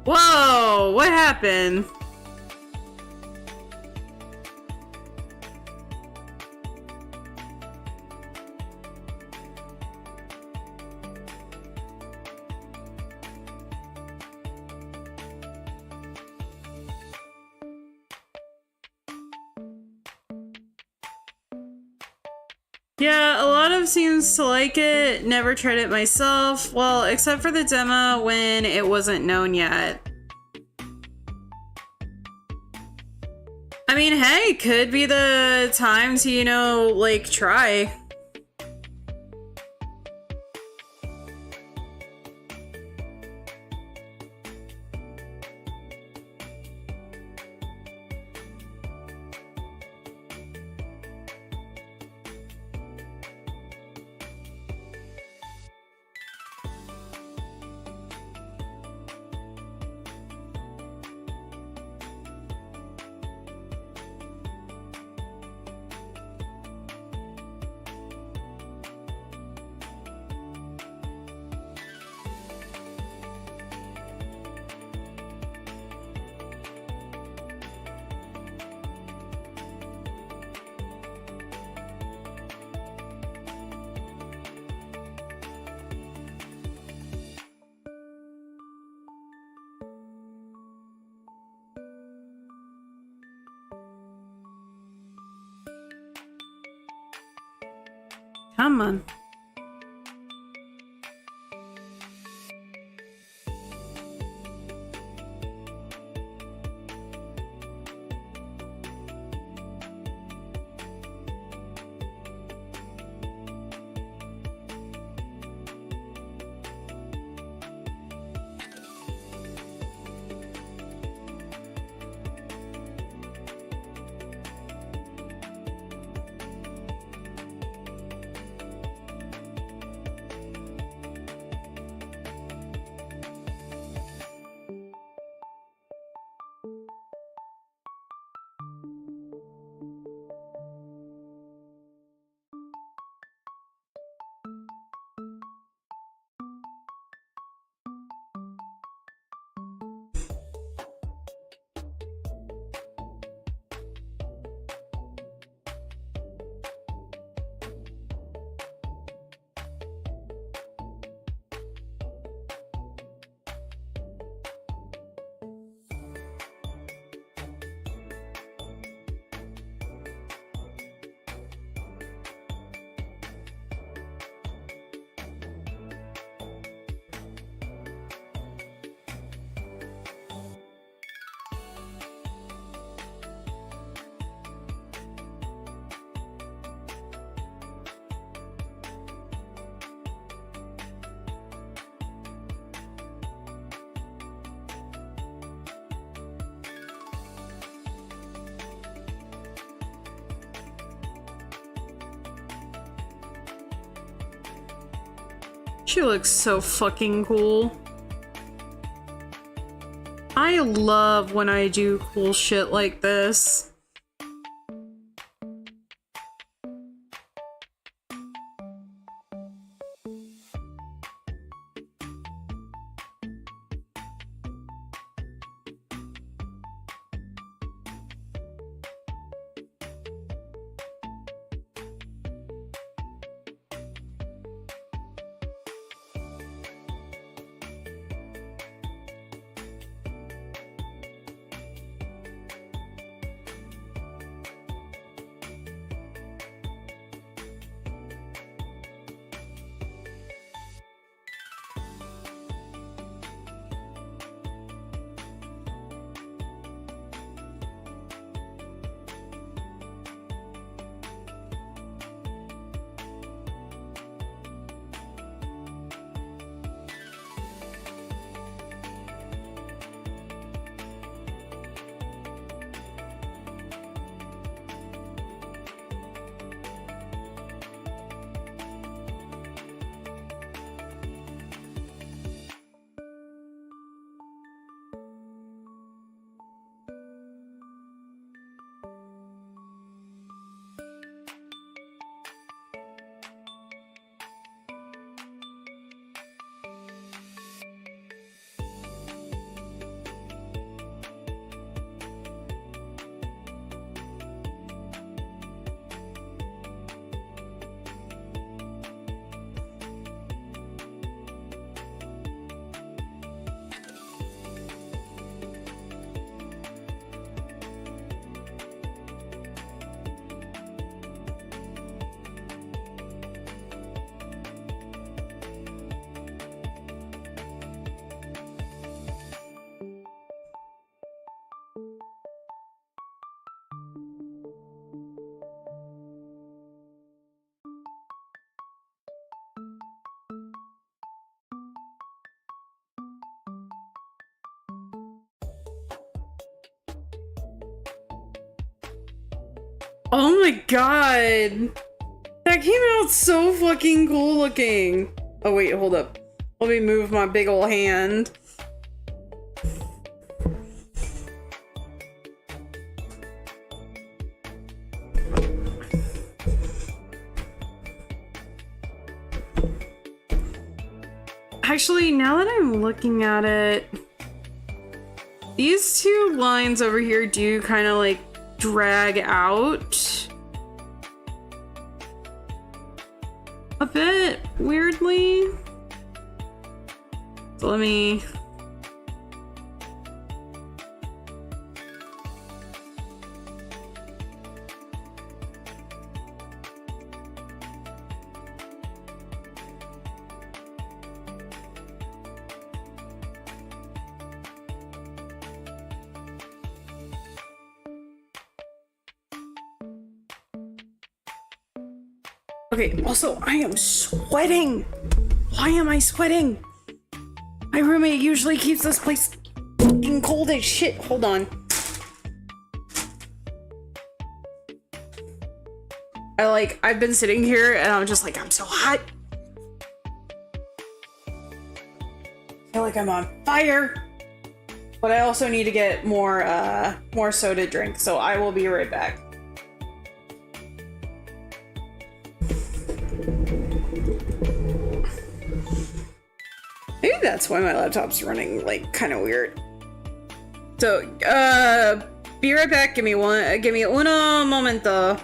Whoa, what happened? Yeah, a lot of seems to like it. Never tried it myself. Well, except for the demo when it wasn't known yet. I mean, hey, could be the time to, you know, like, try. Come on. She looks so fucking cool. I love when I do cool shit like this. Oh my god! That came out so fucking cool looking! Oh wait, hold up. Let me move my big ol' hand. Actually, now that I'm looking at it, these two lines over here do kind of like drag out a bit weirdly. So let me... Okay, also, I am sweating! Why am I sweating? My roommate usually keeps this place fucking cold as shit. Hold on. I've been sitting here and I'm just like, I'm so hot. I feel like I'm on fire. But I also need to get more soda drink, so I will be right back. Maybe that's why my laptop's running, like, kind of weird. So, be right back. Give me uno momento.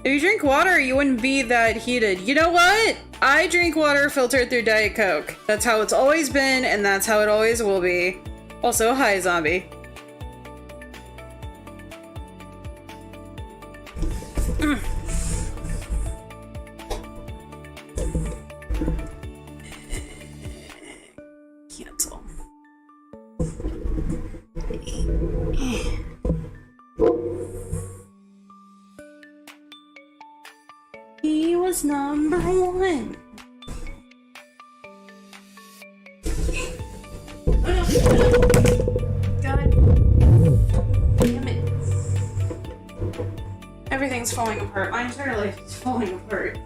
If you drink water, you wouldn't be that heated. You know what? I drink water filtered through Diet Coke. That's how it's always been, and that's how it always will be. Also, hi, zombie. Cancel. He was number one. God damn it. Everything's falling apart. My entire life is falling apart.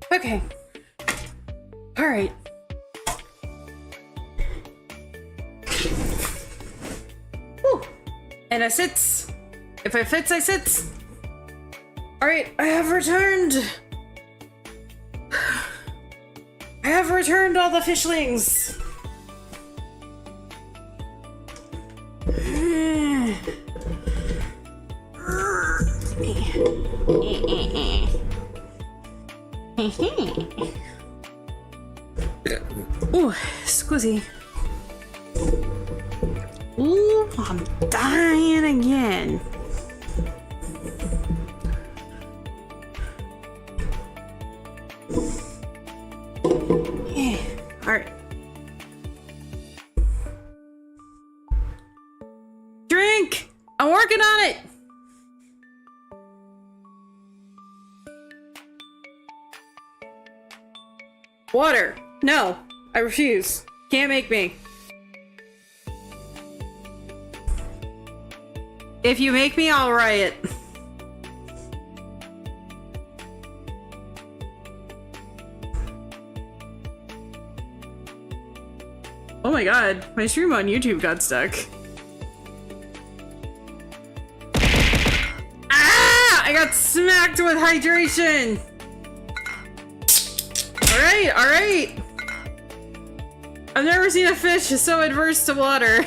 Okay. All right. Whew. And I sits. If I fits, I sits. All right, I have returned. I have returned all the fishlings. Ooh, squizzy. Ooh, I'm dying again. Yeah, alright. Drink! I'm working on it! Water! No, I refuse. Can't make me. If you make me, I'll riot. Oh my god, my stream on YouTube got stuck. Ah! I got smacked with hydration! Alright, alright! I've never seen a fish so adverse to water.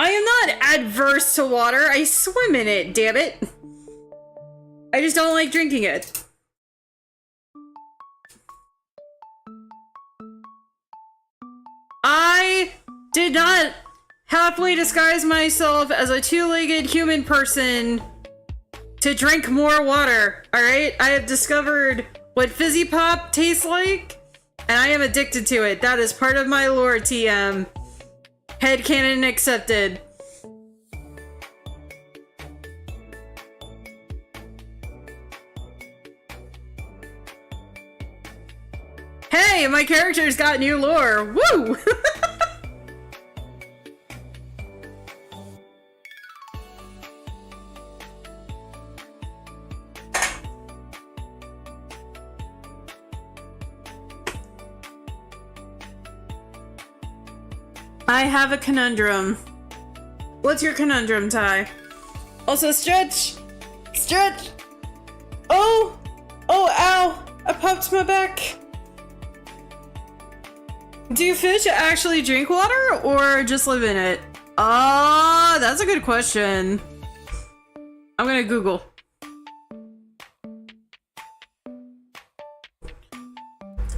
I am not adverse to water, I swim in it, damn it! I just don't like drinking it. I did not halfway disguise myself as a two-legged human person to drink more water, alright? I have discovered what Fizzy Pop tastes like, and I am addicted to it. That is part of my lore, TM. Headcanon accepted. Hey, my character's got new lore! Woo! I have a conundrum. What's your conundrum, Ty? Also, stretch! Stretch! Oh! Oh, ow! I popped my back! Do fish actually drink water or just live in it? Ah, that's a good question. I'm gonna Google.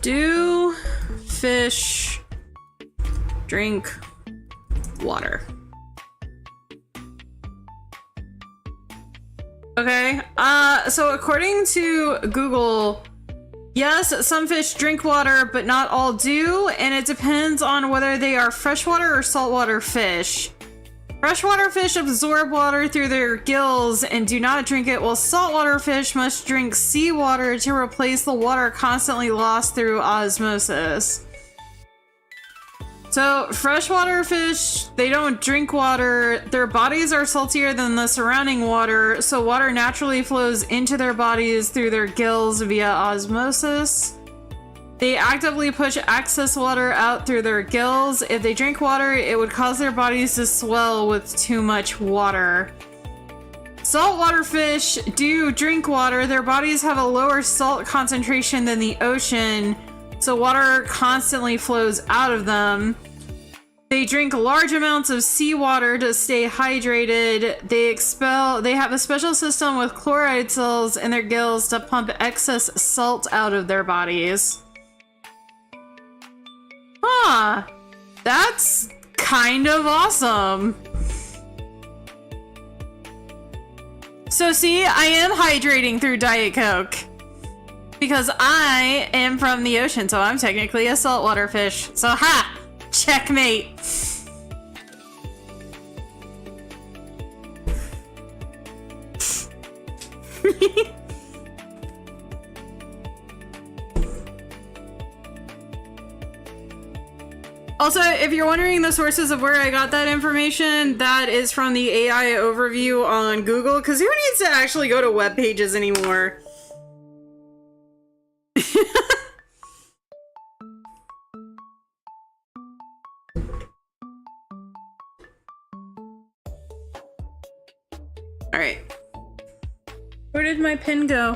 Do fish drink water? Okay, so according to Google, yes, some fish drink water, but not all do, and it depends on whether they are freshwater or saltwater fish. Freshwater fish absorb water through their gills and do not drink it, while saltwater fish must drink seawater to replace the water constantly lost through osmosis. So, freshwater fish, they don't drink water. Their bodies are saltier than the surrounding water, so water naturally flows into their bodies through their gills via osmosis. They actively push excess water out through their gills. If they drink water, it would cause their bodies to swell with too much water. Saltwater fish do drink water. Their bodies have a lower salt concentration than the ocean, so water constantly flows out of them. They drink large amounts of seawater to stay hydrated. They have a special system with chloride cells in their gills to pump excess salt out of their bodies. Huh, that's kind of awesome. So see, I am hydrating through Diet Coke. Because I am from the ocean, so I'm technically a saltwater fish. So ha! Checkmate! Also, if you're wondering the sources of where I got that information, that is from the AI overview on Google, because who needs to actually go to web pages anymore? Alright. Where did my pen go?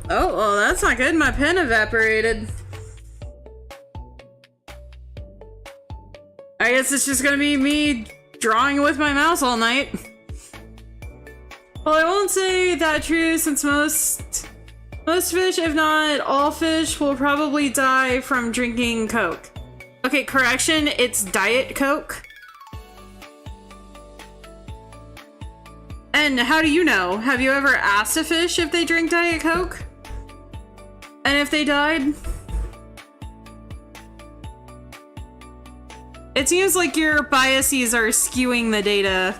Oh, well, that's not good. My pen evaporated. I guess it's just gonna be me drawing with my mouse all night. Well, I won't say that true, since most fish, if not all fish, will probably die from drinking Coke. Okay, correction, it's Diet Coke. And how do you know? Have you ever asked a fish if they drink Diet Coke? And if they died? It seems like your biases are skewing the data.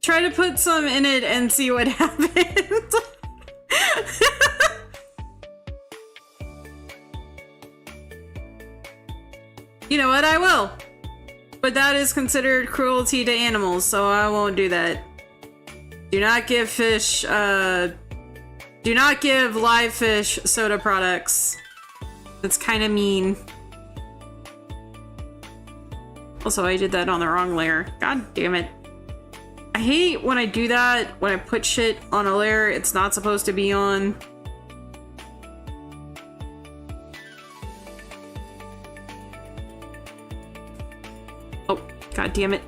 Try to put some in it and see what happens. You know what? I will. But that is considered cruelty to animals, so I won't do that. Do not give fish, do not give live fish soda products. That's kind of mean. Also, I did that on the wrong layer. God damn it. I hate when I do that, when I put shit on a layer it's not supposed to be on. Oh, god damn it.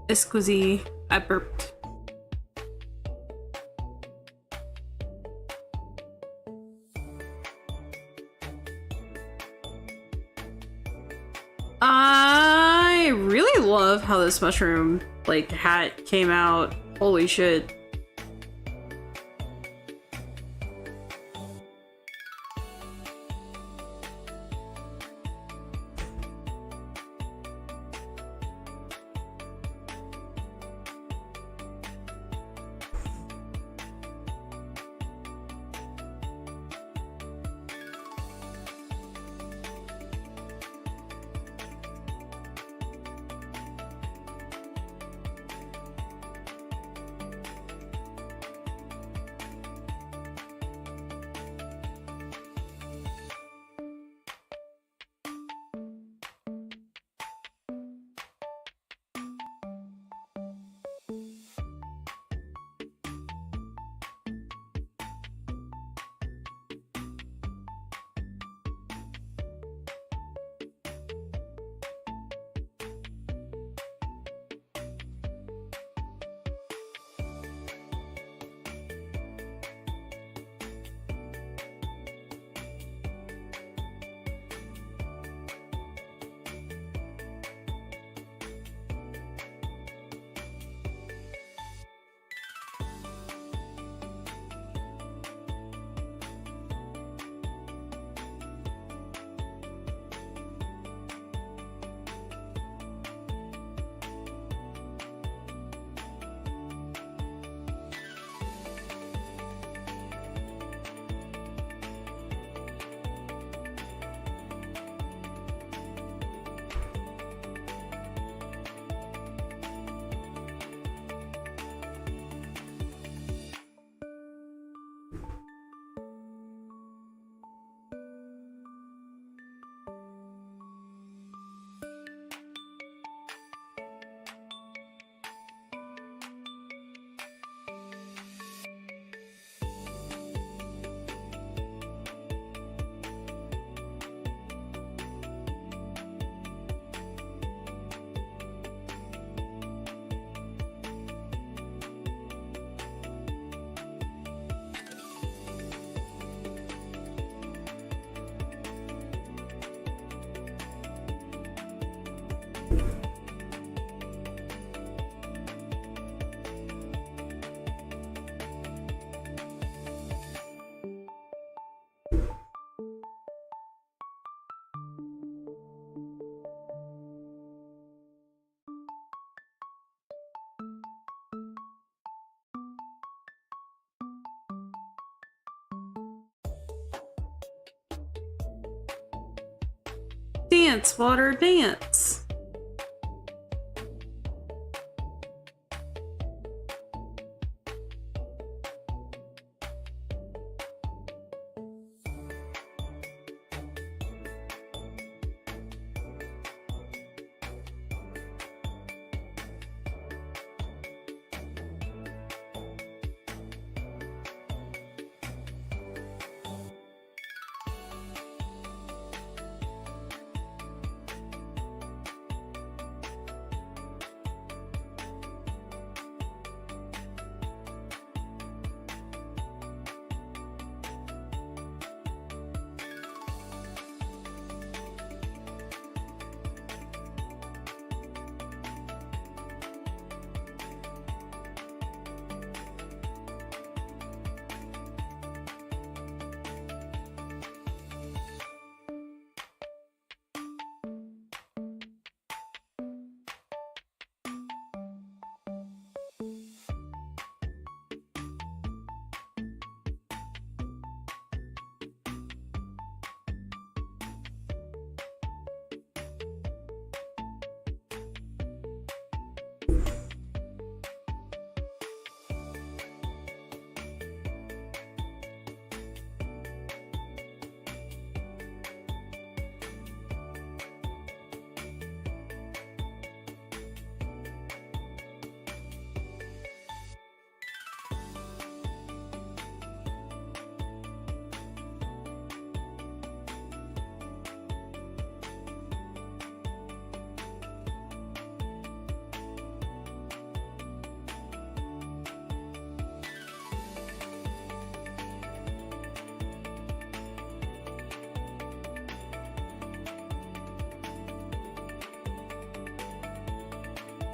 Scusi, I burped. I really love how this mushroom, like, hat came out. Holy shit. dance, water, dance.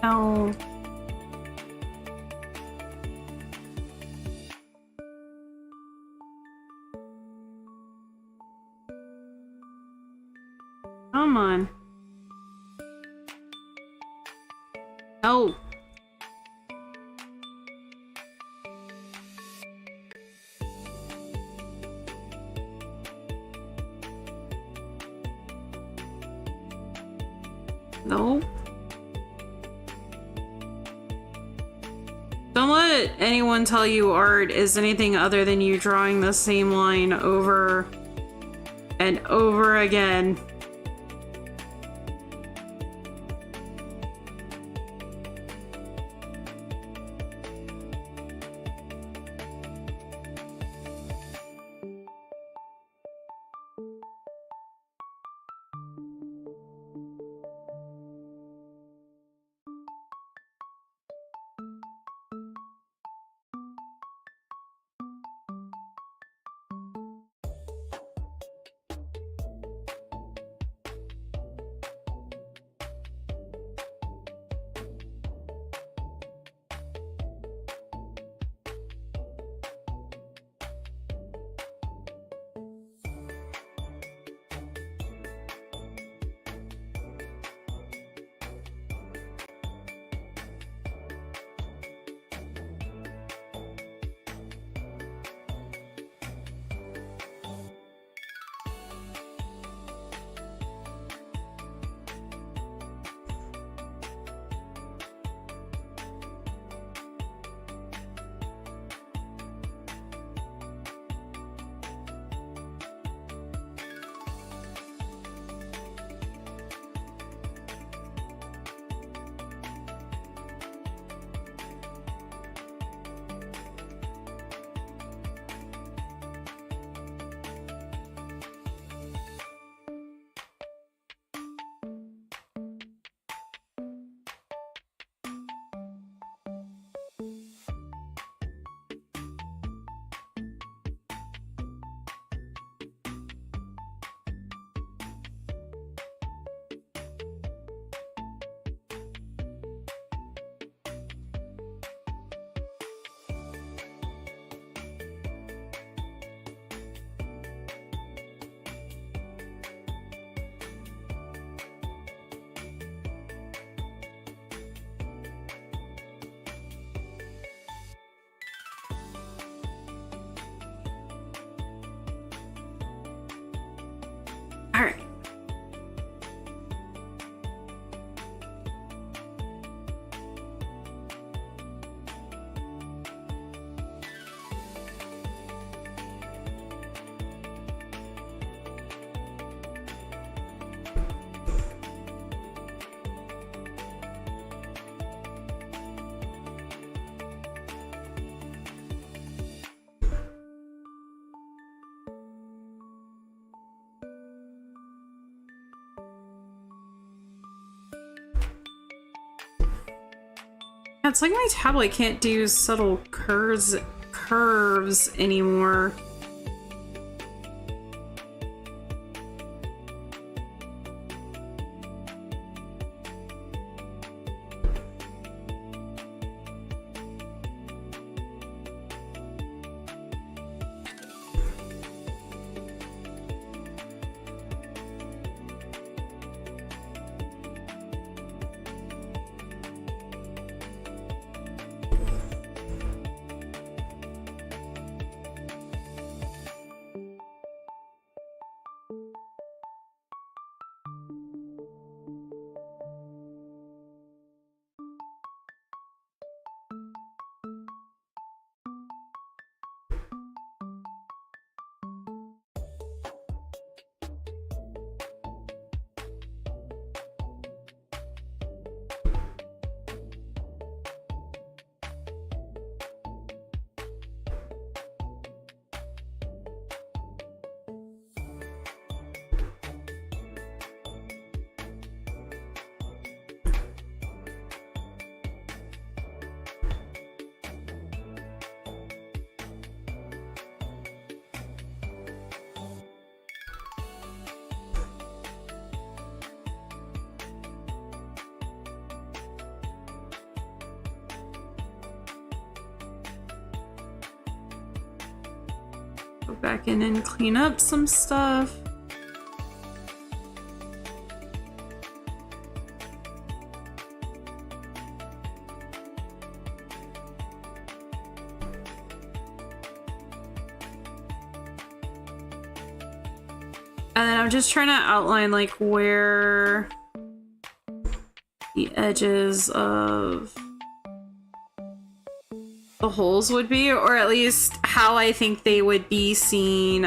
No. Come on. No. No. Don't let anyone tell you art is anything other than you drawing the same line over and over again. All right. Yeah, it's like my tablet can't do subtle curves anymore. Go back in and clean up some stuff. And then I'm just trying to outline like where the edges of the holes would be, or at least how I think they would be seen.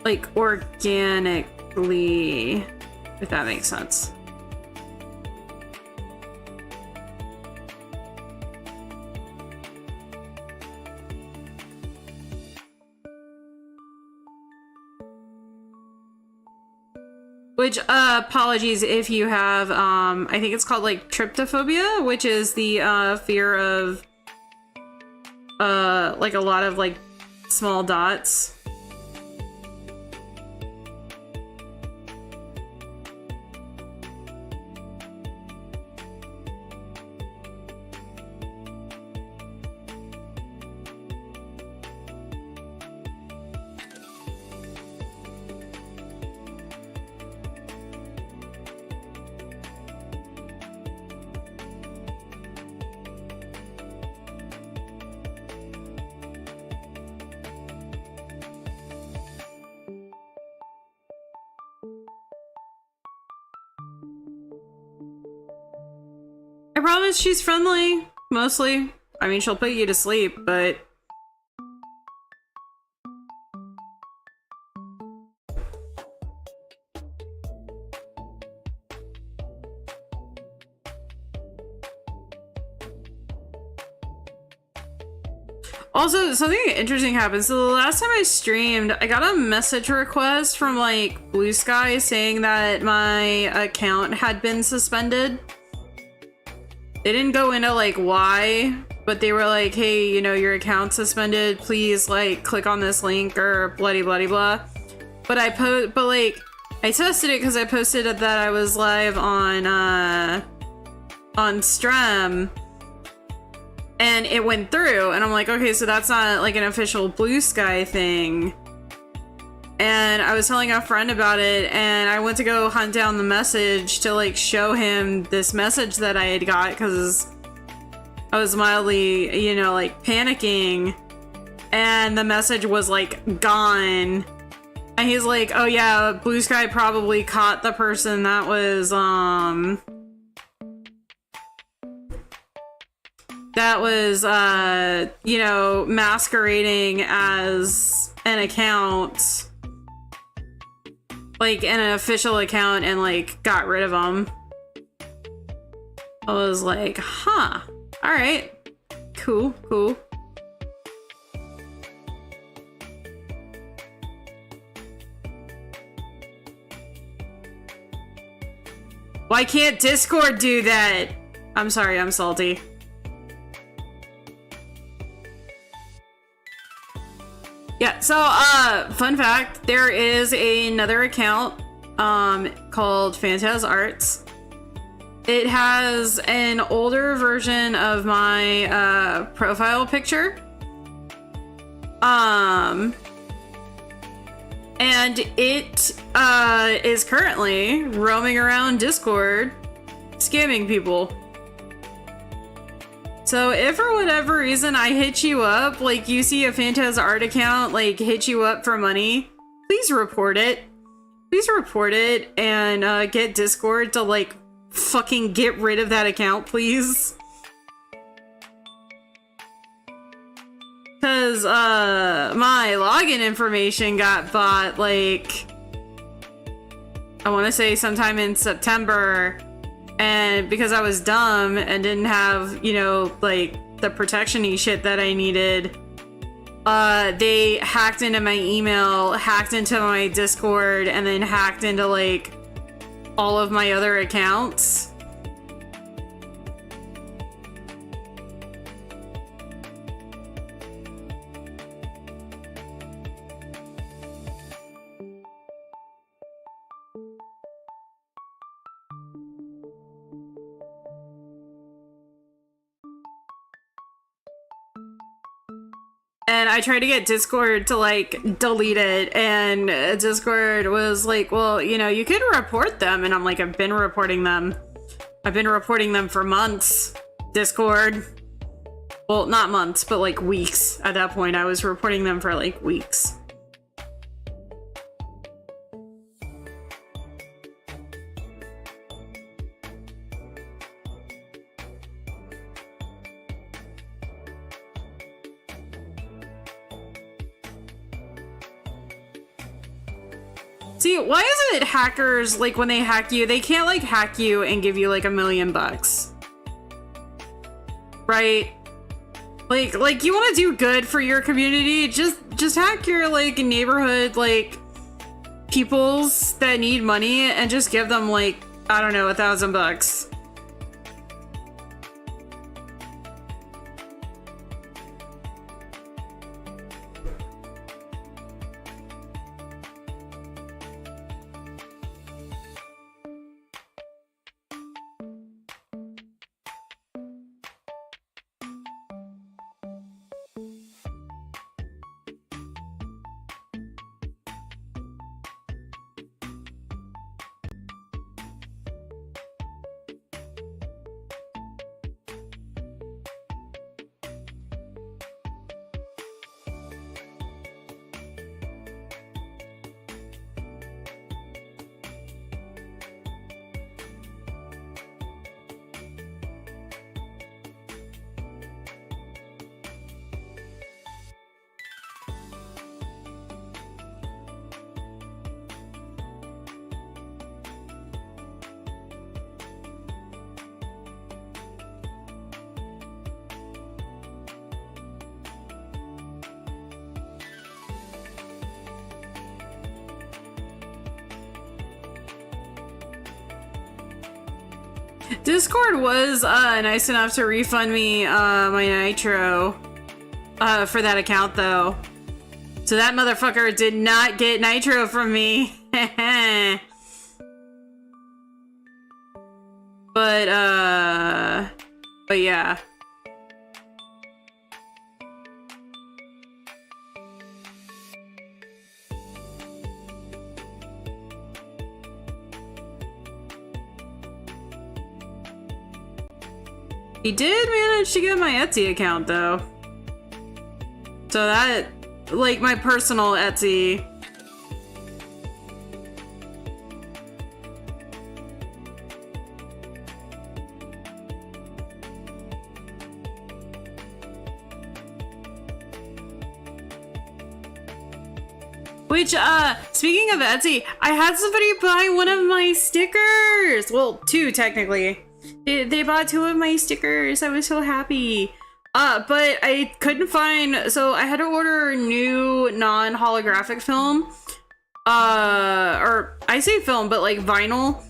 Like organically, if that makes sense. Which, apologies if you have, I think it's called like tryptophobia, which is the fear of like a lot of like small dots. I promise she's friendly, mostly. I mean, she'll put you to sleep, but... Also, something interesting happened. So the last time I streamed, I got a message request from, like, Blue Sky saying that my account had been suspended. They didn't go into, like, why, but they were like, hey, you know, your account's suspended. Please, like, click on this link or bloody bloody blah. But I tested it because I posted that I was live on Stream. And it went through, and I'm like, okay, so that's not like an official Blue Sky thing. And I was telling a friend about it, and I went to go hunt down the message to like show him this message that I had got, because I was mildly, you know, like panicking, and the message was like gone. And he's like, oh yeah, Blue Sky probably caught the person that was, you know, masquerading as an account, like an official account, and like got rid of him. I was like, huh, all right, cool, cool. Why can't Discord do that? I'm sorry, I'm salty. Yeah, so, fun fact, there is another account, called Phantaz Arts. It has an older version of my, profile picture. And it, is currently roaming around Discord, scamming people. So if for whatever reason I hit you up, like you see a Phantaz Art account, like hit you up for money, please report it. Please report it and get Discord to like fucking get rid of that account, please. Cause my login information got bought like, I wanna say sometime in September. And because I was dumb and didn't have, you know, like the protection-y shit that I needed, they hacked into my email, hacked into my Discord, and then hacked into like all of my other accounts. And I tried to get Discord to like delete it, and Discord was like, well, you know, you could report them. And I'm like, I've been reporting them. I've been reporting them for months. Discord. Well, not months, but like weeks. At that point, I was reporting them for like weeks. See, why isn't it hackers, like, when they hack you, they can't, like, hack you and give you, like, $1 million bucks? Right? Like, you want to do good for your community, just hack your, like, neighborhood, like, peoples that need money and just give them, like, I don't know, $1,000 bucks. Discord was nice enough to refund me my nitro for that account, though. So that motherfucker did not get nitro from me. But yeah. He did manage to get my Etsy account though. So that, like my personal Etsy. Which, speaking of Etsy, I had somebody buy one of my stickers! Well, two, technically. They bought two of my stickers. I was so happy. But I couldn't find, so I had to order new non-holographic film. Or I say film, but like vinyl.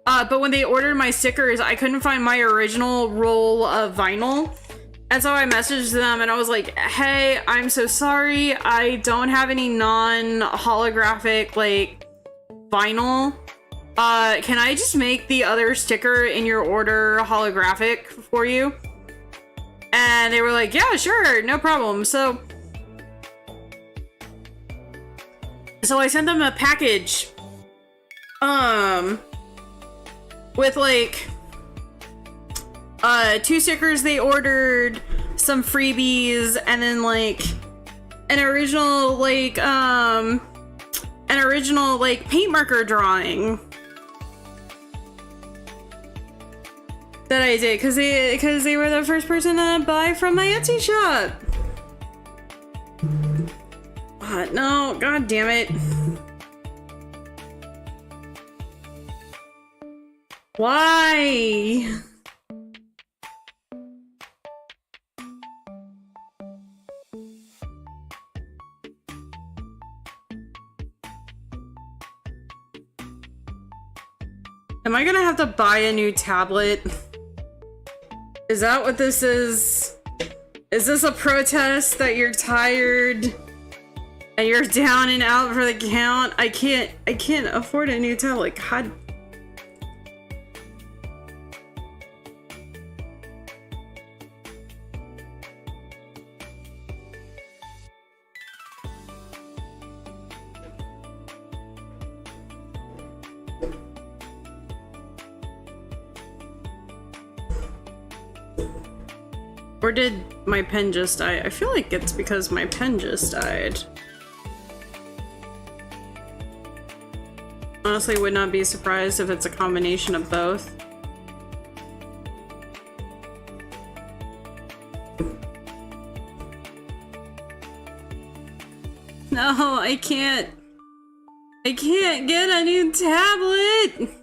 But when they ordered my stickers, I couldn't find my original roll of vinyl. And so I messaged them and I was like, hey, I'm so sorry. I don't have any non-holographic, like, vinyl. Can I just make the other sticker in your order holographic for you? And they were like, yeah, sure, no problem. So I sent them a package, with like, two stickers they ordered, some freebies, and then like an original paint marker drawing that I did because they were the first person to buy from my Etsy shop. No, god damn it. Why? Am I gonna have to buy a new tablet? Is that what this is? Is this a protest that you're tired and you're down and out for the count? I can't afford a new tablet. God. Or did my pen just die? I feel like it's because my pen just died. Honestly, would not be surprised if it's a combination of both. No, I can't get a new tablet!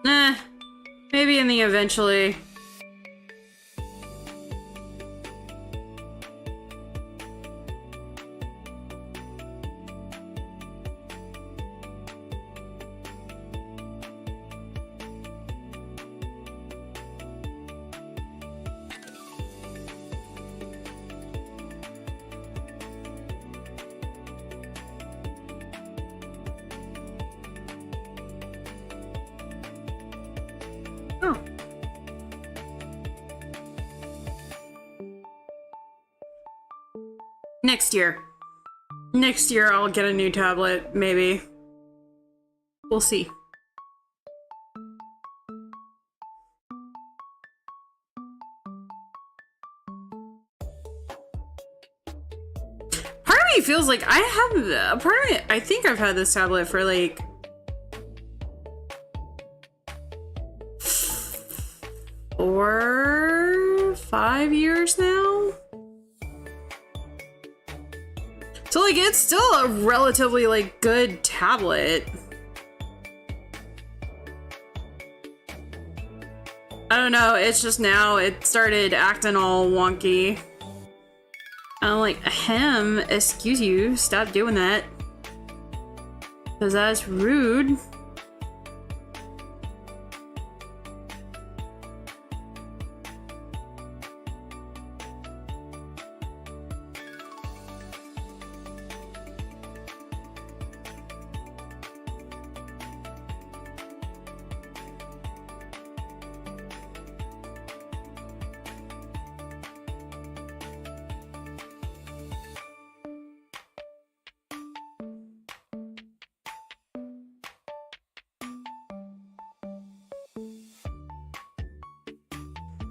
Nah, maybe in the eventually. Next year. Next year I'll get a new tablet, maybe. We'll see. Part of me feels like I think I've had this tablet for like 4, 5 years now. So like it's still a relatively like good tablet. I don't know, it's just now it started acting all wonky. I'm like, ahem, excuse you, stop doing that. 'Cause that's rude.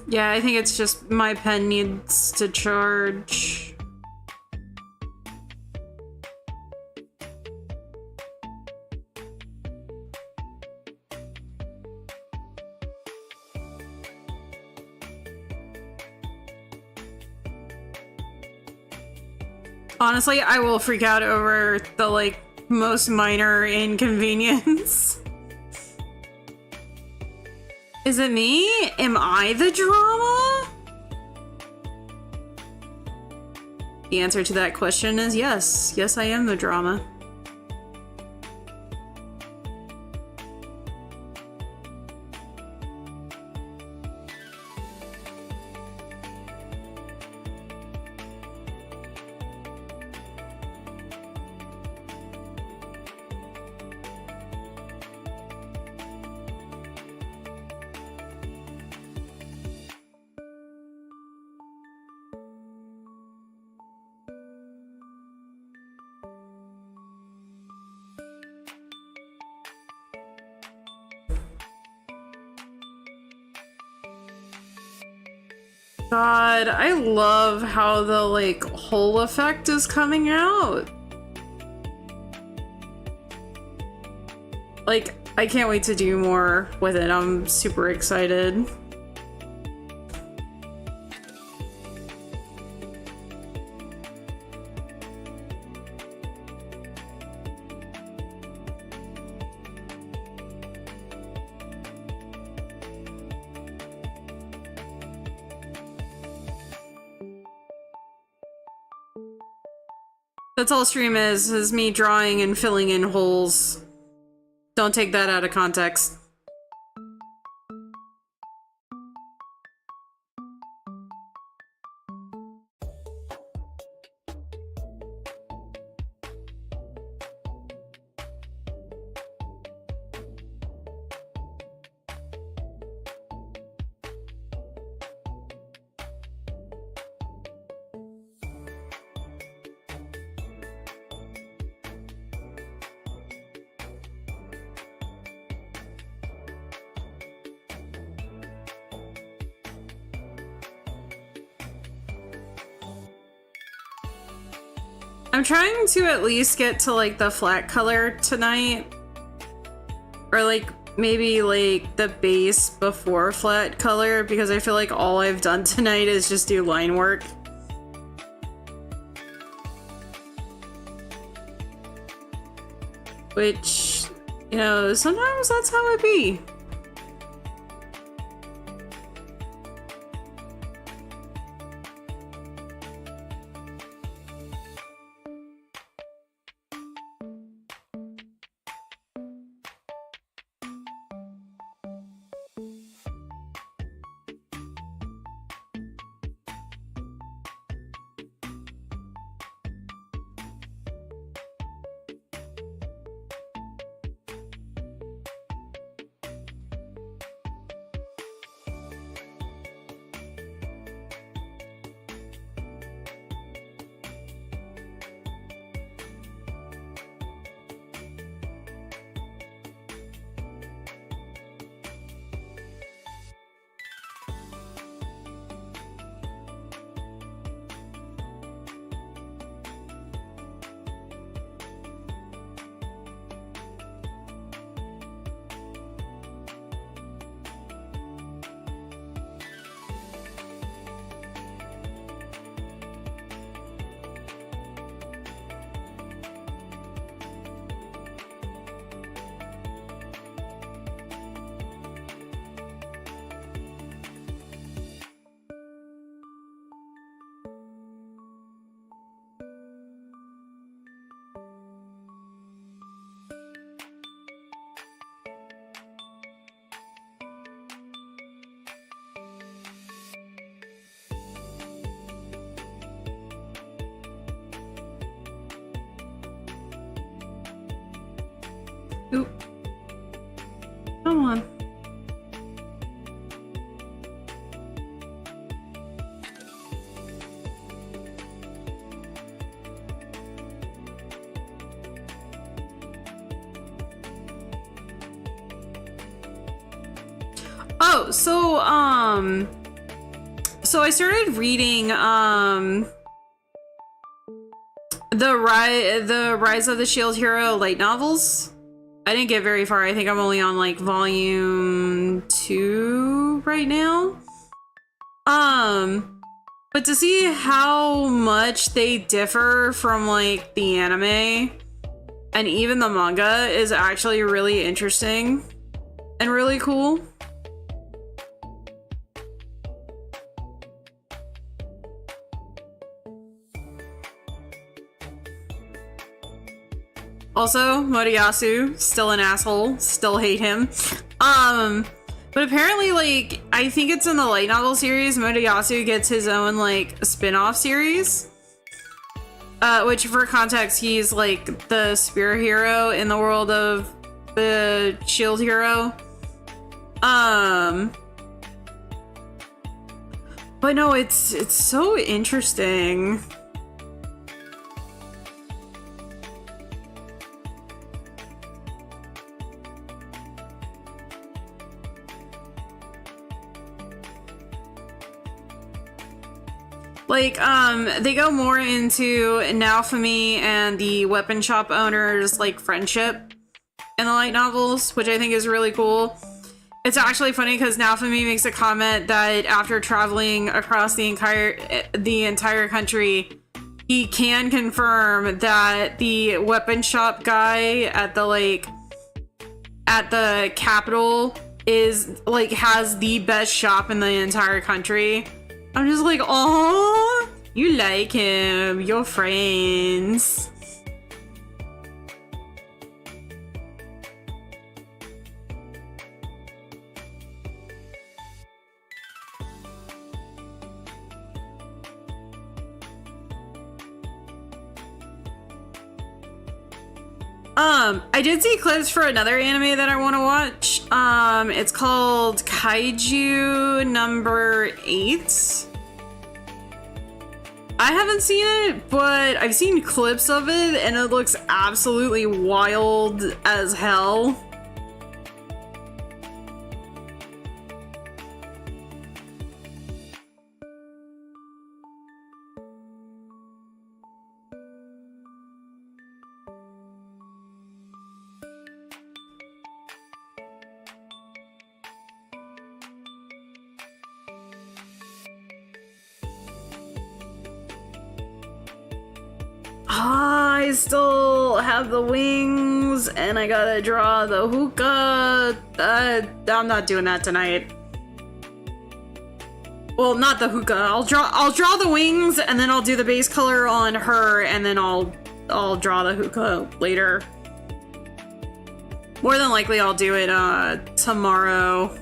Yeah, I think it's just my pen needs to charge. Honestly, I will freak out over the, like, most minor inconvenience. Is it me? Am I the drama? The answer to that question is yes. Yes, I am the drama. God, I love how the, like, hole effect is coming out. Like, I can't wait to do more with it. I'm super excited. That's all stream is me drawing and filling in holes. Don't take that out of context. I'm trying to at least get to, like, the flat color tonight. Or, like, maybe, like, the base before flat color, because I feel like all I've done tonight is just do line work. Which, you know, sometimes that's how it be. Oop. Come on. Oh, so, So I started reading the Rise of the Shield Hero light novels. I didn't get very far. I think I'm only on like volume 2 right now. But to see how much they differ from like the anime and even the manga is actually really interesting and really cool. Also, Moriyasu, still an asshole, still hate him. But apparently, like, I think it's in the light novel series, Moriyasu gets his own, like, spin-off series. Which, for context, he's, like, the spear hero in the world of the shield hero. But no, it's so interesting. Like, they go more into Naofumi and the weapon shop owner's, like, friendship in the light novels, which I think is really cool. It's actually funny because Naofumi makes a comment that after traveling across the entire country, he can confirm that the weapon shop guy at the capital is, like, has the best shop in the entire country. I'm just like, oh, you like him, you're friends. I did see clips for another anime that I want to watch. It's called Kaiju number 8. I haven't seen it, but I've seen clips of it, and it looks absolutely wild as hell. I still have the wings, and I gotta draw the hookah. I'm not doing that tonight. Well, not the hookah. I'll draw the wings, and then I'll do the base color on her, and then I'll draw the hookah later. More than likely, I'll do it tomorrow.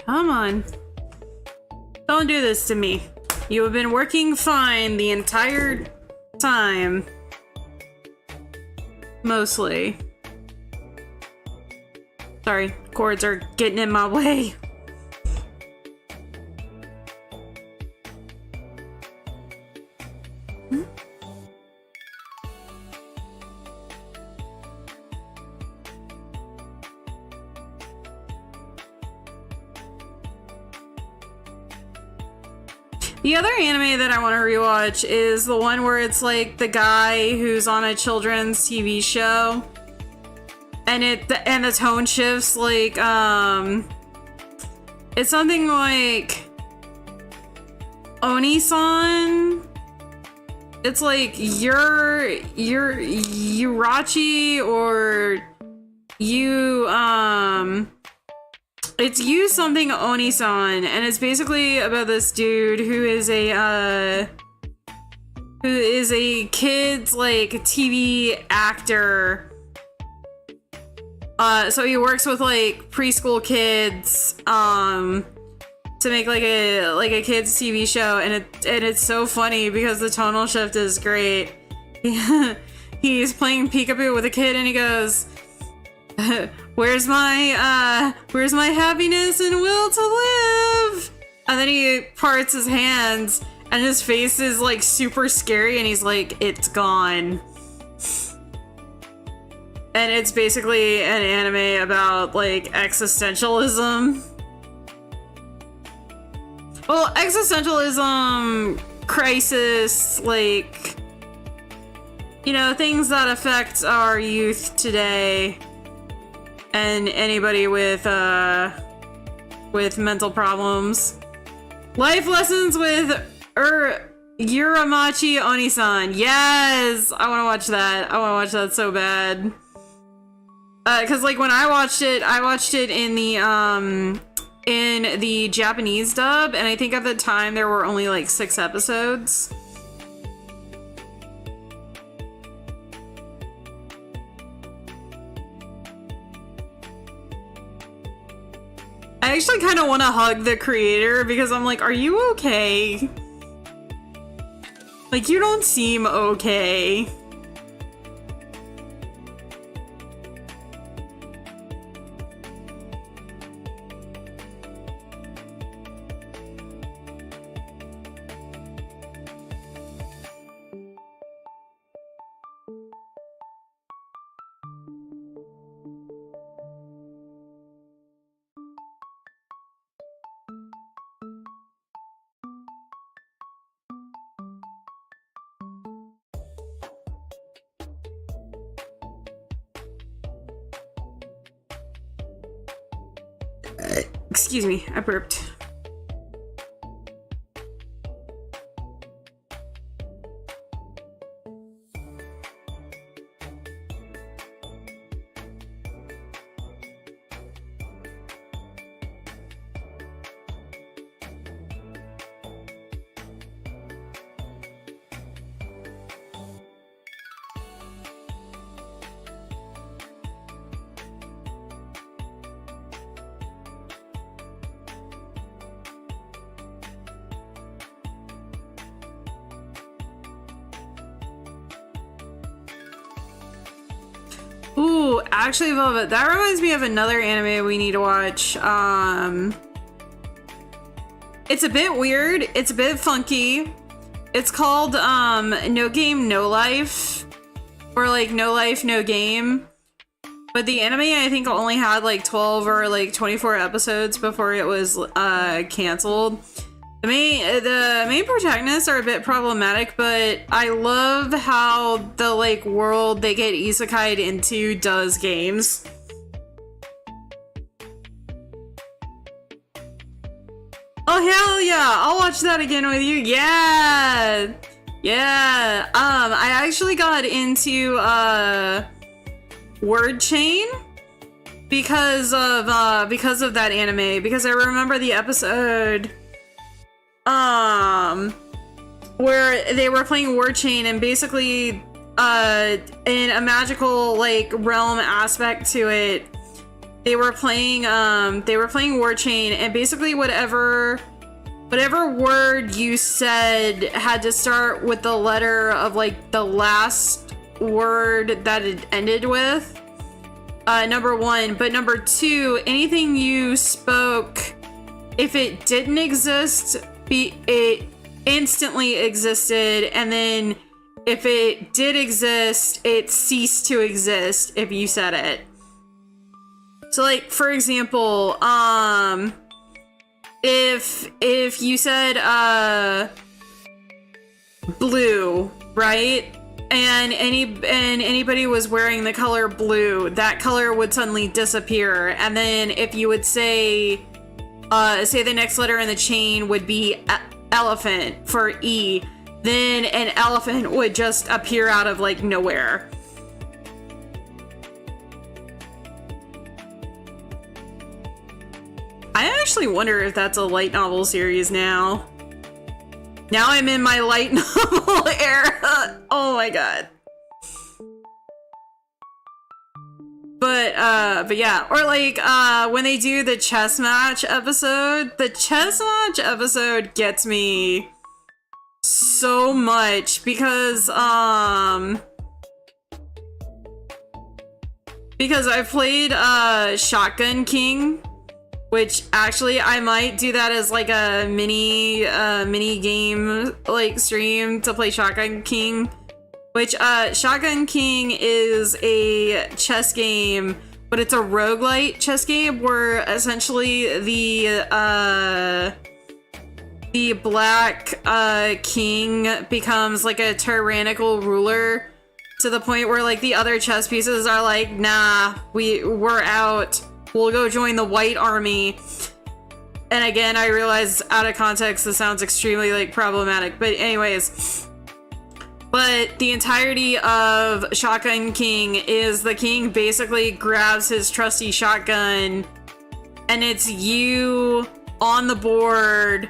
Come on. Don't do this to me. You have been working fine the entire time. Mostly. Sorry, cords are getting in my way. The other anime that I want to rewatch is the one where it's like the guy who's on a children's TV show, and the tone shifts like it's something like Oni-san. It's like you're Yurachi or you it's you something Oni-san, and it's basically about this dude who is a kid's like TV actor. So he works with like preschool kids to to make like a kids TV show, and it's so funny because the tonal shift is great. He's playing peekaboo with a kid, and he goes, where's my happiness and will to live? And then he parts his hands, and his face is like super scary, and he's like, it's gone. And it's basically an anime about like existentialism. Well, existentialism, crisis, like, you know, things that affect our youth today, and anybody with mental problems. Life lessons with Uramachi Onisan. Yes, I want to watch that. I want to watch that so bad. Cause like when I watched it in the Japanese dub, and I think at the time there were only like 6 episodes. I actually kind of want to hug the creator because I'm like, are you okay? Like, you don't seem okay. Excuse me, I burped. Ooh, actually, Velvet, that reminds me of another anime we need to watch. It's a bit weird. It's a bit funky. It's called, No Game, No Life. Or, like, No Life, No Game. But the anime, I think, only had, like, 12 or, like, 24 episodes before it was, canceled. The main protagonists are a bit problematic, but I love how the, like, world they get isekai'd into does games. Oh, hell yeah! I'll watch that again with you. Yeah! Yeah! I actually got into, Word Chain because of that anime, because I remember the episode where they were playing Word Chain, and basically in a magical like realm aspect to it, they were playing Word Chain, and basically whatever word you said had to start with the letter of like the last word that it ended with, number 1. But number 2, anything you spoke, if it didn't exist, it instantly existed, and then if it did exist, it ceased to exist if you said it. So like, for example, if you said blue, right? And anybody was wearing the color blue, that color would suddenly disappear. And then if you would say the next letter in the chain would be elephant for E, then an elephant would just appear out of like nowhere. I actually wonder if that's a light novel series now. Now I'm in my light novel era. Oh my god. But yeah, or like when they do the chess match episode, the chess match episode gets me so much because I played Shotgun King, which actually I might do that as like a mini game like stream to play Shotgun King. Which, Shotgun King is a chess game, but it's a roguelite chess game where essentially the black, king becomes like a tyrannical ruler to the point where like the other chess pieces are like, nah, we're out. We'll go join the white army. And again, I realize out of context, this sounds extremely like problematic, but anyways. But the entirety of Shotgun King is the king basically grabs his trusty shotgun and it's you on the board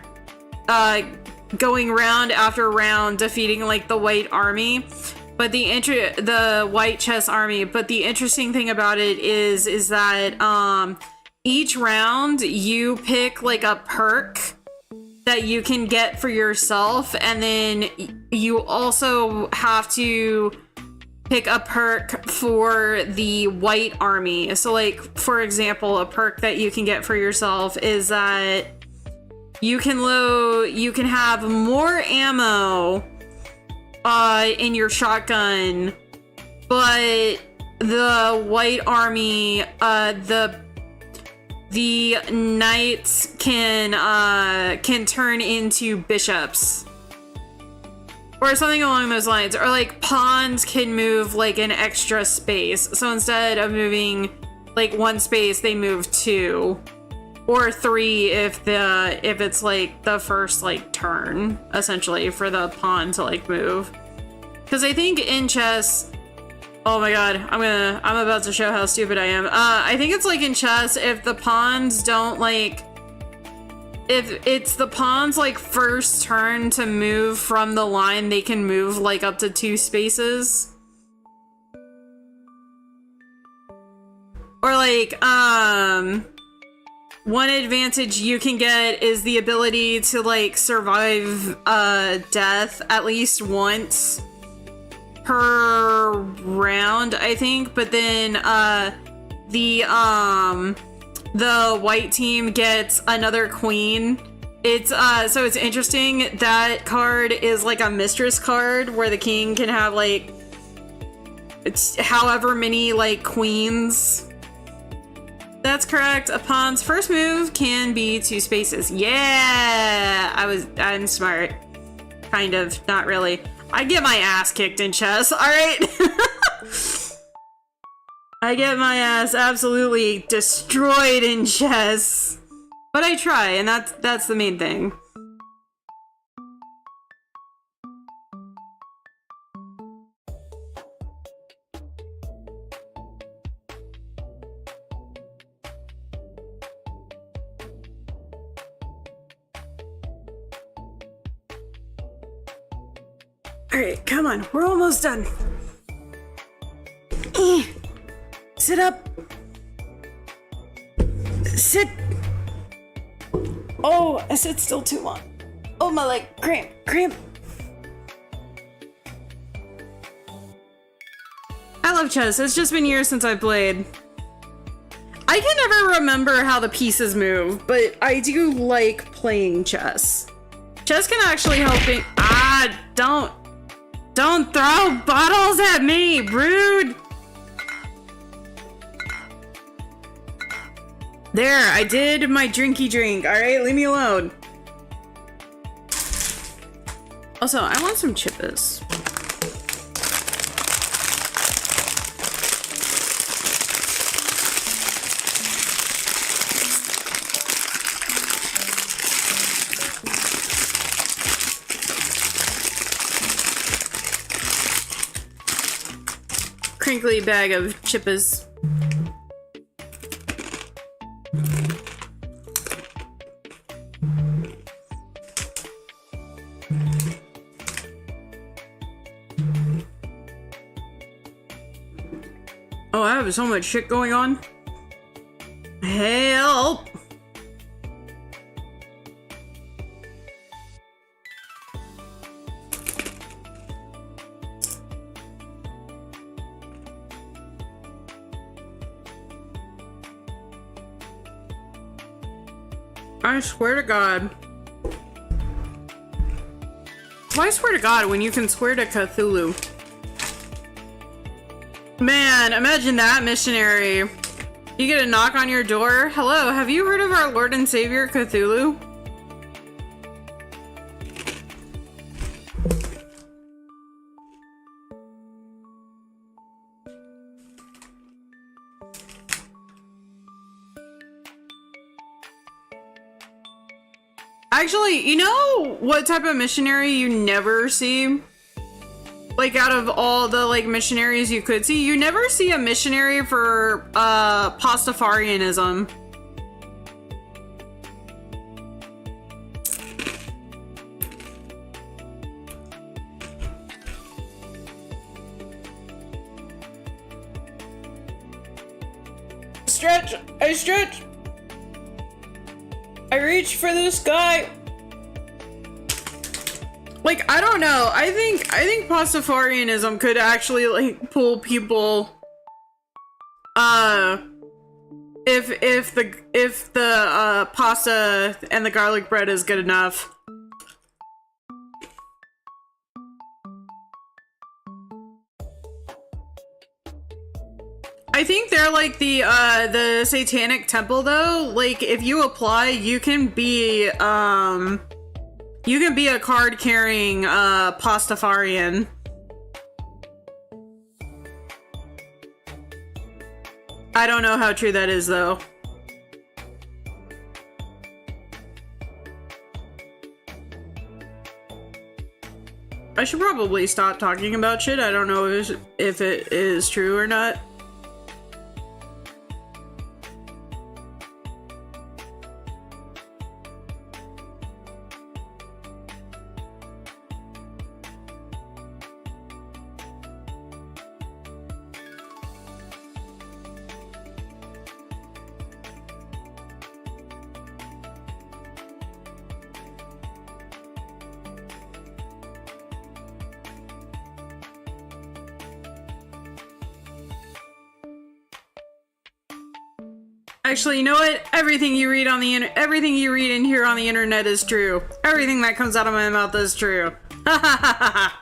going round after round defeating like the white army. But the white chess army. But the interesting thing about it is that each round you pick like a perk that you can get for yourself, and then you also have to pick a perk for the white army. So like, for example, a perk that you can get for yourself is that you can have more ammo in your shotgun, but the white army, the knights can turn into bishops or something along those lines, or like pawns can move like an extra space. So instead of moving like one space, they move 2 or 3 if it's like the first like turn essentially for the pawn to like move. Because I think in chess, oh my god, I'm about to show how stupid I am. I think it's like in chess, if the pawns don't like, if it's the pawn's like first turn to move from the line, they can move like up to 2 spaces. Or like, one advantage you can get is the ability to like survive death at least once per round, I think. But then the white team gets another queen. It's so it's interesting. That card is like a mistress card where the king can have like, it's however many like queens. That's correct. A pawn's first move can be 2 spaces. Yeah, I'm smart. Kind of, not really. I get my ass kicked in chess, alright? I get my ass absolutely destroyed in chess. But I try, and that's the main thing. Alright, come on, we're almost done. Sit up. Sit. Oh, I sit still too long. Oh, my leg, cramp. I love chess. It's just been years since I played. I can never remember how the pieces move, but I do like playing chess. Chess can actually help me. Don't throw bottles at me, rude! There, I did my drinky drink, alright? Leave me alone. Also, I want some chippers. Crinkly bag of chippers. Oh, I have so much shit going on. Help! I swear to God. Why swear to God when you can swear to Cthulhu? Man, imagine that, missionary. You get a knock on your door. Hello, have you heard of our Lord and Savior Cthulhu? Actually, you know what type of missionary you never see? Like, out of all the, like, missionaries you could see, you never see a missionary for, Pastafarianism. Stretch! I stretch! I reach for the sky! Like, I don't know. I think Pastafarianism could actually, like, pull people, if the pasta and the garlic bread is good enough. I think they're like the Satanic Temple, though. Like, if you apply, you can be a card-carrying, Pastafarian. I don't know how true that is, though. I should probably stop talking about shit. I don't know if it is true or not. Actually, you know what? Everything you read everything you read and hear on the internet is true. Everything that comes out of my mouth is true. Ha ha ha ha.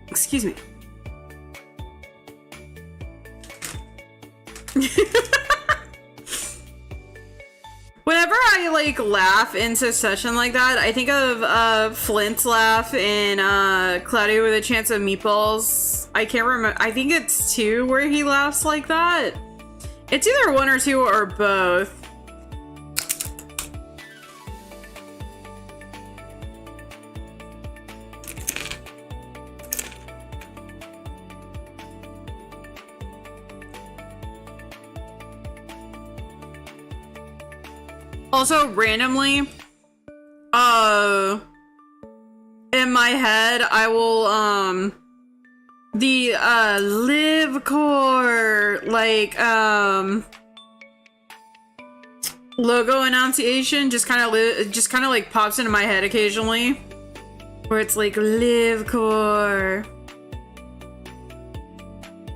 Excuse me. Whenever I like laugh in succession like that, I think of Flint's laugh in Cloudy with a Chance of Meatballs. I can't remember. I think it's 2 where he laughs like that. It's either 1 or 2 or both. Also, randomly, in my head, I will, the, live core, like, logo enunciation just kind of like pops into my head occasionally, where it's like, live core.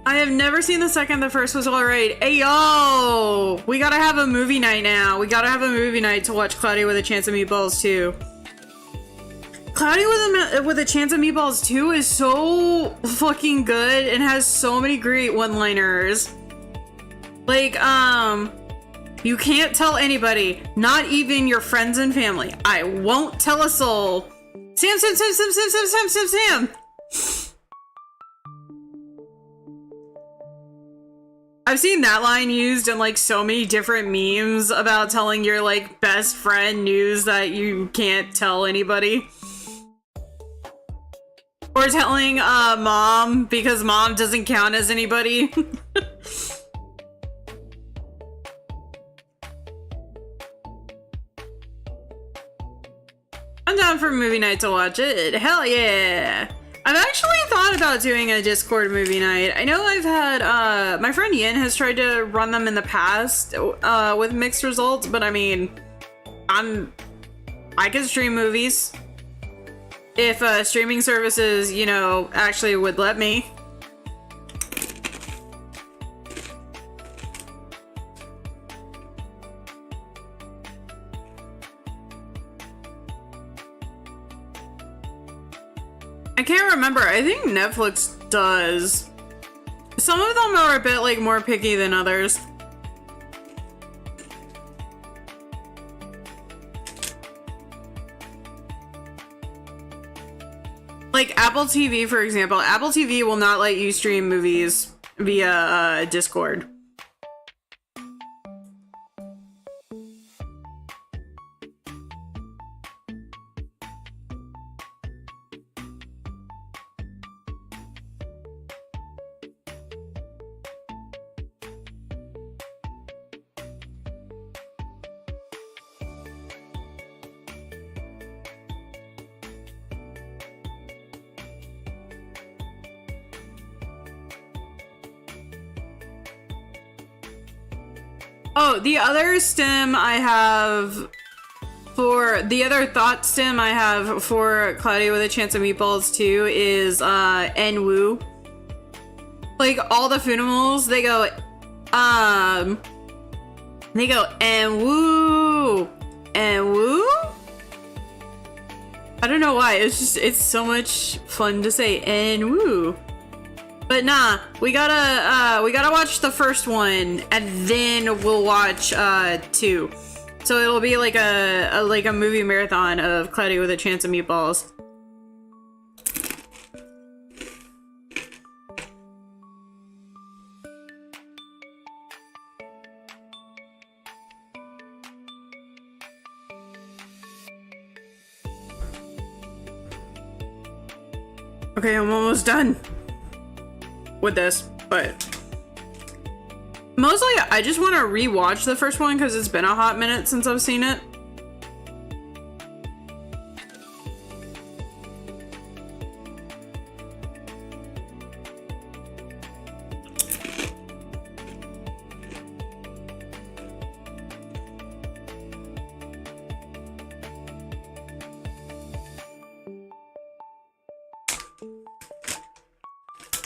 I have never seen the second. The first was alright. Hey, yo! We gotta have a movie night now. We gotta have a movie night to watch Cloudy with a Chance of Meatballs 2. Cloudy with a Chance of Meatballs 2 is so fucking good and has so many great one-liners. Like, you can't tell anybody, not even your friends and family. I won't tell a soul. Sam. I've seen that line used in like so many different memes about telling your like best friend news that you can't tell anybody. Or telling mom because mom doesn't count as anybody. I'm down for movie night to watch it. Hell yeah. I've actually thought about doing a Discord movie night. I know I've had, my friend Yin has tried to run them in the past with mixed results, but I mean, I can stream movies. If streaming services, you know, actually would let me. I can't remember. I think Netflix does. Some of them are a bit like more picky than others. Like Apple TV, for example. Apple TV will not let you stream movies via Discord. Oh, the other stem I have for the other thought stem I have for Cloudy with a Chance of Meatballs too is En-woo. Like all the Funimals, they go En-woo. En-woo? I don't know why. It's so much fun to say En-woo. But nah, we gotta watch the first one and then we'll watch 2. So it'll be like a movie marathon of Cloudy with a Chance of Meatballs. Okay, I'm almost done with this, but mostly I just want to rewatch the first one because it's been a hot minute since I've seen it.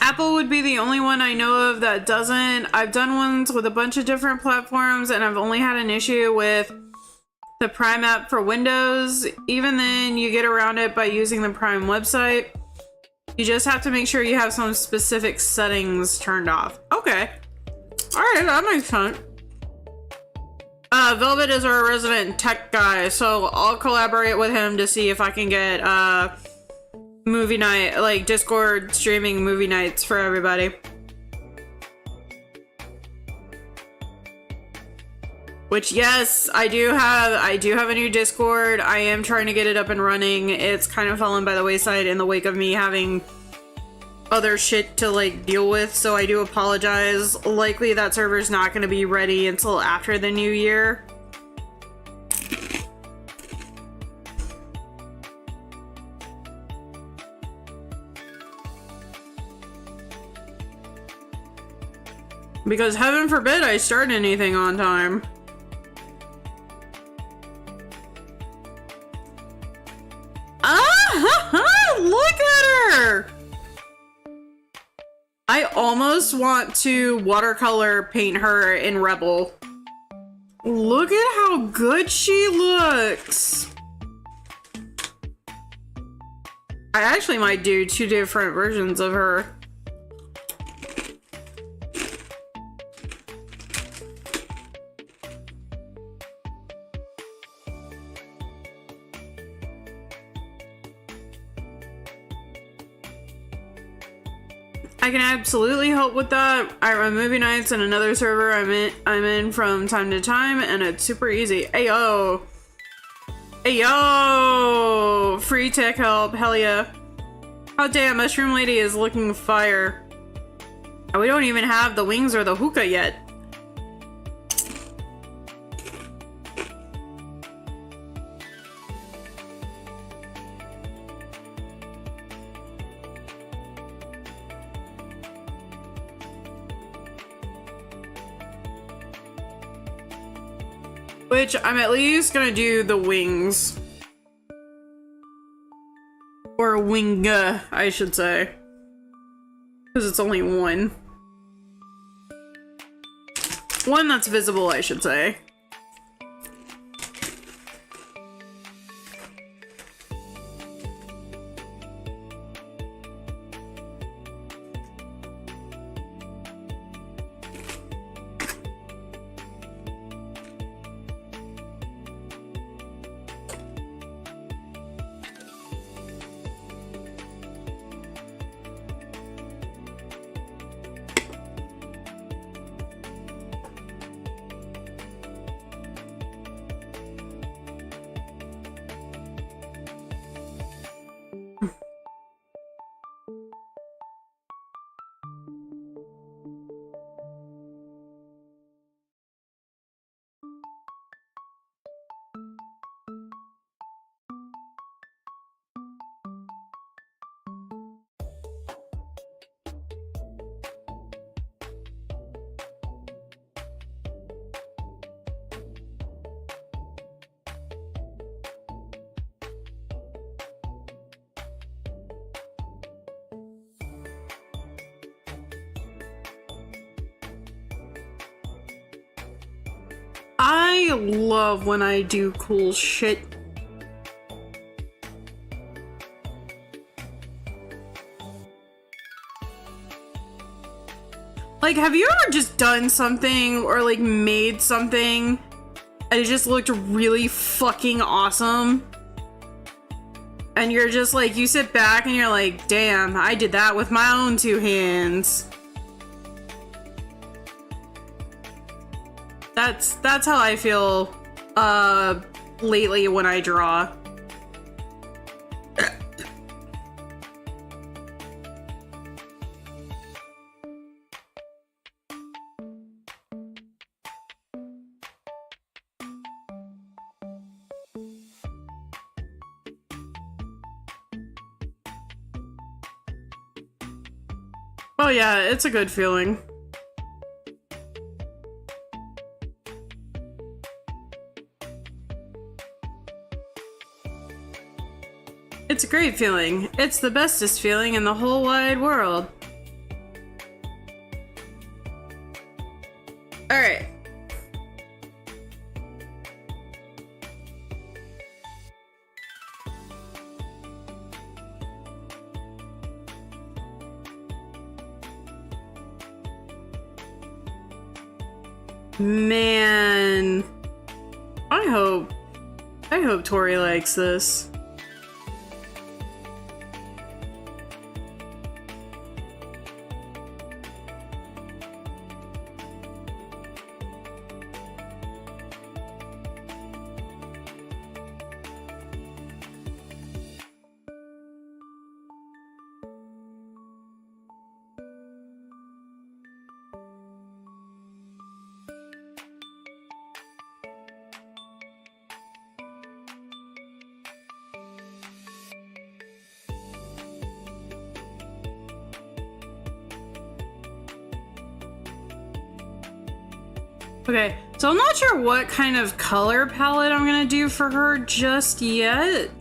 Apple would be the only one I know of that doesn't. I've done ones with a bunch of different platforms and I've only had an issue with the Prime app for Windows. Even then, you get around it by using the Prime website. You just have to make sure you have some specific settings turned off. Okay. Alright, that makes sense. Velvet is our resident tech guy, so I'll collaborate with him to see if I can get, movie night, like Discord streaming movie nights for everybody. Which, yes, I do have a new Discord. I am trying to get it up and running. It's kind of fallen by the wayside in the wake of me having other shit to like deal with, so I do apologize. Likely that server's not going to be ready until after the new year. Because heaven forbid I start anything on time. Ah! Look at her! I almost want to watercolor paint her in Rebel. Look at how good she looks! I actually might do 2 different versions of her. I can absolutely help with that. I run movie nights in another server I'm in from time to time, and it's super easy. Ayo! Ayo! Free tech help, hell yeah. Oh damn, Mushroom Lady is looking fire. And we don't even have the wings or the hookah yet. Which I'm at least gonna do the wings. Or wing, I should say. Because it's only one. One that's visible, I should say. I love when I do cool shit. Like, have you ever just done something or like made something and it just looked really fucking awesome? And you're just like, you sit back and you're like, damn, I did that with my own two hands. That's how I feel lately when I draw. Oh yeah, it's a good feeling. It's a great feeling. It's the bestest feeling in the whole wide world. Alright. Man. I hope Tori likes this. Okay, so I'm not sure what kind of color palette I'm gonna do for her just yet.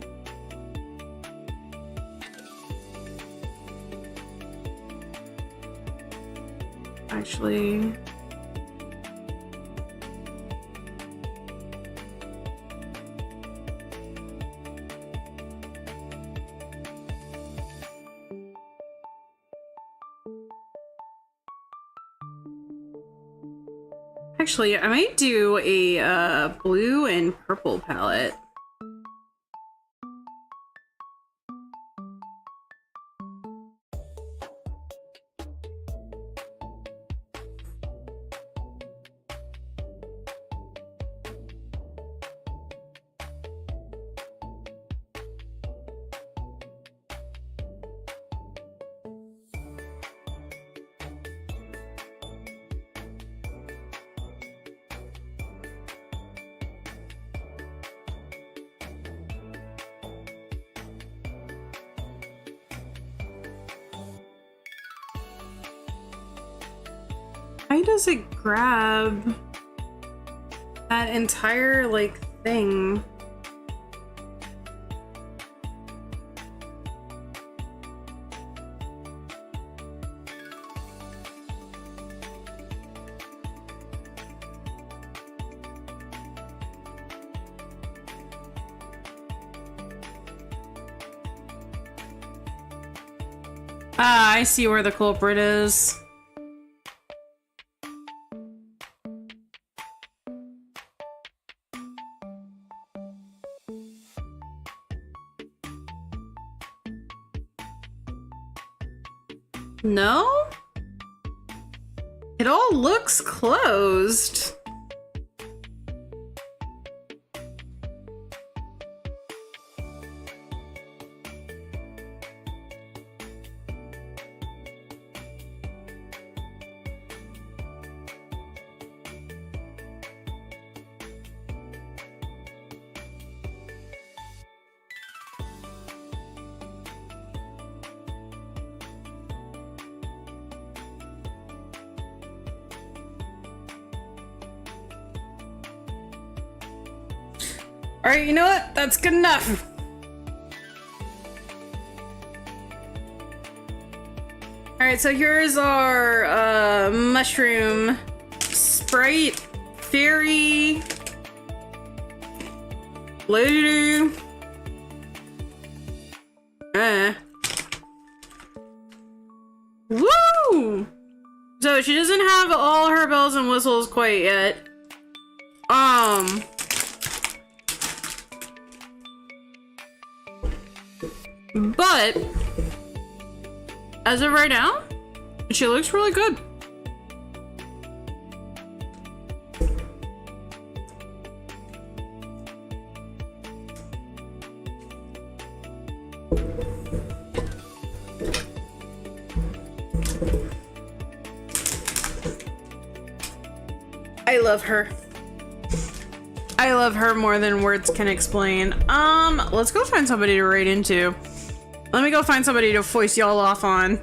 Actually... Actually, I might do a blue and purple palette. why does it grab that entire, like, thing? Ah, I see where the culprit is. No? It all looks closed. Alright, you know what? That's good enough. Alright, so here's our mushroom sprite fairy lady. Woo! So she doesn't have all her bells and whistles quite yet. But as of right now, she looks really good. I love her. I love her more than words can explain. Let's go find somebody to raid into. Let me go find somebody to foist y'all off on.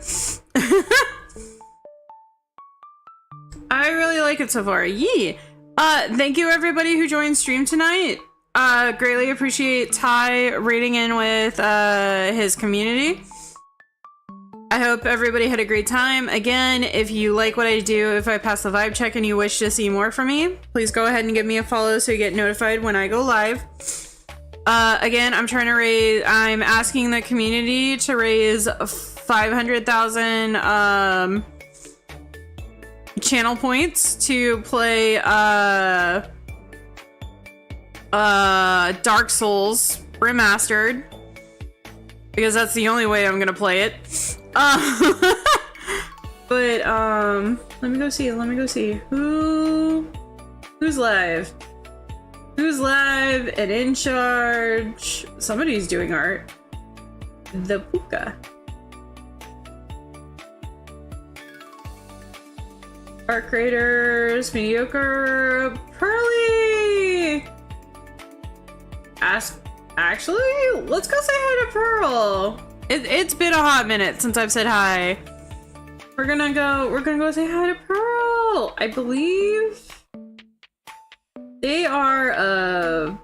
I really like it so far. Yee! Thank you everybody who joined stream tonight. Greatly appreciate Ty raiding in with his community. I hope everybody had a great time. Again, if you like what I do, if I pass the vibe check and you wish to see more from me, please go ahead and give me a follow so you get notified when I go live. Again, I'm asking the community to raise 500,000 channel points to play Dark Souls Remastered, because that's the only way I'm gonna play it. But let me go see who's live. Who's live and in charge? Somebody's doing art. The Puka. Art creators, mediocre, Pearly. Actually, let's go say hi to Pearl. It's been a hot minute since I've said hi. We're gonna go say hi to Pearl. I believe they are,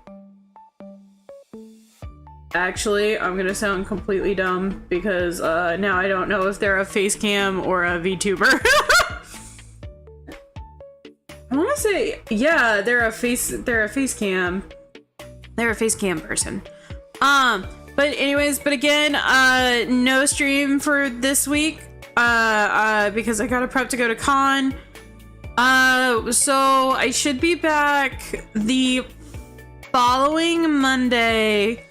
actually, I'm gonna sound completely dumb because, now I don't know if they're a face cam or a VTuber. I wanna say, yeah, they're a face cam. They're a face cam person. But again, no stream for this week, because I gotta prep to go to con. So I should be back the following Monday.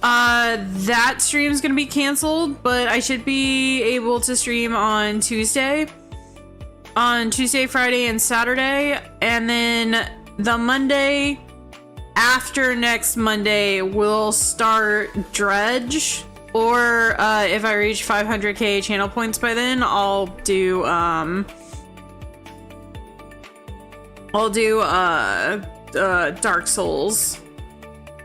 That stream's gonna be canceled, but I should be able to stream on Tuesday, Friday, and Saturday, and then the Monday after next Monday we'll start Dredge, or if I reach 500k channel points by then, I'll do Dark Souls,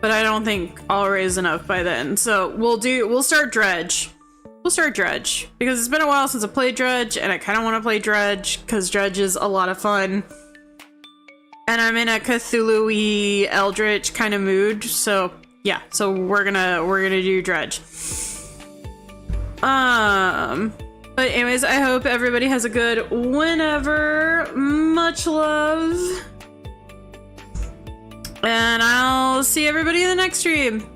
but I don't think I'll raise enough by then. So we'll start Dredge. we'll start Dredge, because it's been a while since I played Dredge, and I kind of want to play Dredge, because Dredge is a lot of fun. And I'm in a Cthulhu-y Eldritch kind of mood, so yeah, so we're gonna do Dredge. But anyways, I hope everybody has a good whenever. Much love. And I'll see everybody in the next stream.